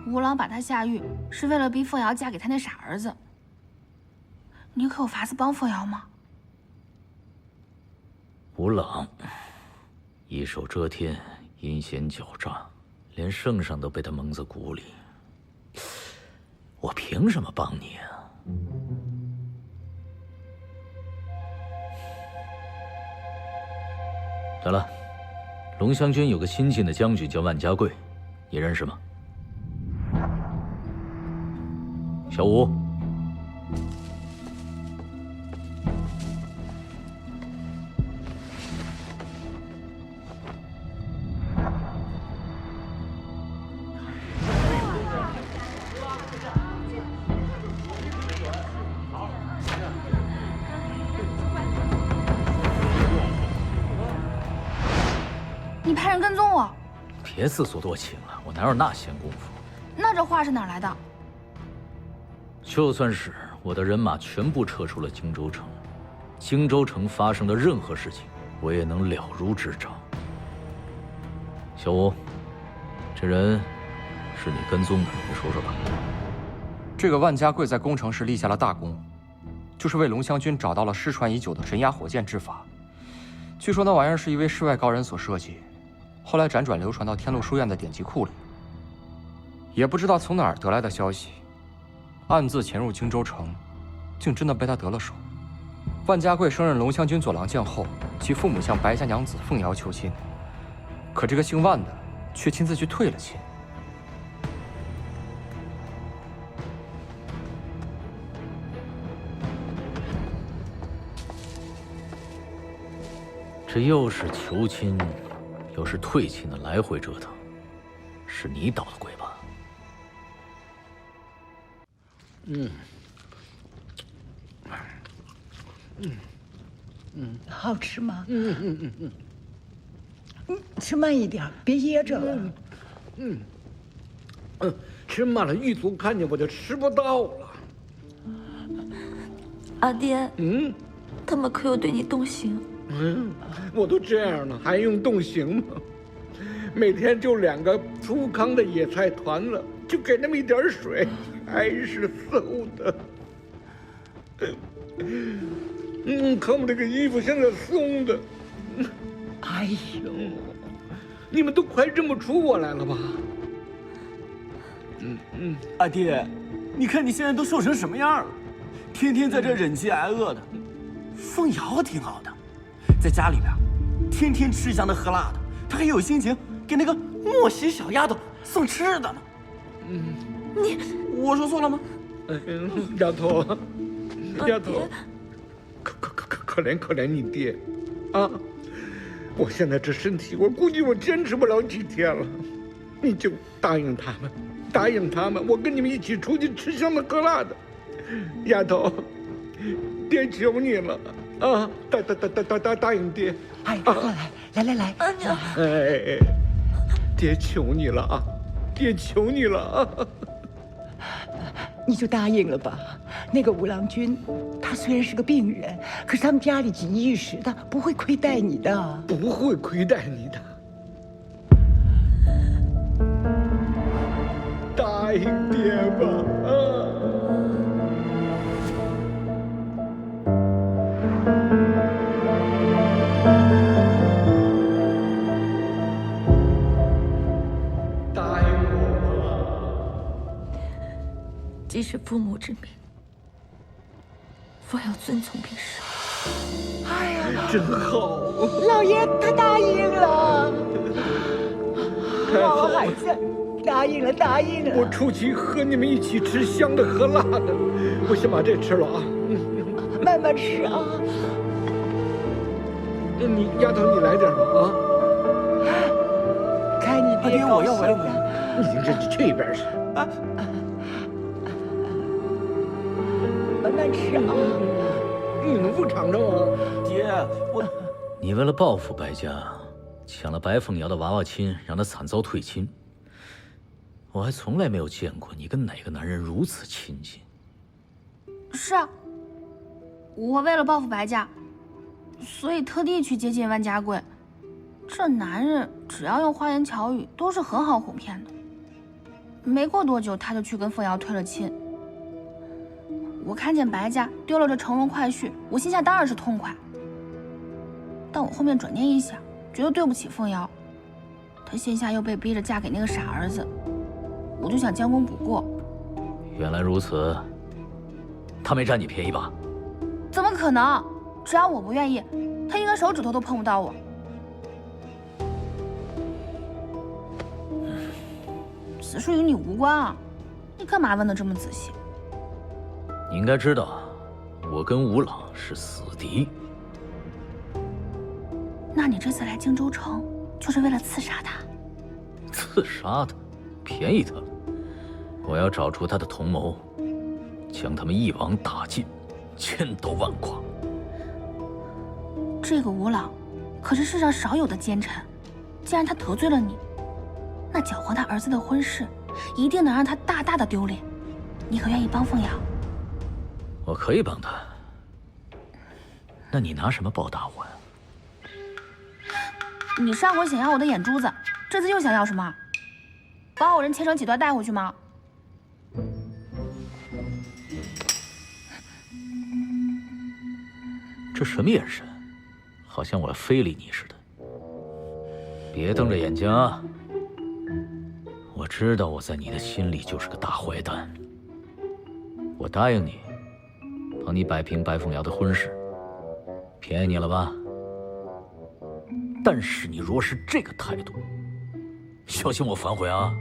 吴郎把他下狱，是为了逼凤瑶嫁给他那傻儿子。你可有法子帮凤瑶吗？吴朗一手遮天，阴险狡诈，连圣上都被他蒙在鼓里。我凭什么帮你啊？对了，龙香军有个新晋的将军叫万家贵，你认识吗？小吴，你派人跟踪我？别自作多情了，我哪有那闲工夫？那这话是哪来的？就算是我的人马全部撤出了荆州城，荆州城发生的任何事情，我也能了如指掌。小吴，这人是你跟踪的，你说说吧。这个万家贵在攻城时立下了大功，就是为龙香军找到了失传已久的神鸦火箭之法。据说那玩意儿是一位世外高人所设计，后来辗转流传到天禄书院的典籍库里。也不知道从哪儿得来的消息，暗自潜入荆州城，竟真的被他得了手。万家贵升任龙香军左郎将后，其父母向白家娘子凤瑶求亲，可这个姓万的却亲自去退了亲。这又是求亲，又是退亲的来回折腾，是你捣的鬼吧？好吃吗？吃慢一点，别噎着了。吃慢了，狱卒看见我就吃不到了。阿爹，他们可有对你动刑？我都这样了，还用动刑吗？每天就2个粗糠的野菜团子，就给那么一点水，还是馊的。看我这个衣服现在松的。哎呦，你们都快认不出我来了吧？阿爹，你看你现在都瘦成什么样了，天天在这忍饥挨饿的。凤瑶挺好的，在家里边天天吃香的喝辣的，她还有心情给那个莫喜小丫头送吃的呢。我说错了吗？丫头，丫头，可怜你爹，啊！我现在这身体，我估计我坚持不了几天了。你就答应他们，我跟你们一起出去吃香的喝辣的。丫头，爹求你了啊！答应爹。哎，过来，阿娘。哎，爹求你了啊！爹求你了啊！你就答应了吧。那个吴郎君，他虽然是个病人，可是他们家里锦衣玉食的，不会亏待你的。不会亏待你的。答应爹吧，啊！答应我吧。既是父母之命，父要遵从便是。哎呀，真好！老爷他答应了，好孩子，答应了。我出去和你们一起吃香的喝辣的，我先把这吃了啊。慢慢吃啊。你丫头，你来点吧啊。看你爹高兴的。你这去一边去。慢慢吃啊。你能不尝尝吗？爹，你为了报复白家，抢了白凤瑶的娃娃亲，让她惨遭退亲。我还从来没有见过你跟哪个男人如此亲近。是啊，我为了报复白家，所以特地去接近万家贵。这男人只要用花言巧语，都是很好哄骗的。没过多久，他就去跟凤瑶退了亲。我看见白家丢了这乘龙快婿，我心下当然是痛快。但我后面转念一想，觉得对不起凤瑶，她现下又被逼着嫁给那个傻儿子，我就想将功补过。原来如此，他没占你便宜吧？怎么可能？只要我不愿意，他一根手指头都碰不到我。此事与你无关啊，你干嘛问得这么仔细？你应该知道，我跟吴朗是死敌。那你这次来荆州城，就是为了刺杀他？刺杀他，便宜他了。我要找出他的同谋，将他们一网打尽，千刀万剐。这个吴朗，可是世上少有的奸臣。既然他得罪了你，那搅和他儿子的婚事，一定能让他大大的丢脸。你可愿意帮凤瑶？我可以帮他。那你拿什么报答我呀？你上回想要我的眼珠子，这次又想要什么？把我人切成几段带回去吗？这什么眼神？好像我要非礼你似的。别瞪着眼睛啊！我知道我在你的心里就是个大坏蛋。我答应你，帮你摆平白凤瑶的婚事，便宜你了吧？但是你若是这个态度，小心我反悔啊！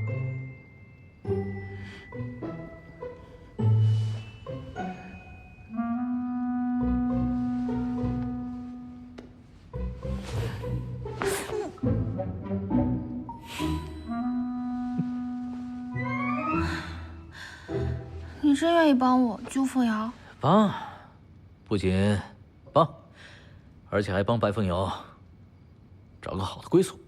你真愿意帮我救凤瑶？帮，不仅帮，而且还帮白凤瑶找个好的归宿。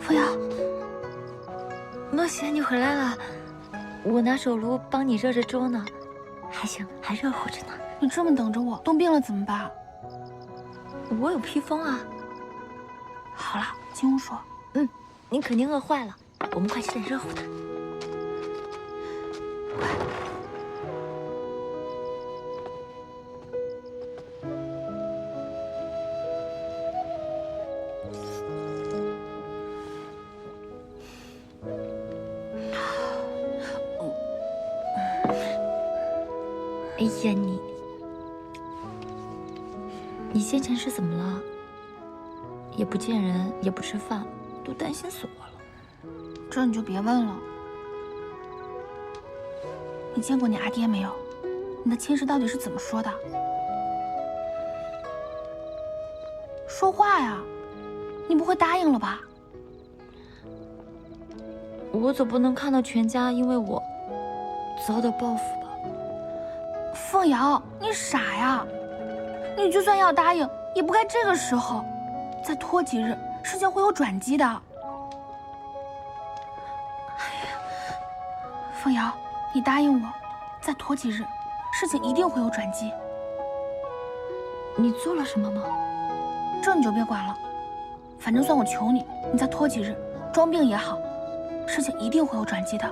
扶摇，莫邪，你回来了，我拿手炉帮你热着粥呢，还行，还热乎着呢。你这么等着我，冻病了怎么办？我有披风啊。好了，进屋说。你肯定饿坏了，我们快吃点热乎的。哎呀，你先前是怎么了？也不见人，也不吃饭，都担心死我了。这你就别问了。你见过你阿爹没有？你的亲事到底是怎么说的？说话呀！你不会答应了吧？我总不能看到全家因为我遭到报复吧？凤瑶，你傻呀！你就算要答应，也不该这个时候。再拖几日，事情会有转机的。凤瑶，你答应我，再拖几日，事情一定会有转机。你做了什么吗？这你就别管了，反正算我求你，你再拖几日，装病也好，事情一定会有转机的。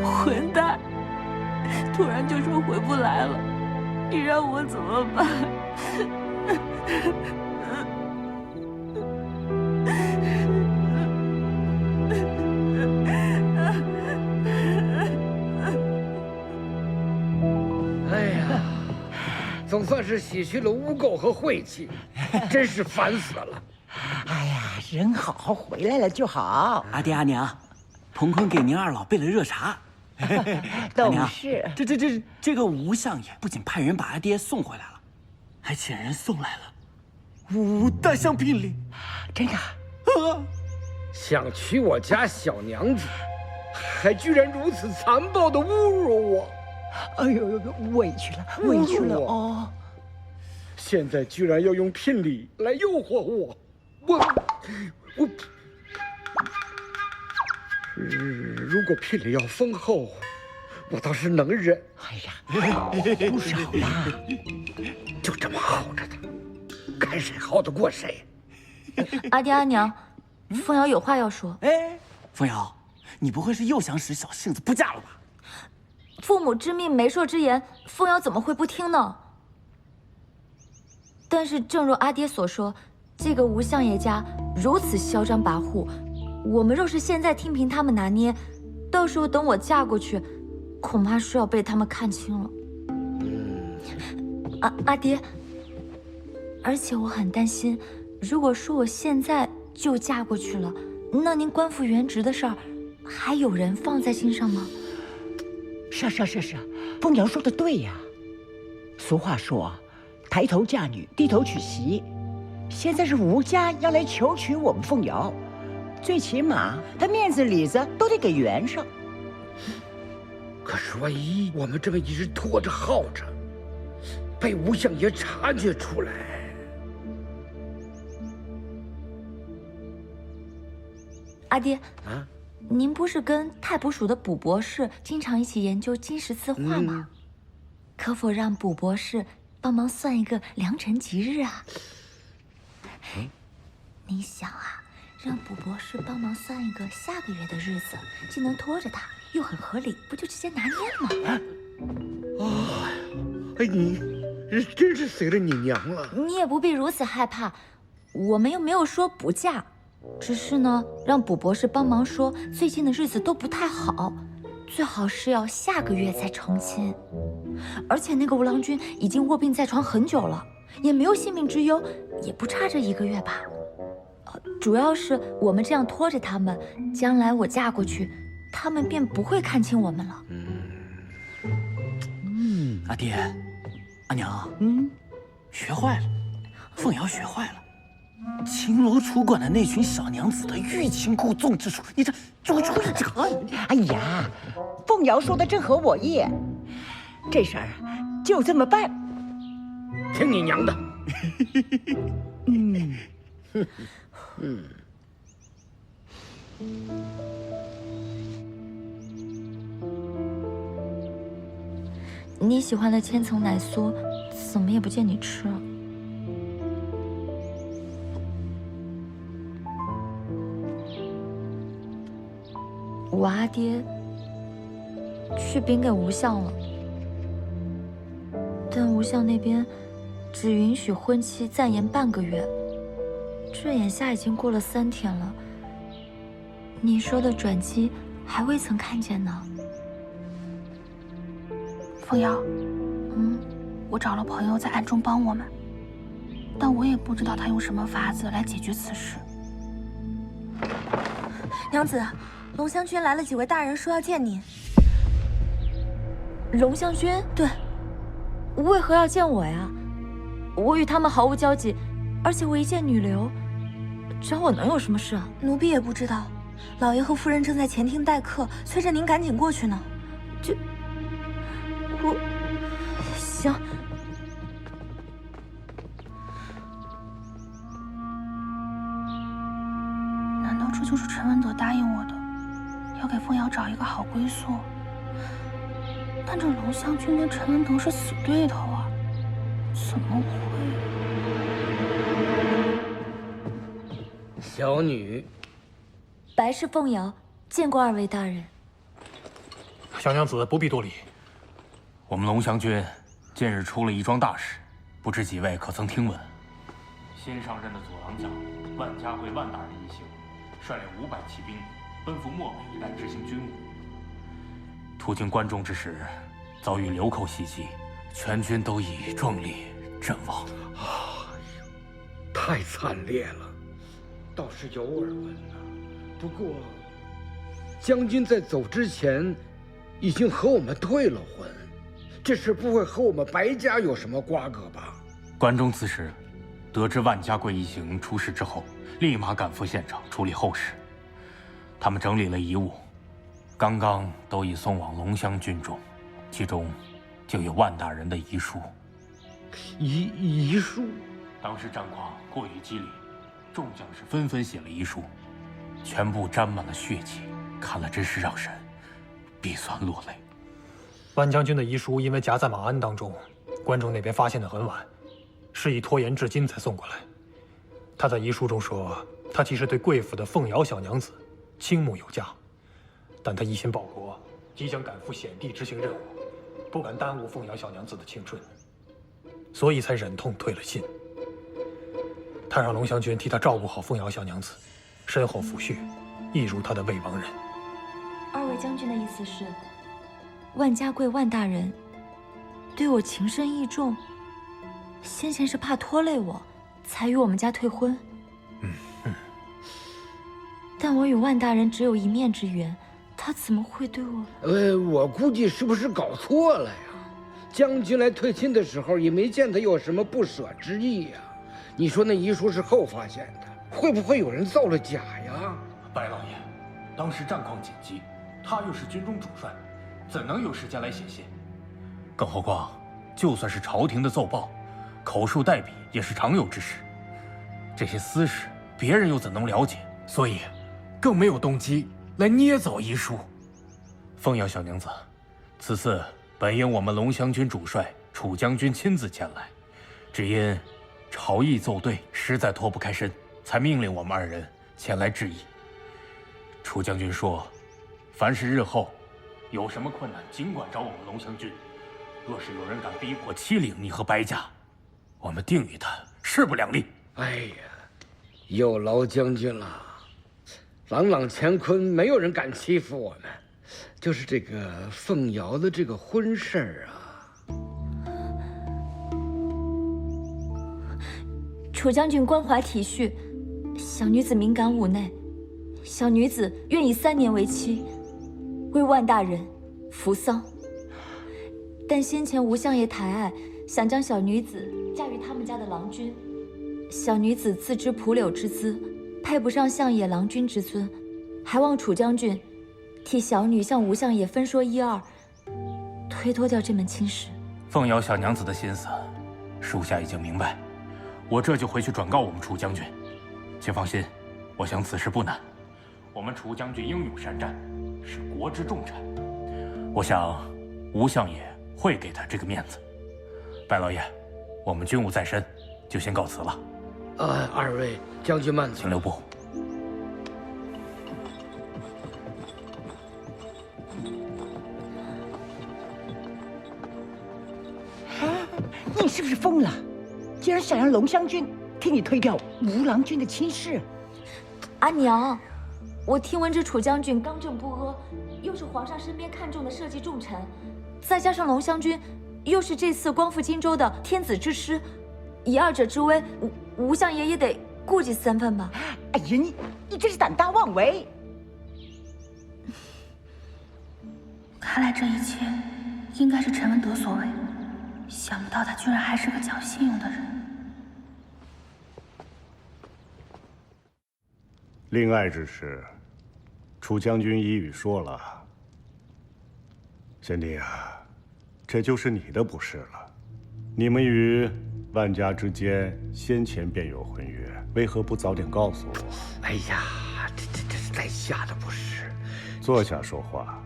混蛋！突然就说回不来了，你让我怎么办？哎呀，总算是洗去了污垢和晦气，真是烦死了。哎呀，人好回来了就好。阿爹阿娘，鹏坤给您二老备了热茶。懂事。这个吴相爷不仅派人把阿爹送回来了，还请人送来了5大箱聘礼。真的？想娶我家小娘子，还居然如此残暴地侮辱我！哎呦，委屈了，委屈了哦！现在居然要用聘礼来诱惑我，如果聘礼要丰厚，我倒是能忍。哎呀，不少啦！就这么耗着他，看谁耗得过谁。阿爹阿娘，凤瑶有话要说。哎，凤瑶，你不会是又想使小性子不嫁了吧？父母之命，媒妁之言，凤瑶怎么会不听呢？但是正如阿爹所说，这个吴相爷家如此嚣张跋扈，我们若是现在听凭他们拿捏，到时候等我嫁过去，恐怕是要被他们看清了。阿爹，而且我很担心，如果说我现在就嫁过去了，那您官复原职的事儿，还有人放在心上吗？是，凤瑶说的对呀。俗话说，抬头嫁女，低头娶媳。现在是吴家要来求娶我们凤瑶，最起码他面子里子都得给圆上。可是万一我们这么一直拖着耗着，被吴相爷察觉出来，阿爹啊，您不是跟太卜署的卜博士经常一起研究金石字画吗？可否让卜博士帮忙算一个良辰吉日啊？您想啊，让卜博士帮忙算一个下个月的日子，既能拖着他，又很合理，不就直接拿捏吗？哎，你真是随了你娘了。你也不必如此害怕，我们又没有说不嫁，只是呢，让卜博士帮忙说，最近的日子都不太好，最好是要下个月才成亲。而且那个吴郎君已经卧病在床很久了，也没有性命之忧，也不差这1个月吧。主要是我们这样拖着他们，将来我嫁过去，他们便不会看轻我们了。阿爹，阿娘，学坏了，凤瑶学坏了。青楼楚馆的那群小娘子的欲擒故纵之术，你这处处一折。哎呀，凤瑶说的正合我意，这事儿就这么办。听你娘的。你喜欢的千层奶酥，怎么也不见你吃。我阿爹去禀给吴相了，但吴相那边只允许婚期暂延半个月，这眼下已经过了3天了，你说的转机还未曾看见呢。凤瑶，我找了朋友在暗中帮我们，但我也不知道他用什么法子来解决此事。娘子，龙香君来了几位大人，说要见你。龙香君？对。为何要见我呀？我与他们毫无交集，而且我一介女流，找我能有什么事啊？奴婢也不知道，老爷和夫人正在前厅待客，催着您赶紧过去呢。我行。难道这就是陈文德答应我的，要给凤瑶找一个好归宿？但这龙香君跟陈文德是死对头啊，怎么会？小女，白氏凤瑶，见过2位大人。小娘子不必多礼。我们龙翔军近日出了一桩大事，不知几位可曾听闻？新上任的左郎将万家贵万大人一行，率领500骑兵，奔赴漠北一带执行军务。途经关中之时，遭遇流寇袭击，全军都以壮烈阵亡。太惨烈了，倒是有耳闻呐。不过，将军在走之前，已经和我们退了婚。这事不会和我们白家有什么瓜葛吧？关中刺史得知万家贵一行出事之后，立马赶赴现场处理后事。他们整理了遗物，刚刚都已送往龙香军中，其中就有万大人的遗书。遗书？当时战况过于激烈，众将士纷纷写了遗书，全部沾满了血迹，看了真是让人鼻酸落泪。万将军的遗书因为夹在马鞍当中，关中那边发现的很晚，是以拖延至今才送过来。他在遗书中说，他其实对贵府的凤瑶小娘子倾慕有加，但他一心报国，即将赶赴险地执行任务，不敢耽误凤瑶小娘子的青春，所以才忍痛退了信。他让龙翔君替他照顾好凤瑶小娘子，身后抚恤，一如他的未亡人。2位将军的意思是，万家贵万大人对我情深意重，先前是怕拖累我，才与我们家退婚。但我与万大人只有一面之缘，他怎么会对我？我估计是不是搞错了呀？将军来退亲的时候，也没见他有什么不舍之意呀。你说那遗书是后发现的，会不会有人造了假呀？白老爷，当时战况紧急，他又是军中主帅，怎能有时间来写信？更何况，就算是朝廷的奏报，口述代笔也是常有之事。这些私事，别人又怎能了解？所以，更没有动机来捏造遗书。凤瑶小娘子，此次本应我们龙翔军主帅楚将军亲自前来，只因朝议奏对，实在脱不开身，才命令我们2人前来致意。楚将军说，凡是日后有什么困难，尽管找我们龙翔军。若是有人敢逼迫欺凌你和白家，我们定与他势不两立。哎呀，有劳将军了。朗朗乾坤，没有人敢欺负我们。就是这个凤瑶的这个婚事儿啊。楚将军关怀体恤，小女子敏感妩内，小女子愿以3年为期，为万大人扶丧。但先前吴相爷抬爱，想将小女子嫁于他们家的郎君，小女子自知蒲柳之姿，配不上相爷郎君之尊，还望楚将军替小女向吴相爷分说一二，推脱掉这门亲事。凤瑶小娘子的心思，属下已经明白。我这就回去转告我们楚将军，请放心，我想此事不难。我们楚将军英勇善战，是国之重臣，我想吴相爷会给他这个面子。白老爷，我们军务在身，就先告辞了。二位将军慢走，请留步。你是不是疯了？竟然想让龙湘君替你推掉吴郎君的亲事？阿娘，我听闻这楚将军刚正不阿，又是皇上身边看重的社稷重臣，再加上龙湘君又是这次光复荆州的天子之师，以二者之威，吴相爷也得顾及3分吧？哎呀，你真是胆大妄为！看来这一切应该是陈文德所为，想不到他居然还是个讲信用的人。另外之事，楚将军一语说了。贤弟啊，这就是你的不是了。你们与万家之间先前便有婚约，为何不早点告诉我？哎呀，这是在下的不是。坐下说话。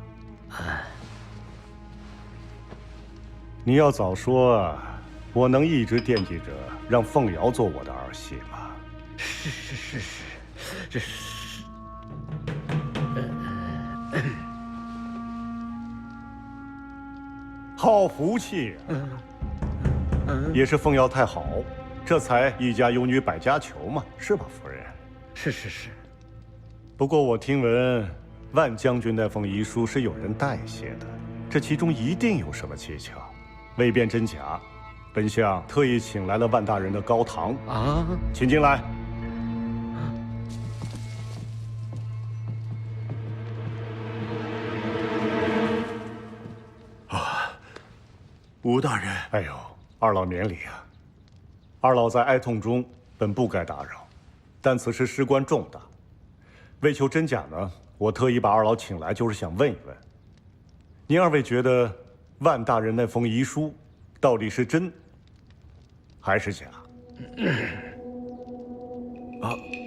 你要早说，我能一直惦记着让凤瑶做我的儿媳吗？是，这是。好福气也是凤瑶太好，这才一家有女百家求嘛，是吧，夫人？是。不过我听闻万将军那封遗书是有人代写的，这其中一定有什么蹊跷，未辨真假。本相特意请来了万大人的高堂啊，请进来。吴大人，哎呦，二老免礼啊！二老在哀痛中本不该打扰，但此事事关重大，为求真假呢，我特意把二老请来，就是想问一问，您二位觉得万大人那封遗书到底是真还是假？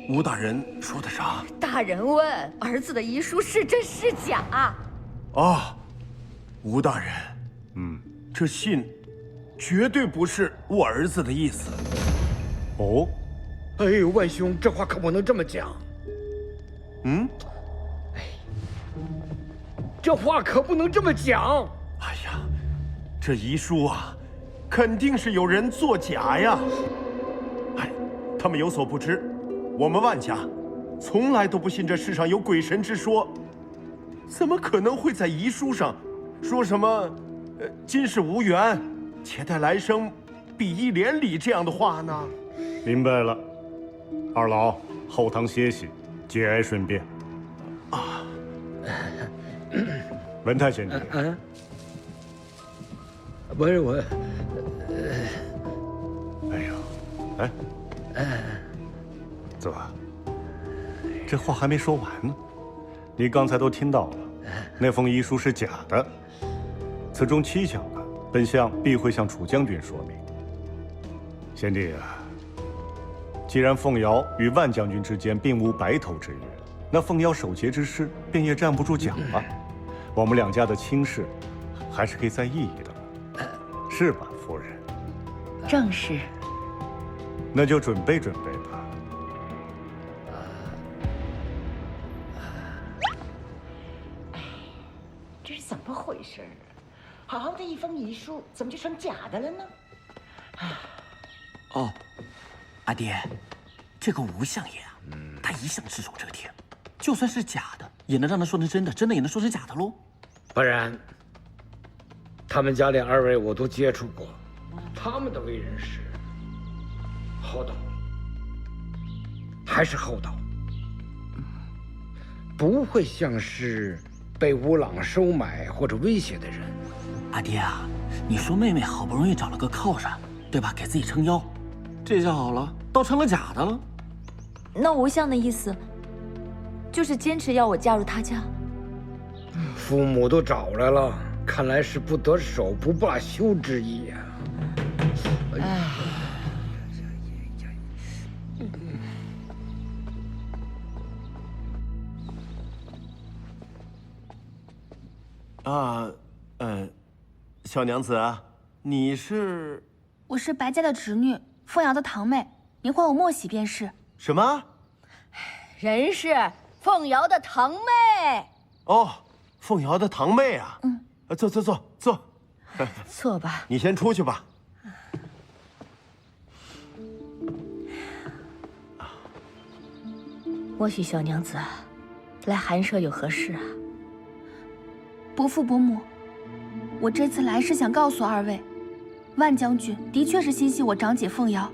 吴大人说的啥？大人问儿子的遗书是真是假？吴大人，这信绝对不是我儿子的意思。哦，哎呦，万兄，这话可不能这么讲。这话可不能这么讲。哎呀，这遗书啊，肯定是有人作假呀！哎，他们有所不知，我们万家从来都不信这世上有鬼神之说，怎么可能会在遗书上说什么今世无缘，且待来生比翼连理这样的话呢？明白了，二老后堂歇息，节哀顺变。文太贤弟，不是我，哎呦，子华，这话还没说完呢。你刚才都听到了，那封遗书是假的，此中蹊跷的，本相必会向楚将军说明。贤弟啊，既然凤瑶与万将军之间并无白头之约，那凤瑶守节之事便也站不住脚了。我们两家的亲事，还是可以再议议的，是吧，夫人？正是。那就准备准备吧。这是怎么回事啊？好好的一封遗书，怎么就成假的了呢？阿爹，这个吴相爷啊，他一向只手遮天，就算是假的，也能让他说成真的，真的也能说成假的喽。不然，他们家里2位我都接触过，他们的为人是厚道，还是厚道，不会像是被乌朗收买或者威胁的人。阿爹啊，你说妹妹好不容易找了个靠山，对吧？给自己撑腰，这下好了，倒成了假的了。那吴相的意思，就是坚持要我嫁入他家。父母都找来了，看来是不得手不罢休之意呀。小娘子啊，你是？我是白家的侄女，凤瑶的堂妹，您唤我莫喜便是。什么？人是凤瑶的堂妹。哦，凤瑶的堂妹啊。坐。坐吧。你先出去吧。莫喜小娘子，来寒舍有何事啊？伯父伯母，我这次来是想告诉2位，万将军的确是心系我长姐凤瑶，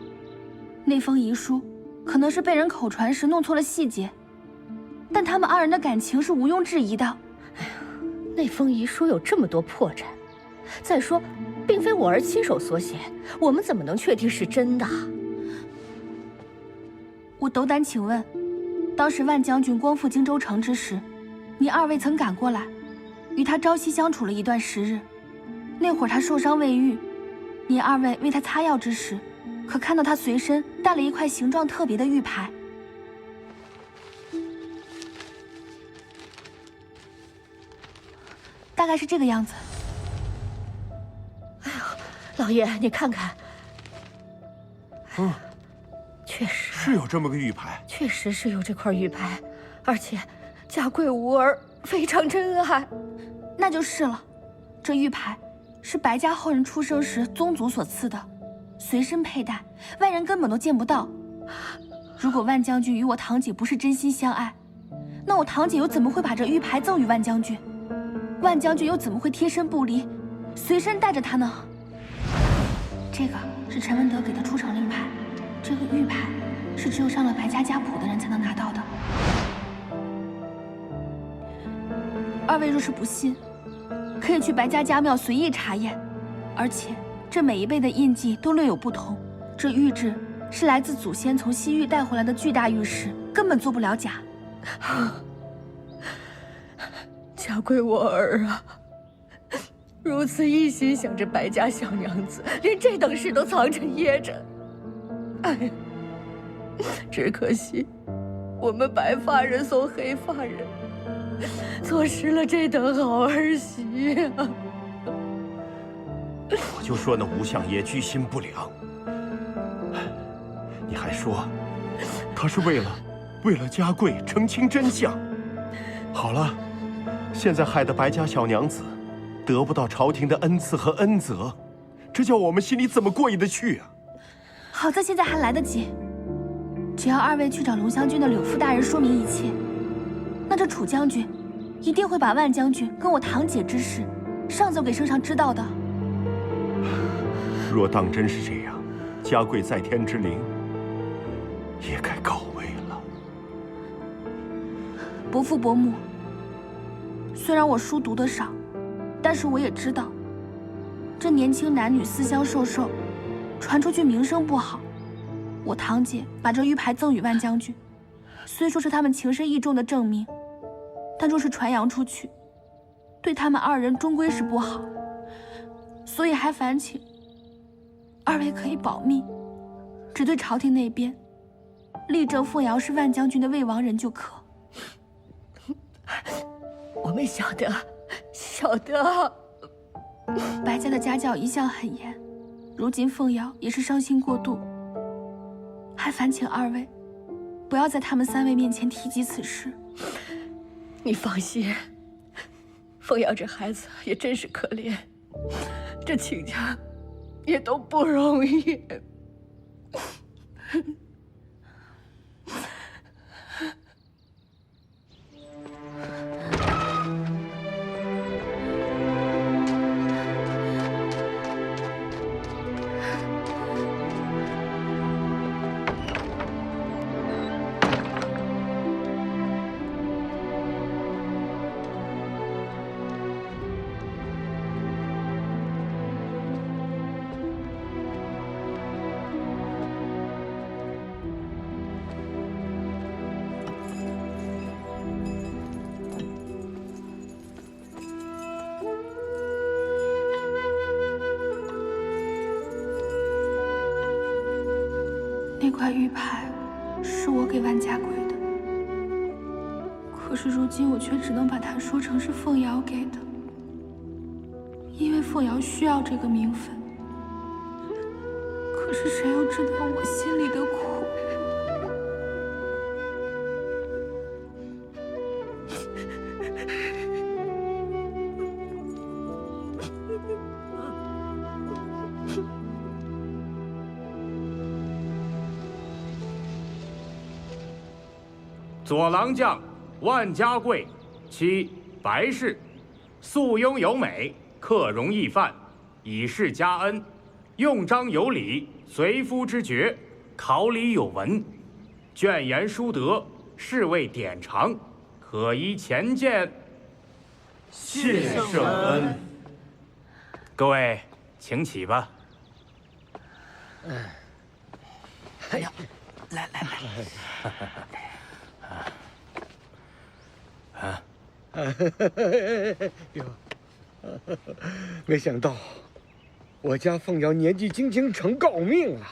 那封遗书可能是被人口传时弄错了细节，但他们2人的感情是毋庸置疑的。哎呀，那封遗书有这么多破绽，再说，并非我儿亲手所写，我们怎么能确定是真的？我斗胆请问，当时万将军光复荆州城之时，你2位曾赶过来，与他朝夕相处了一段时日。那会儿他受伤未愈，你2位为他擦药之时，可看到他随身带了一块形状特别的玉牌？大概是这个样子。哎呦，老爷，你看看。确实是有这么个玉牌，确实是有这块玉牌，而且家贵无儿，非常珍爱。那就是了，这玉牌是白家后人出生时宗族所赐的，随身佩戴，外人根本都见不到。如果万将军与我堂姐不是真心相爱，那我堂姐又怎么会把这玉牌赠与万将军？万将军又怎么会贴身不离，随身带着它呢？这个是陈文德给的出场令牌，这个玉牌是只有上了白家家谱的人才能拿到的。2位若是不信，可以去白家家庙随意查验，而且这每一辈的印记都略有不同。这玉质是来自祖先从西域带回来的巨大玉石，根本做不了假。家贵我儿啊，如此一心想着白家小娘子，连这等事都藏着掖着。哎呀，只可惜我们白发人送黑发人，错失了这等好儿媳啊！我就说那吴相爷居心不良，你还说他是为了家贵澄清真相。好了，现在害得白家小娘子得不到朝廷的恩赐和恩泽，这叫我们心里怎么过意得去啊？好在现在还来得及，只要2位去找龙香君的柳副大人说明一切，那这楚将军一定会把万将军跟我堂姐之事上奏给圣上知道的。若当真是这样，家贵在天之灵也该告慰了。伯父伯母，虽然我书读得少，但是我也知道，这年轻男女私相授受，传出去名声不好。我堂姐把这玉牌赠与万将军，虽说是他们情深意重的证明，但若是传扬出去，对他们2人终归是不好。所以还烦请2位可以保密，只对朝廷那边力证凤瑶是万将军的未亡人就可。我们晓得。白家的家教一向很严，如今凤瑶也是伤心过度，还烦请2位不要在他们3位面前提及此事。你放心，凤瑶这孩子也真是可怜，这亲家也都不容易。块玉牌是我给万家贵的，可是如今我却只能把它说成是凤瑶给的，因为凤瑶需要这个名分。可是谁又知道我心里的苦？左郎将万家贵，妻白氏，素拥有美，克容易犯，以示加恩，用章有礼，随夫之爵，考里有文，卷言书德，是谓典藏，可依前见。谢圣恩。各位，请起吧。哎呀，来来来。哟，没想到我家凤瑶年纪轻轻成诰命了。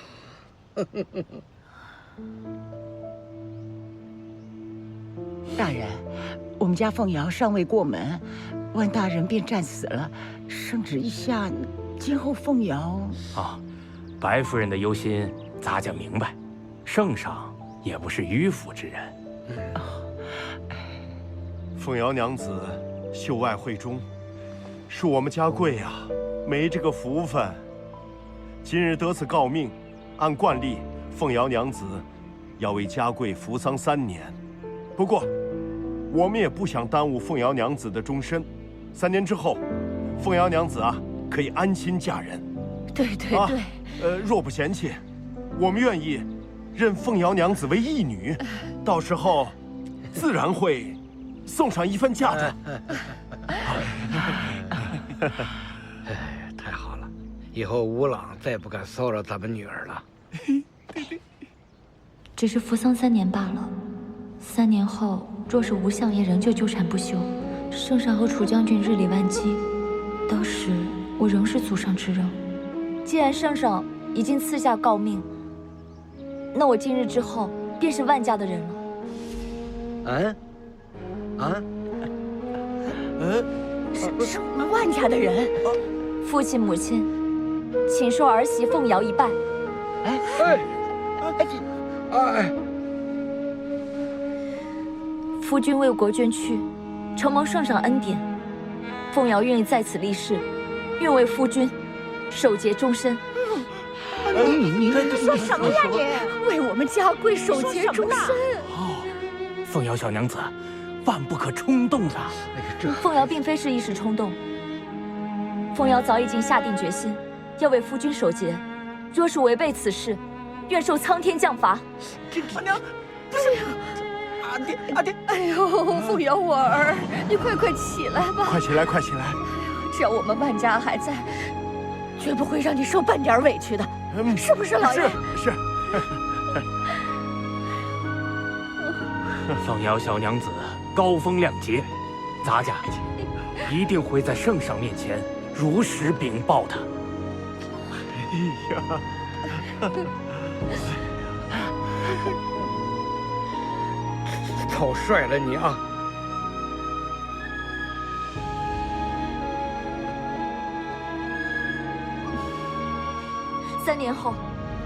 大人，我们家凤瑶尚未过门，万大人便战死了。圣旨一下，今后凤瑶……啊，白夫人的忧心，咱家明白。圣上也不是迂腐之人。凤瑶娘子秀外慧中，是我们家贵啊，没这个福分。今日得此诰命，按惯例，凤瑶娘子要为家贵服丧3年。不过，我们也不想耽误凤瑶娘子的终身。3年之后，凤瑶娘子啊，可以安心嫁人。对对对。若不嫌弃，我们愿意认凤瑶娘子为义女，到时候自然会送上一份嫁妆。太好了，以后吴朗再不敢骚扰咱们女儿了。只是服丧3年罢了。3年后，若是吴相爷仍旧纠缠不休，圣上和楚将军日理万机，到时我仍是祖上之肉。既然圣上已经赐下诰命，那我今日之后便是万家的人了。是我们万家的人。父亲母亲，请受儿媳凤瑶一拜。夫君为国捐躯，承蒙圣上恩典，凤瑶愿意在此立誓，愿为夫君守节终身。你说什么呀你？为我们家贵守节终身。凤瑶小娘子，万不可冲动啊！凤瑶并非是一时冲动，凤瑶早已经下定决心，要为夫君守节。若是违背此事，愿受苍天降罚。阿娘，不是。阿爹！哎呦，凤瑶我儿，你快起来吧！快起来，快起来！只要我们万家还在，绝不会让你受半点委屈的，是不是老爷？是。凤瑶小娘子高风亮节，咱家一定会在圣上面前如实禀报他。哎呀！草率了你啊！3年后，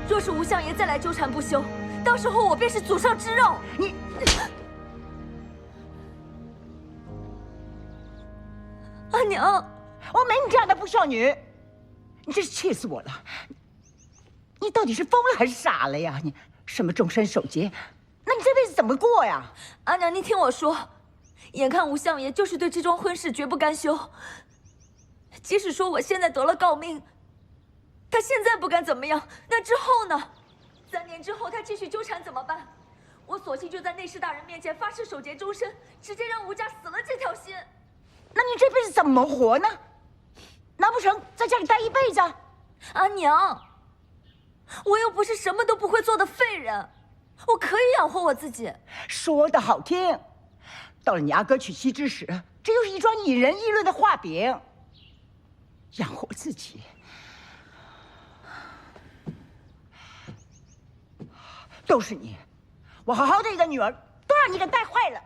若是吴相爷再来纠缠不休，到时候我便是祖上之肉。你，阿娘，我没你这样的不孝女，你真是气死我了！你到底是疯了还是傻了呀？你什么终身守节？那你这辈子怎么过呀？阿娘，您听我说，眼看吴相爷就是对这桩婚事绝不甘休。即使说我现在得了诰命，他现在不敢怎么样，那之后呢？3年之后他继续纠缠怎么办？我索性就在内侍大人面前发誓守节终身，直接让吴家死了这条心。那你这辈子怎么活呢？难不成在家里待一辈子？阿娘，我又不是什么都不会做的废人。我可以养活我自己。说的好听，到了你阿哥娶妻之时，这又是一桩引人议论的画饼。养活自己，都是你！我好好的一个女儿，都让你给带坏了。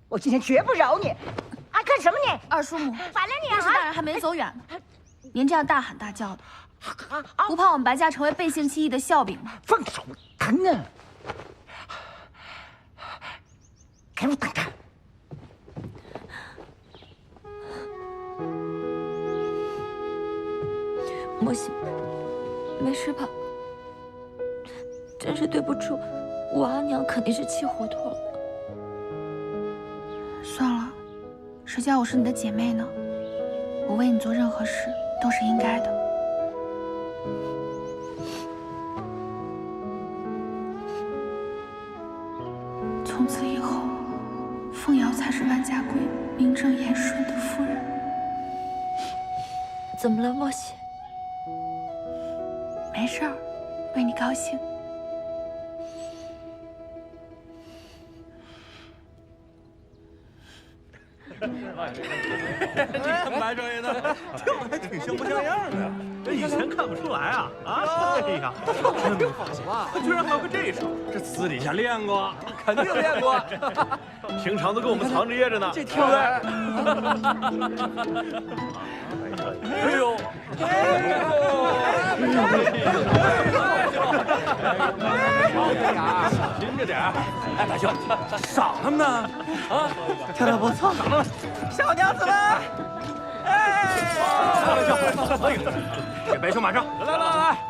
我今天绝不饶你！啊，干什么你？二叔母，反了你啊！但是大人还没走远呢，您这样大喊大叫的，不怕我们白家成为背信弃义的笑柄吗？放手，疼啊！给我等着！莫西，没事吧？真是对不住，我阿娘肯定是气糊涂了。算了，谁叫我是你的姐妹呢？我为你做任何事都是应该的。从此以后，凤瑶才是万家贵名正言顺的夫人。怎么了，莫西？没事儿，为你高兴。白少爷呢？跳的还挺像模像样的呀，以前看不出来啊！哎呀，真好啊！居然还会这手，这私底下练过，肯定练过，平常都跟我们藏着掖着呢。这跳的，哎呦！听着点儿，哎，白秀，赏他们呢？啊，跳得不错，赏他们，小娘子们，哎，给白秀马上，来，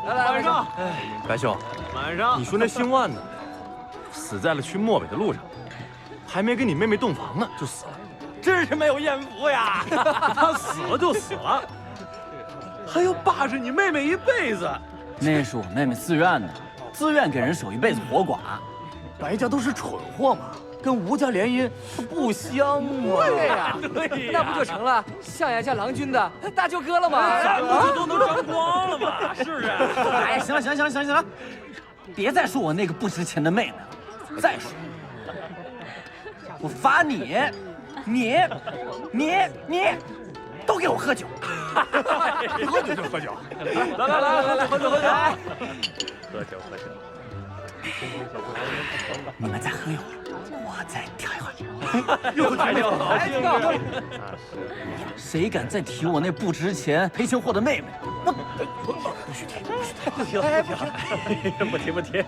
马上，白秀，马上，你说那姓万的，死在了去漠北的路上，还没跟你妹妹洞房呢，就死了，真是没有艳福呀！他死了就死了，还要霸着你妹妹一辈子。那是我妹妹自愿的，自愿给人守一辈子活寡。白家都是蠢货嘛，跟吴家联姻不香吗？对呀，那不就成了象牙家郎君的大舅哥了吗？不就都能沾光了吗？是不是？哎，行了，别再说我那个不值钱的妹妹了。再说，我罚你都给我喝酒。喝酒就喝酒，来，喝酒，喝酒。你们再喝一会儿，我再跳一会儿。又抬跳了，谁敢再提我那不值钱赔钱货的妹妹，我不许提，不提。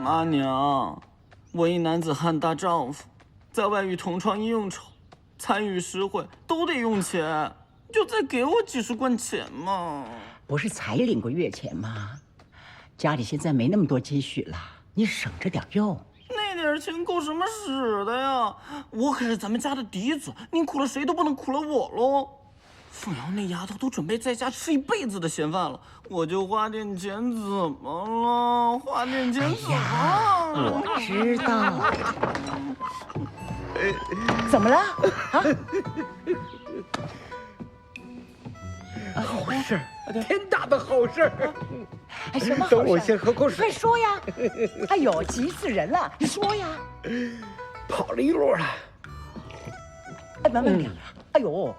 阿娘，我一男子汉大丈夫，在外与同窗应酬，参与诗会都得用钱，就再给我几十贯钱嘛。不是才领过月钱吗？家里现在没那么多积蓄了，你省着点用。那点钱够什么使的呀？我可是咱们家的嫡子，您苦了谁都不能苦了我喽。凤瑶那丫头都准备在家吃一辈子的闲饭了，我就花点钱怎么了？花点钱怎么了？我知道。怎么了？啊？好事，天大的好事！哎，什么好事？等我先喝口水。快说呀！哎呦，急死人了！你说呀！跑了一路了。哎，慢点。哎呦！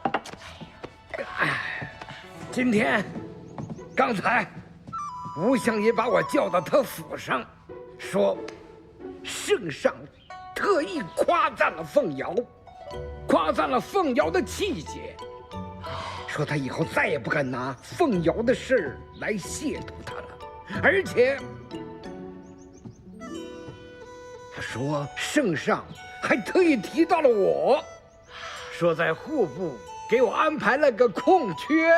今天，刚才，吴相爷把我叫到他府上，说，圣上特意夸赞了凤瑶，夸赞了凤瑶的气节，说他以后再也不敢拿凤瑶的事来亵渎他了，而且，他说圣上还特意提到了我，说在户部给我安排了个空缺。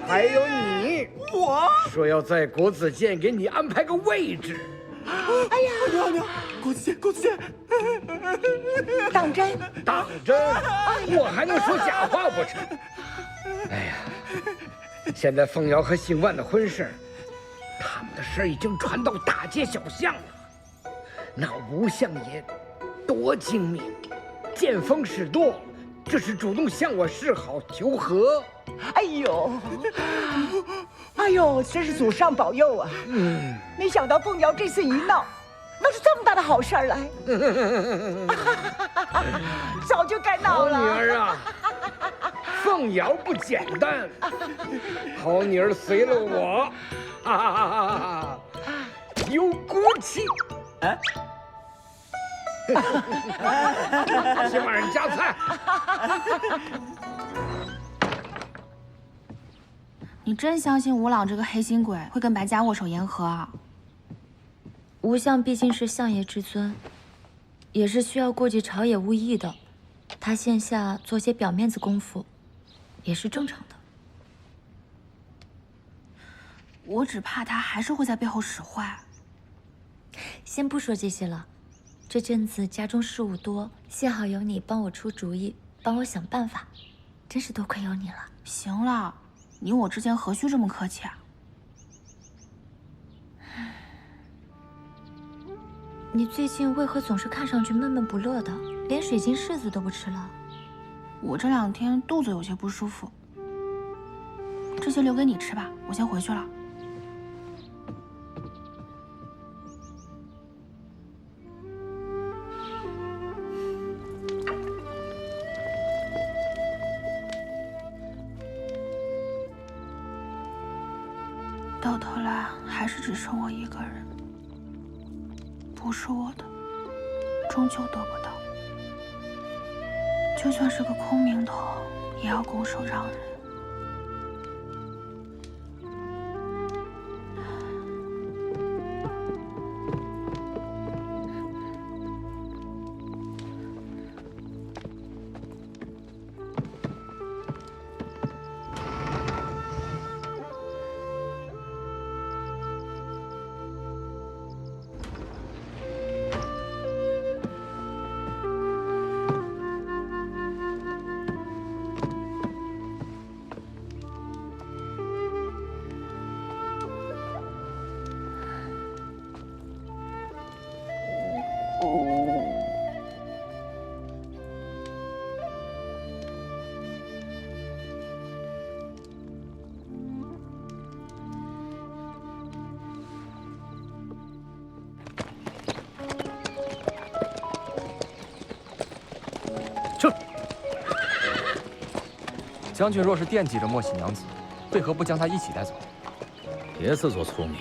还有你，我说要在国子监给你安排个位置。哎呀，娘，国子监，当真？当真？我还能说假话不成？哎呀，现在凤瑶和姓万的婚事，他们的事已经传到大街小巷了。那吴相爷多精明，见风使舵，这是主动向我示好求和。哎呦，哎呦，真是祖上保佑啊！没想到凤瑶这次一闹，闹出这么大的好事儿来，早就该闹了。好女儿啊，凤瑶不简单，好女儿随了我，有骨气。哎。今晚上加菜。你真相信吴朗这个黑心鬼会跟白家握手言和啊？吴相毕竟是相爷之尊，也是需要顾及朝野物议的。他线下做些表面子功夫，也是正常的。我只怕他还是会在背后使坏。先不说这些了，这阵子家中事务多，幸好有你帮我出主意，帮我想办法，真是多亏有你了。行了。你我之间何须这么客气啊？你最近为何总是看上去闷闷不乐的，连水晶柿子都不吃了？我这2天肚子有些不舒服，这些留给你吃吧，我先回去了。到头来还是只剩我一个人，不是我的，终究得不到。就算是个空名头，也要拱手让人。将军若是惦记着莫喜娘子，为何不将她一起带走？别自作聪明。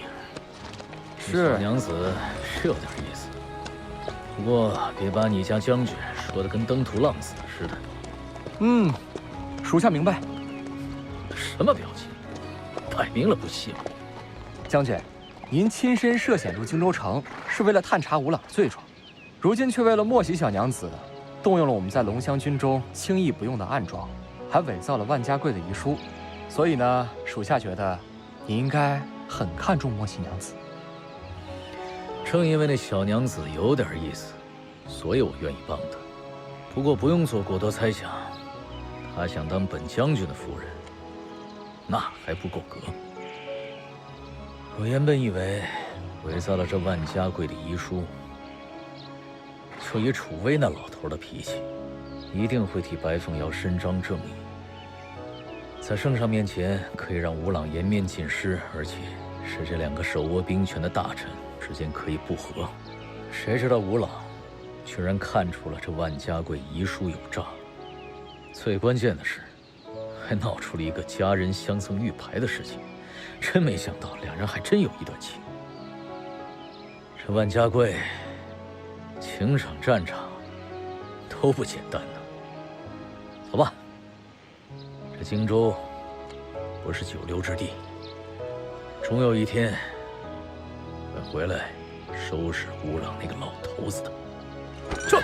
是小娘子是有点意思，不过别把你家将军说的跟登徒浪子似的。属下明白。什么表情？摆明了不信。将军，您亲身涉险入荆州城，是为了探查吴朗罪状，如今却为了莫喜小娘子，动用了我们在龙香军中轻易不用的暗桩。还伪造了万家贵的遗书，所以呢，属下觉得你应该很看重莫喜娘子。正因为那小娘子有点意思，所以我愿意帮她。不过不用做过多猜想，她想当本将军的夫人，那还不够格。我原本以为伪造了这万家贵的遗书，就以楚威那老头的脾气，一定会替白凤瑶伸张正义。在圣上面前可以让吴朗颜面尽失，而且是这2个手握兵权的大臣之间可以不和。谁知道吴朗居然看出了这万家贵遗书有诈，最关键的是还闹出了一个家人相赠玉牌的事情，真没想到2人还真有一段情。这万家贵情场战场都不简单呢。走吧，这荆州不是久留之地，终有一天会回来收拾吴朗那个老头子的。撤！